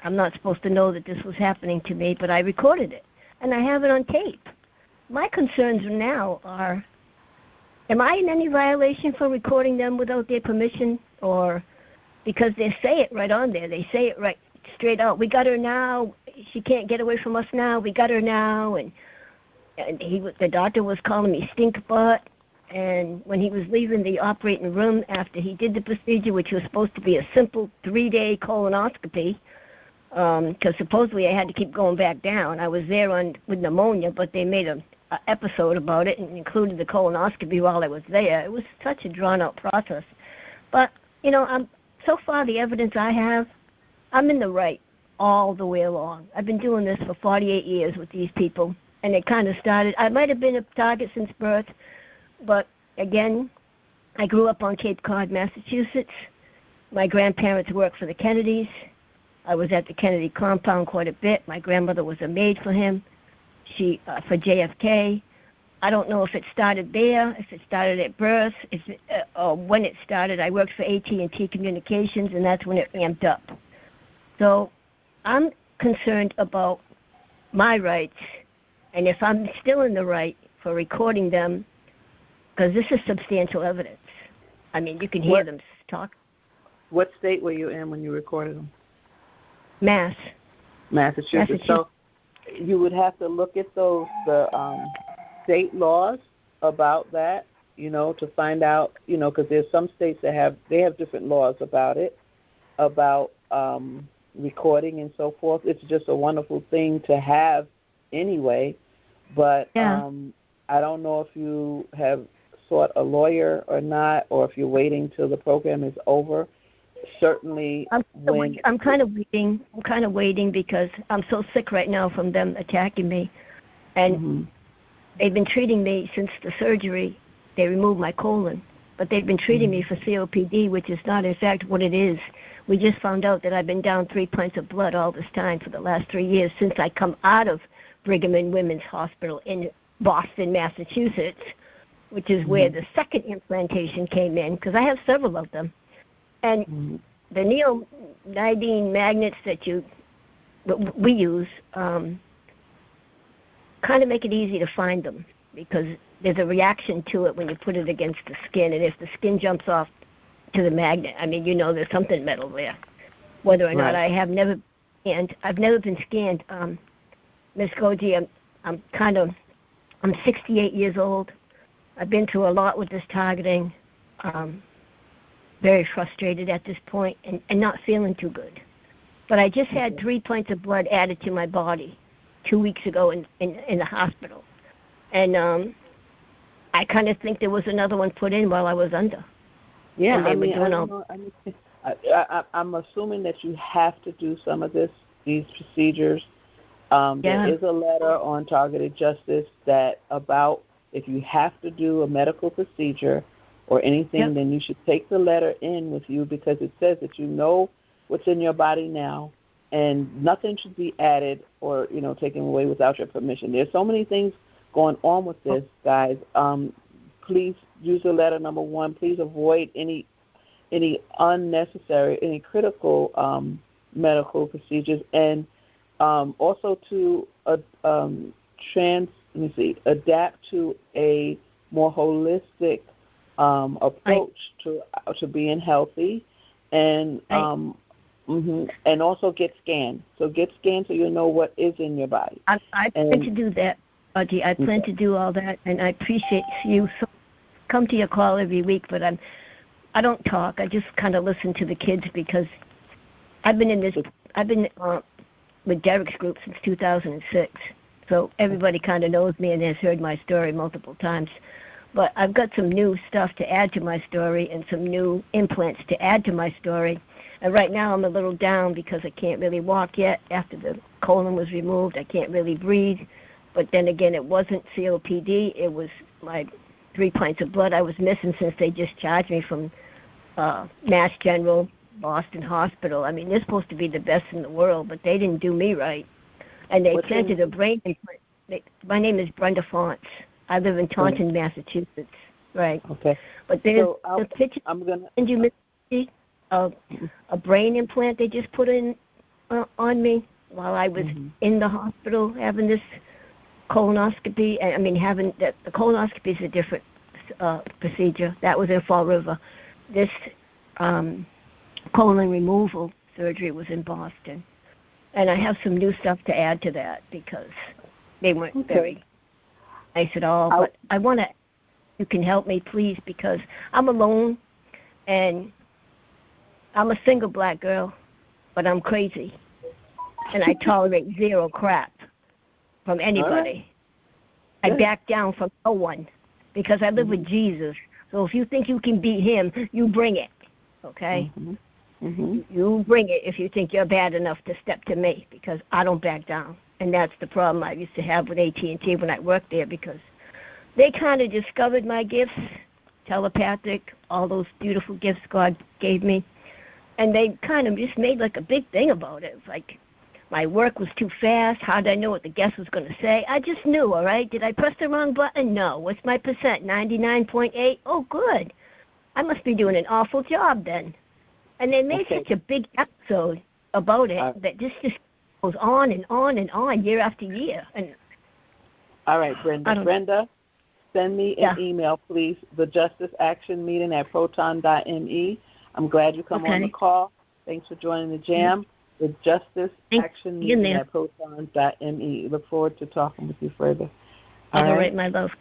I'm not supposed to know that this was happening to me, but I recorded it, and I have it on tape. My concerns now are, am I in any violation for recording them without their permission? Or because they say it right on there. They say it right straight out. We got her now. She can't get away from us now. We got her now. And the doctor was calling me stink butt. And when he was leaving the operating room after he did the procedure, which was supposed to be a simple 3-day colonoscopy, because supposedly I had to keep going back down. I was there with pneumonia, but they made an episode about it and included the colonoscopy while I was there. It was such a drawn-out process. But, so far the evidence I have, I'm in the right all the way along. I've been doing this for 48 years with these people, and it kind of started. I might have been a target since birth, but, again, I grew up on Cape Cod, Massachusetts. My grandparents worked for the Kennedys. I was at the Kennedy compound quite a bit. My grandmother was a maid for him, for JFK. I don't know if it started there, if it started at birth, or when it started. I worked for AT&T Communications, and that's when it amped up. So I'm concerned about my rights, and if I'm still in the right for recording them, because this is substantial evidence. I mean, you can hear them talk. What state were you in when you recorded them? Massachusetts. So you would have to look at the state laws about that, to find out, because there's some states that have different laws about it, about recording and so forth. It's just a wonderful thing to have anyway, but I don't know if you have sought a lawyer or not, or if you're waiting till the program is over. Certainly, I'm kind of waiting. I'm kind of waiting because I'm so sick right now from them attacking me, and they've been treating me since the surgery. They removed my colon, but they've been treating me for COPD, which is not in fact what it is. We just found out that I've been down 3 pints of blood all this time for the last 3 years since I come out of Brigham and Women's Hospital in Boston, Massachusetts, which is where the second implantation came in, because I have several of them. And the neodymium magnets that we use kind of make it easy to find them, because there's a reaction to it when you put it against the skin, and if the skin jumps off to the magnet, I mean, there's something metal there. Whether or not I've never been scanned. Miss GoGi, I'm 68 years old. I've been through a lot with this targeting. Very frustrated at this point and not feeling too good. But I just had 3 pints of blood added to my body 2 weeks ago in the hospital. And I kind of think there was another one put in while I was under. Yeah, and I'm assuming that you have to do some of these procedures. There is a letter on targeted justice that about if you have to do a medical procedure or anything, then you should take the letter in with you, because it says that you know what's in your body now, and nothing should be added or taken away without your permission. There's so many things going on with this, guys. Please use the letter number 1. Please avoid any unnecessary, any critical medical procedures, and also to adapt to a more holistic approach to being healthy, and and also get scanned. So get scanned so you know what is in your body. I plan to do that, Audrey. I plan to do all that, and I appreciate you. So come to your call every week, but I don't talk. I just kind of listen to the kids, because I've been with Derek's group since 2006. So everybody kind of knows me and has heard my story multiple times. But I've got some new stuff to add to my story and some new implants to add to my story. And right now I'm a little down because I can't really walk yet. After the colon was removed, I can't really breathe. But then again, it wasn't COPD. It was my 3 pints of blood I was missing since they discharged me from Mass General, Boston Hospital. I mean, they're supposed to be the best in the world, but they didn't do me right. And they planted a brain implant. My name is Brenda Fonts. I live in Taunton, Massachusetts. Right. Okay. But there's so the picture. I'm gonna send you a brain implant they just put in on me while I was in the hospital having this colonoscopy. I mean, having the colonoscopy is a different procedure. That was in Fall River. This colon removal surgery was in Boston. And I have some new stuff to add to that because they weren't very nice at all. But I want to, you can help me, please, because I'm alone and I'm a single black girl, but I'm crazy. And I tolerate zero crap from anybody. I back down from no one because I live with Jesus. So if you think you can beat him, you bring it, okay? You bring it if you think you're bad enough to step to me, because I don't back down. And that's the problem I used to have with AT&T when I worked there, because they kind of discovered my gifts, telepathic, all those beautiful gifts God gave me. And they kind of just made like a big thing about it. It's like my work was too fast. How did I know what the guest was going to say? I just knew, all right? Did I press the wrong button? No. What's my percent? 99.8? Oh, good. I must be doing an awful job then. And they made such a big episode about it that just goes on and on and on year after year. And all right, Brenda. Brenda, send me an email, please. The Justice Action Meeting at proton.me. I'm glad you come on the call. Thanks for joining the J.A.M. The Justice Action Meeting at proton.me. Look forward to talking with you further. All right, my love.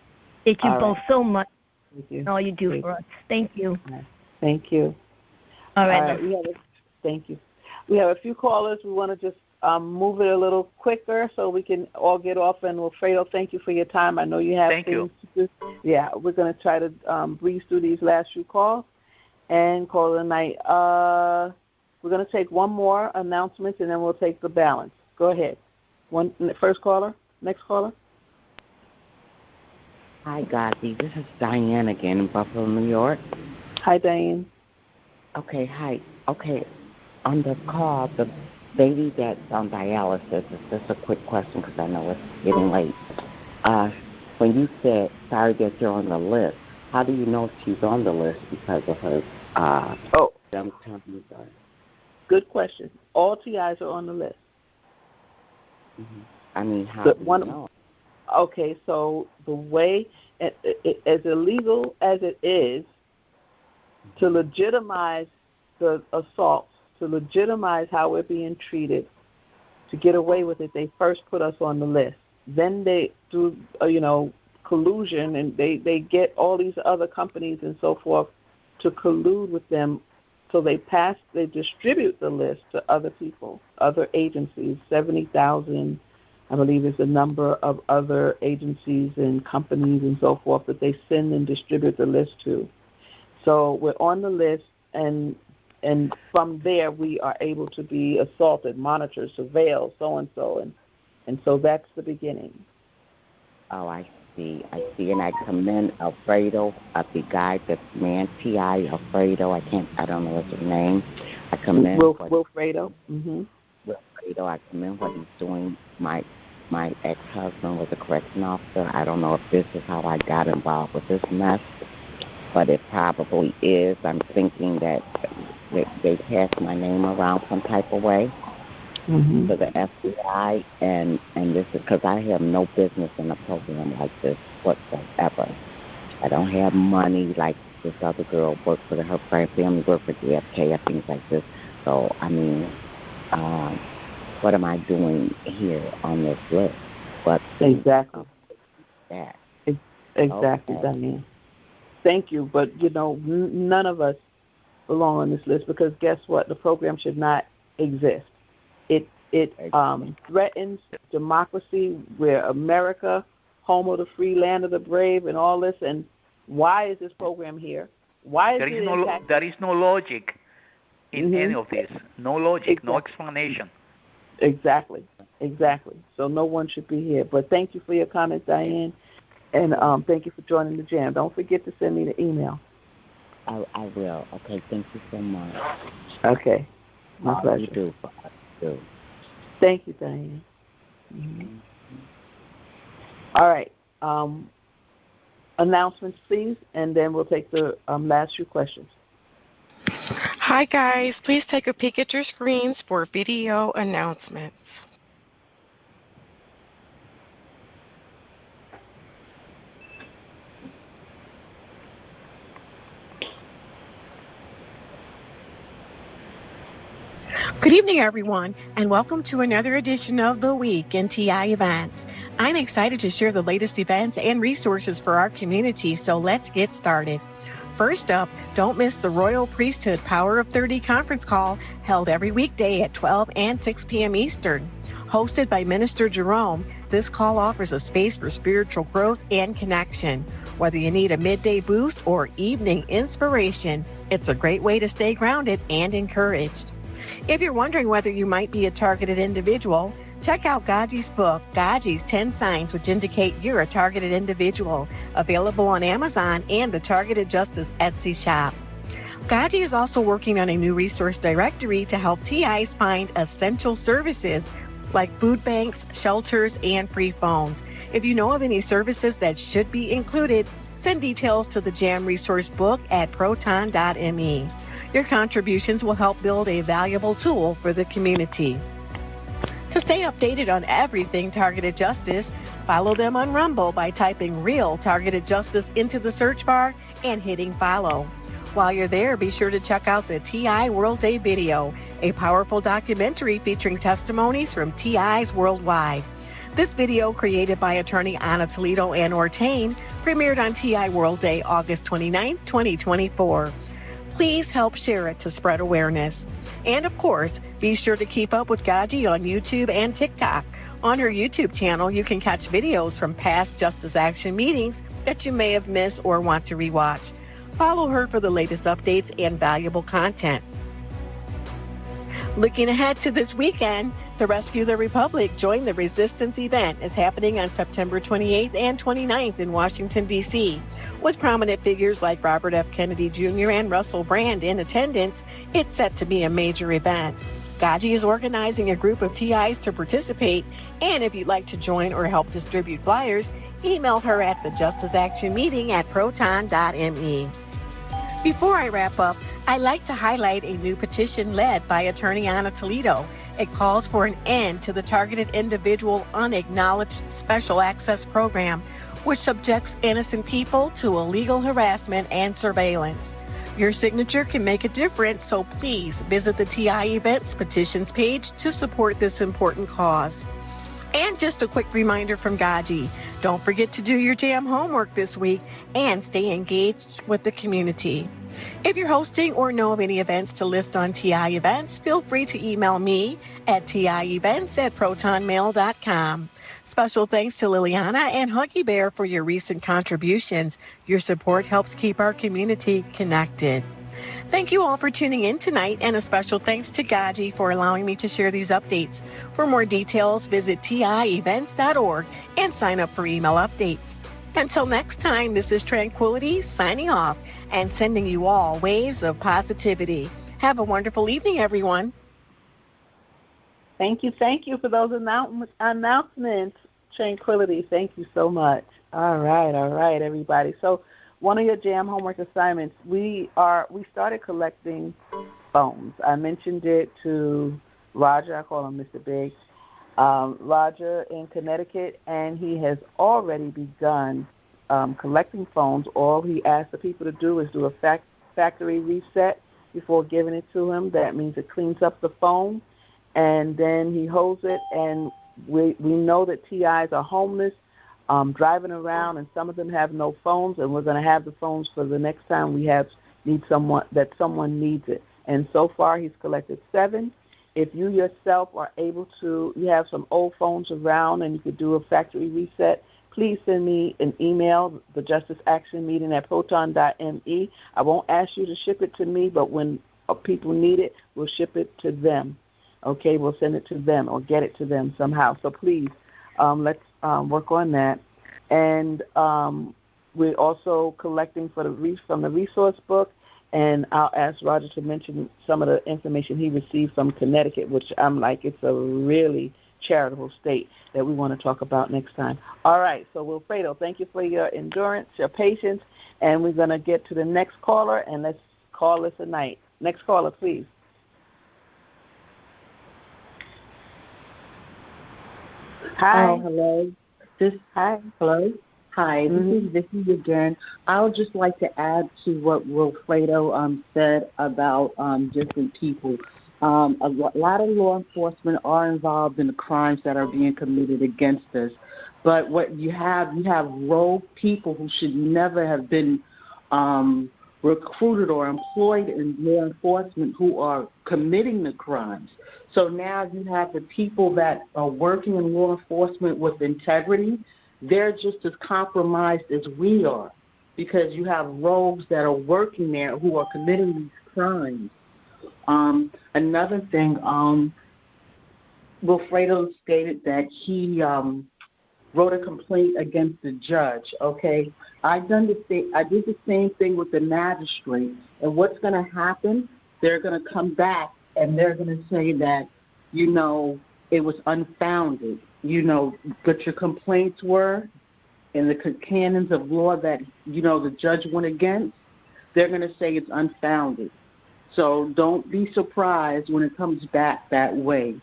Thank you both so much. Thank you. All you do for us. Thank you. Thank you. All right. Thank you. We have a few callers. We want to just move it a little quicker so we can all get off. And Wilfredo, thank you for your time. I know you have things to do. Yeah, we're going to try to breeze through these last few calls and call it a night. We're going to take one more announcement, and then we'll take the balance. Go ahead. First caller. Next caller. Hi, Gotti. This is Diane again in Buffalo, New York. Hi, Diane. Okay, hi. Okay, on the call, the lady that's on dialysis, it's just a quick question because I know it's getting late. When you said, sorry that you're on the list, how do you know she's on the list because of her Good question. All TIs are on the list. I mean, how do you know? Okay, so the way, as illegal as it is, to legitimize the assaults, to legitimize how we're being treated, to get away with it, they first put us on the list. Then they do, collusion, and they get all these other companies and so forth to collude with them. So they distribute the list to other people, other agencies, 70,000, I believe there's a number of other agencies and companies and so forth that they send and distribute the list to. So we're on the list, and from there we are able to be assaulted, monitored, surveilled, so-and-so, and so that's the beginning. Oh, I see, and I commend Wilfredo, the guy, the man, T.I. Wilfredo, I don't know what's his name. I commend Wilfredo. Wilfredo, I commend what he's doing. My ex-husband was a correction officer. I don't know if this is how I got involved with this mess, but it probably is. I'm thinking that they passed my name around some type of way to the FBI, and this is because I have no business in a program like this whatsoever. I don't have money like this other girl worked for her family, worked for JFK, and things like this. So, I mean, what am I doing here on this list? But exactly. That. Exactly, okay. Diane. Thank you, but, none of us belong on this list because guess what? The program should not exist. It threatens democracy. We're America, home of the free, land of the brave, and all this. And why is this program here? Why is there is no logic in any of this. No logic, no explanation. Exactly. So no one should be here. But thank you for your comments, Diane, and thank you for joining the J.A.M. Don't forget to send me the email. I will. Okay, thank you so much. Okay, my pleasure. You do. Thank you, Diane. All right. Announcements, please, and then we'll take the last few questions. Hi, guys. Please take a peek at your screens for video announcements. Good evening, everyone, and welcome to another edition of The Week in TI Events. I'm excited to share the latest events and resources for our community, so let's get started. First up, don't miss the Royal Priesthood Power of 30 conference call held every weekday at 12 and 6 p.m. Eastern. Hosted by Minister Jerome, this call offers a space for spiritual growth and connection. Whether you need a midday boost or evening inspiration, it's a great way to stay grounded and encouraged. If you're wondering whether you might be a targeted individual, check out GoGi's book, GoGi's 10 Signs Which Indicate You're a Targeted Individual, available on Amazon and the Targeted Justice Etsy shop. GoGi is also working on a new resource directory to help TIs find essential services like food banks, shelters, and free phones. If you know of any services that should be included, send details to the J.A.M. resource book at proton.me. Your contributions will help build a valuable tool for the community. To stay updated on everything Targeted Justice, follow them on Rumble by typing Real Targeted Justice into the search bar and hitting follow. While you're there, be sure to check out the TI World Day video, a powerful documentary featuring testimonies from TIs worldwide. This video, created by attorney Anna Toledo and Ortain, premiered on TI World Day, August 29, 2024. Please help share it to spread awareness. And of course, be sure to keep up with GoGi on YouTube and TikTok. On her YouTube channel, you can catch videos from past Justice Action meetings that you may have missed or want to rewatch. Follow her for the latest updates and valuable content. Looking ahead to this weekend, the Rescue the Republic Join the Resistance event is happening on September 28th and 29th in Washington, D.C. With prominent figures like Robert F. Kennedy Jr. and Russell Brand in attendance, it's set to be a major event. GoGi is organizing a group of TIs to participate, and if you'd like to join or help distribute flyers, email her at the Justice Action Meeting at proton.me. Before I wrap up, I'd like to highlight a new petition led by attorney Anna Toledo. It calls for an end to the Targeted Individual Unacknowledged Special Access Program, which subjects innocent people to illegal harassment and surveillance. Your signature can make a difference, so please visit the TI Events Petitions page to support this important cause. And just a quick reminder from GoGi, don't forget to do your J.A.M. homework this week and stay engaged with the community. If you're hosting or know of any events to list on TI Events, feel free to email me at tievents@protonmail.com. Special thanks to Liliana and Huggy Bear for your recent contributions. Your support helps keep our community connected. Thank you all for tuning in tonight, and a special thanks to GoGi for allowing me to share these updates. For more details, visit tievents.org and sign up for email updates. Until next time, this is Tranquility signing off and sending you all waves of positivity. Have a wonderful evening, everyone. Thank you for those announcements. Tranquility, thank you so much. All right, everybody. So one of your J.A.M. homework assignments, we started collecting phones. I mentioned it to Roger. I call him Mr. Big. Roger in Connecticut, and he has already begun collecting phones. All he asked the people to do is do a factory reset before giving it to him. That means it cleans up the phone, and then he holds it, and we know that TIs are homeless, driving around, and some of them have no phones, and we're going to have the phones for the next time someone needs it. And so far he's collected 7. If you yourself are able to, you have some old phones around and you could do a factory reset, please send me an email, the Justice Action Meeting at proton.me. I won't ask you to ship it to me, but when people need it, we'll ship it to them. Okay, we'll send it to them or get it to them somehow. So please, let's work on that. And we're also collecting from the resource book, and I'll ask Roger to mention some of the information he received from Connecticut, which I'm like, it's a really charitable state that we want to talk about next time. All right, so Wilfredo, thank you for your endurance, your patience, and we're going to get to the next caller, and let's call this a night. Next caller, please. Hi. Oh, hello. Hi. Hello. Hi, this is Vicki again. I would just like to add to what Wilfredo said about different people. A lot of law enforcement are involved in the crimes that are being committed against us. But what you have rogue people who should never have been recruited or employed in law enforcement who are committing the crimes. So now you have the people that are working in law enforcement with integrity. They're just as compromised as we are because you have rogues that are working there who are committing these crimes. Another thing, Wilfredo stated that he wrote a complaint against the judge, okay? I did the same thing with the magistrate. And what's going to happen, they're going to come back and they're going to say that, it was unfounded. What your complaints were and the canons of law that, the judge went against, they're going to say it's unfounded. So don't be surprised when it comes back that way.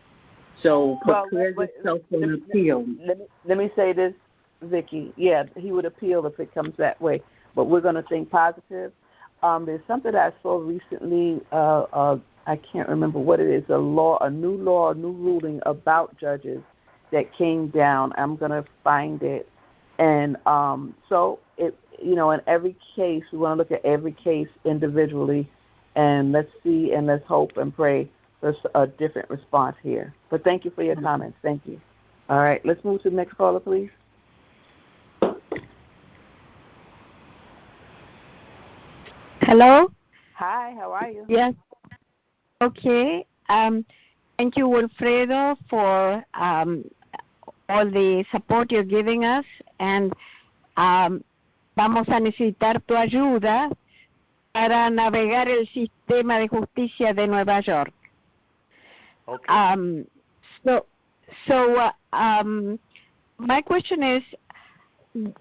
So prepare yourself for an appeal. Let me say this, Vicki. Yeah, he would appeal if it comes that way. But we're going to think positive. There's something that I saw recently. I can't remember what it is. A new ruling about judges that came down. I'm going to find it. And so it, in every case, we want to look at every case individually, and let's see and let's hope and pray for a different response here. But thank you for your comments. Thank you. All right, let's move to the next caller, please. Hello? Hi, how are you? Yes. Okay. Thank you, Wilfredo, for all the support you're giving us. And vamos a necesitar tu ayuda para navegar el sistema de justicia de Nueva York. Okay. My question is,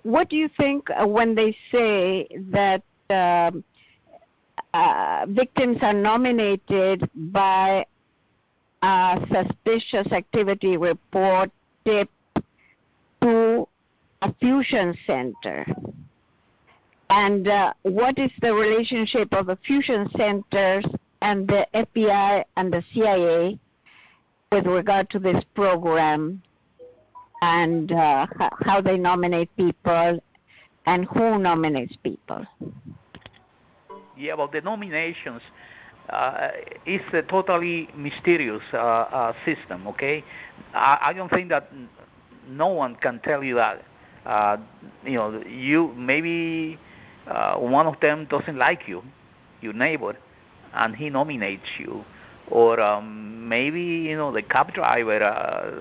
what do you think when they say that victims are nominated by a suspicious activity report tip to a fusion center? And what is the relationship of the fusion centers and the FBI and the CIA with regard to this program, and how they nominate people and who nominates people? Yeah, well, the nominations is a totally mysterious system, okay? I don't think that no one can tell you that. You maybe one of them doesn't like you, your neighbor, and he nominates you, or maybe the cab driver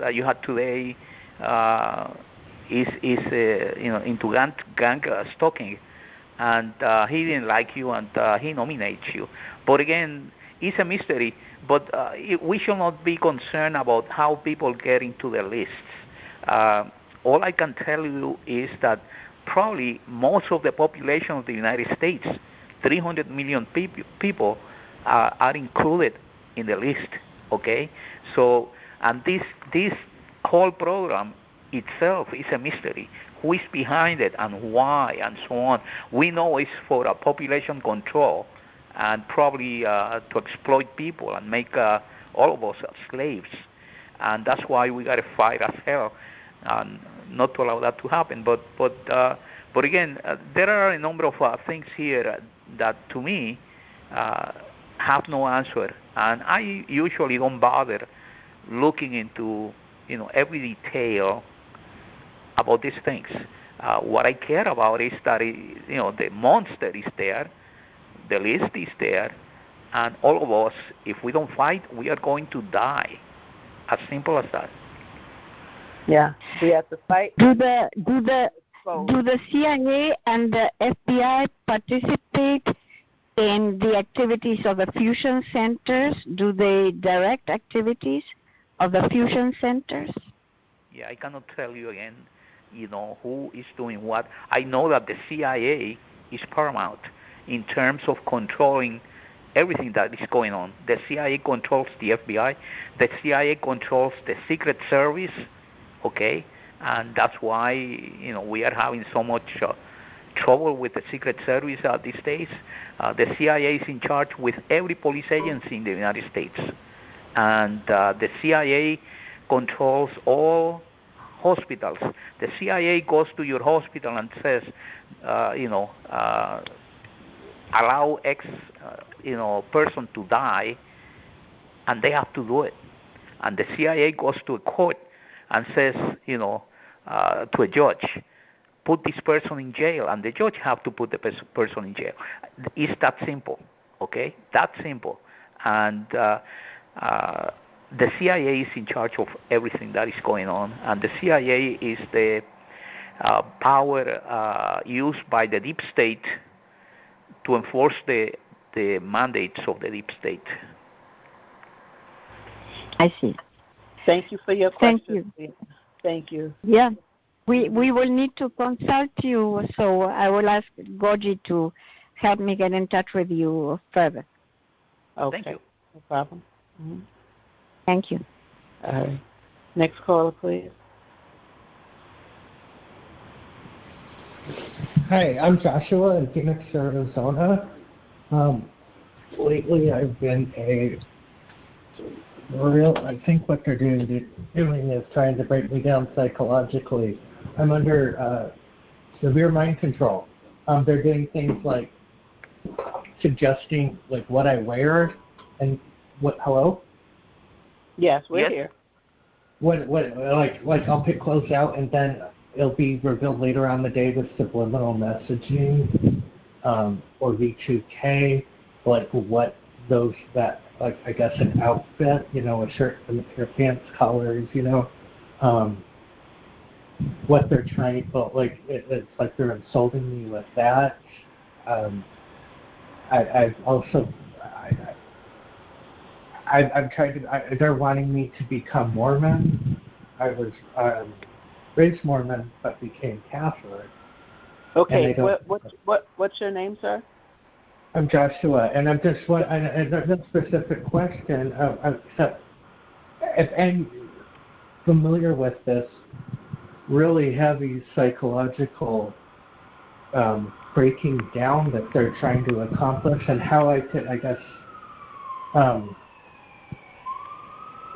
that you had today is into gang stalking, and he didn't like you, and he nominates you. But again, it's a mystery. But we should not be concerned about how people get into the lists. All I can tell you is that probably most of the population of the United States, 300 million people, are included in the list. Okay, so and this whole program itself is a mystery. Who is behind it and why and so on? We know it's for a population control and probably to exploit people and make all of us slaves. And that's why we got to fight as hell and not to allow that to happen. But again, there are a number of things here that to me have no answer, and I usually don't bother looking into every detail about these things. What I care about is that the monster is there, the list is there, and all of us, if we don't fight, we are going to die. As simple as that. Yeah, we have to fight. Do the CIA and the FBI participate in the activities of the fusion centers? Do they direct activities of the fusion centers? Yeah, I cannot tell you again, who is doing what. I know that the CIA is paramount in terms of controlling everything that is going on. The CIA controls the FBI. The CIA controls the Secret Service, okay? And that's why, we are having so much trouble with the Secret Service these days. The CIA is in charge with every police agency in the United States. And the CIA controls all hospitals. The CIA goes to your hospital and says, allow X, person to die, and they have to do it. And the CIA goes to a court and says, to a judge, put this person in jail, and the judge have to put the person in jail. It's that simple, okay? That simple. And the CIA is in charge of everything that is going on, and the CIA is the power used by the deep state to enforce the mandates of the deep state. I see. Thank you for your question. Thank you. Thank you. Yeah. We will need to consult you, so I will ask GoGi to help me get in touch with you further. Okay. Thank you. No problem. Mm-hmm. Thank you. All right. Next caller, please. Hi, I'm Joshua in Phoenix, Arizona. Lately, I've been I think what they're doing is trying to break me down psychologically. I'm under severe mind control. They're doing things like suggesting what I wear and what. Hello? Yes, we're here. What I'll pick clothes out and then it'll be revealed later on the day with subliminal messaging or V2K, I guess an outfit, a shirt and your pants colors, what they're trying, but it's like they're insulting me with that. They're wanting me to become Mormon. I was raised Mormon but became Catholic. Okay, what's your name, sir? I'm Joshua, and I'm just a specific question. If I'm familiar with this really heavy psychological breaking down that they're trying to accomplish, and how I could, I guess,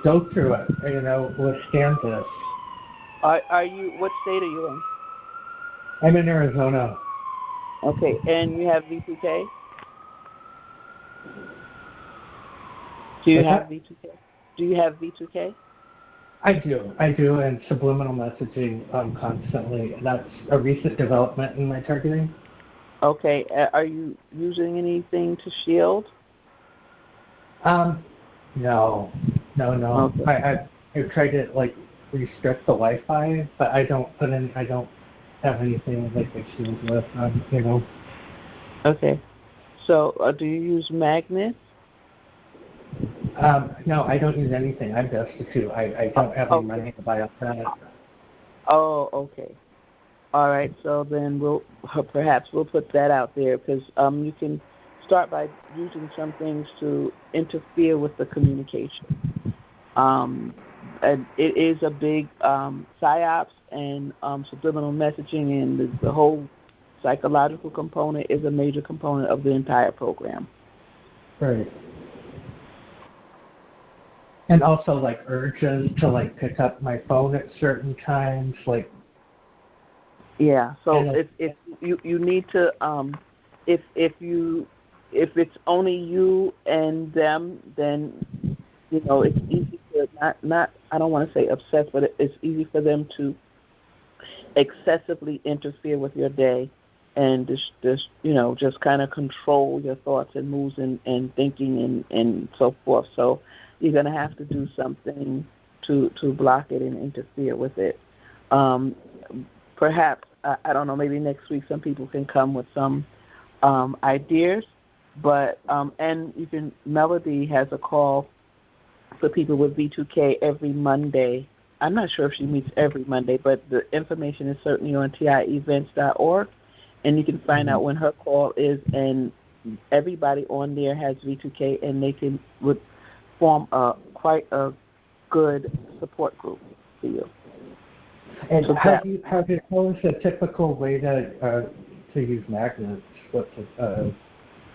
go through it, withstand this. Are you? What state are you in? I'm in Arizona. Okay, and you have V2K? Do you have V2K? I do, and subliminal messaging constantly. That's a recent development in my targeting. Okay. Are you using anything to shield? No. Okay. I've tried to restrict the Wi-Fi, but I don't have anything like I shield with. Okay. So, do you use magnets? No, I don't use anything. I'm destitute. I don't have any money to buy a planet. Oh, okay. All right. So then we'll put that out there because you can start by using some things to interfere with the communication. And it is a big psyops and subliminal messaging, and the whole psychological component is a major component of the entire program. Right. And also urges to pick up my phone at certain times, Yeah. So if you need to if it's only you and them, then it's easy to not I don't want to say obsess, but it's easy for them to excessively interfere with your day and just kind of control your thoughts and moods and thinking and so forth. So you're going to have to do something to block it and interfere with it. Perhaps, I don't know, maybe next week some people can come with some ideas. But and Melody has a call for people with V2K every Monday. I'm not sure if she meets every Monday, but the information is certainly on TIEvents.org, and you can find out when her call is. And everybody on there has V2K, and they would form quite a good support group for you. And how is a typical way to use magnets?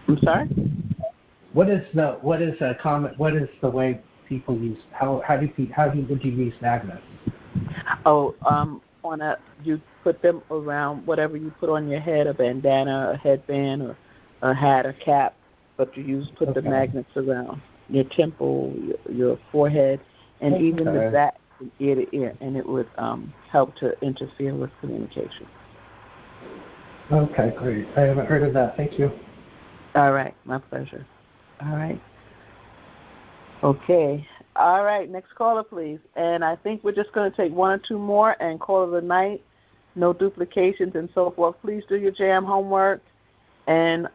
I'm sorry? What is the way people use? Would you use magnets? Oh, you put them around whatever you put on your head, a bandana, a headband, or a hat, or cap, but put the magnets around your temple, your forehead, and even the back from ear to ear, and it would help to interfere with communication. Okay, great. I haven't heard of that. Thank you. All right, my pleasure. All right. Okay. All right, next caller, please. And I think we're just going to take one or two more and call it a night. No duplications and so forth. Please do your J.A.M. homework and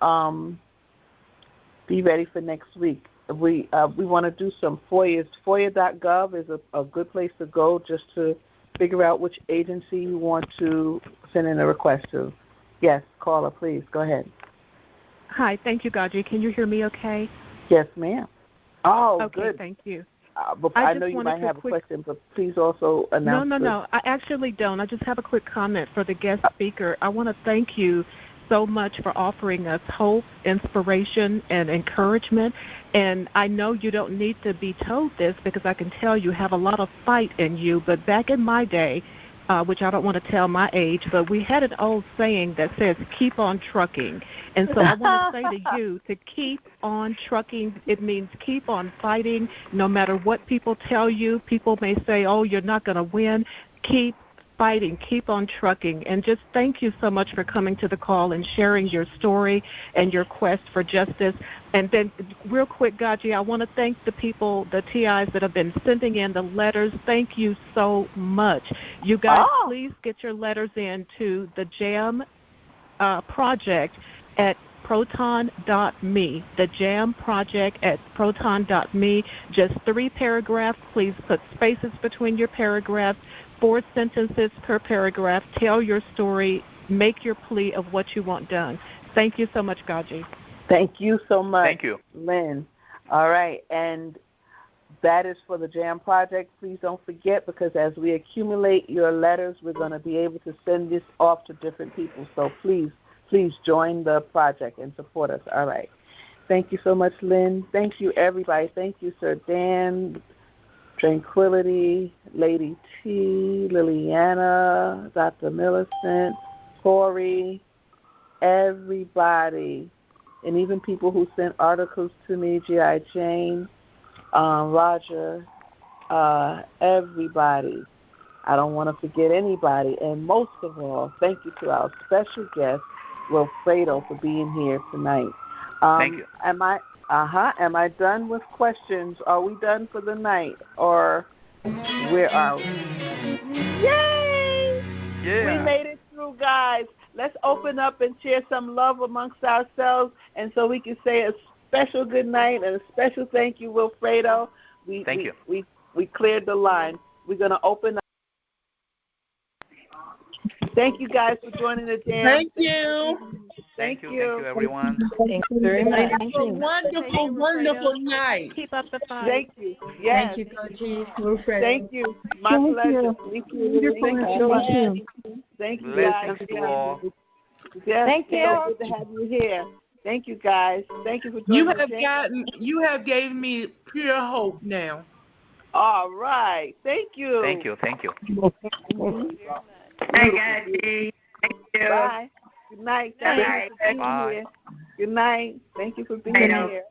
be ready for next week. We want to do some FOIAs. FOIA.gov is a good place to go just to figure out which agency you want to send in a request to. Yes, caller, please. Go ahead. Hi, thank you, Gaji. Can you hear me okay? Yes, ma'am. Oh, okay, good. Thank you. I know you might have a question, but please also announce. No. I actually don't. I just have a quick comment for the guest speaker. I want to thank you so much for offering us hope, inspiration, and encouragement. And I know you don't need to be told this because I can tell you have a lot of fight in you. But back in my day, which I don't want to tell my age, but we had an old saying that says, keep on trucking. And so I want to say to you to keep on trucking. It means keep on fighting no matter what people tell you. People may say, oh, you're not going to win. Keep fighting, keep on trucking, and just thank you so much for coming to the call and sharing your story and your quest for justice. And then real quick, Gaji, I want to thank the people, the TIs that have been sending in the letters. Thank you so much. You guys, please get your letters in to the J.A.M. project at proton.me, the J.A.M. project at proton.me. Just 3 paragraphs. Please put spaces between your paragraphs, 4 sentences per paragraph. Tell your story. Make your plea of what you want done. Thank you so much, Gaji. Thank you so much. Thank you, Lynn. All right, and that is for the J.A.M. project. Please don't forget, because as we accumulate your letters, we're going to be able to send this off to different people. So please join the project and support us. All right. Thank you so much, Lynn. Thank you, everybody. Thank you, Sir Dan, Tranquility, Lady T, Liliana, Dr. Millicent, Corey, everybody, and even people who sent articles to me, J.A.M, Roger, everybody. I don't want to forget anybody. And most of all, thank you to our special guest, Wilfredo, for being here tonight. Thank you. Am I done with questions? Are we done for the night? Or where are we? Yay! Yeah. We made it through, guys. Let's open up and share some love amongst ourselves, and so we can say a special good night and a special thank you, Wilfredo. Thank you. We cleared the line. We're going to open up. Thank you, guys, for joining the J.A.M. Thank you. Thank you, everyone. Thank you very much. Have a wonderful, wonderful night. Keep up the fight. Thank you. Yes. Thank you, GoGi's, Wilfredo. Thank you. My pleasure. Thank you. Thank you, guys. Blessings to all. Yes, Thank you. Good to have you here. Thank you, guys. Thank you for joining. You have given me pure hope now. All right. Thank you. Thank you. Thank you. Bye. Good night, guys. Bye. Good night. Thank you for being here.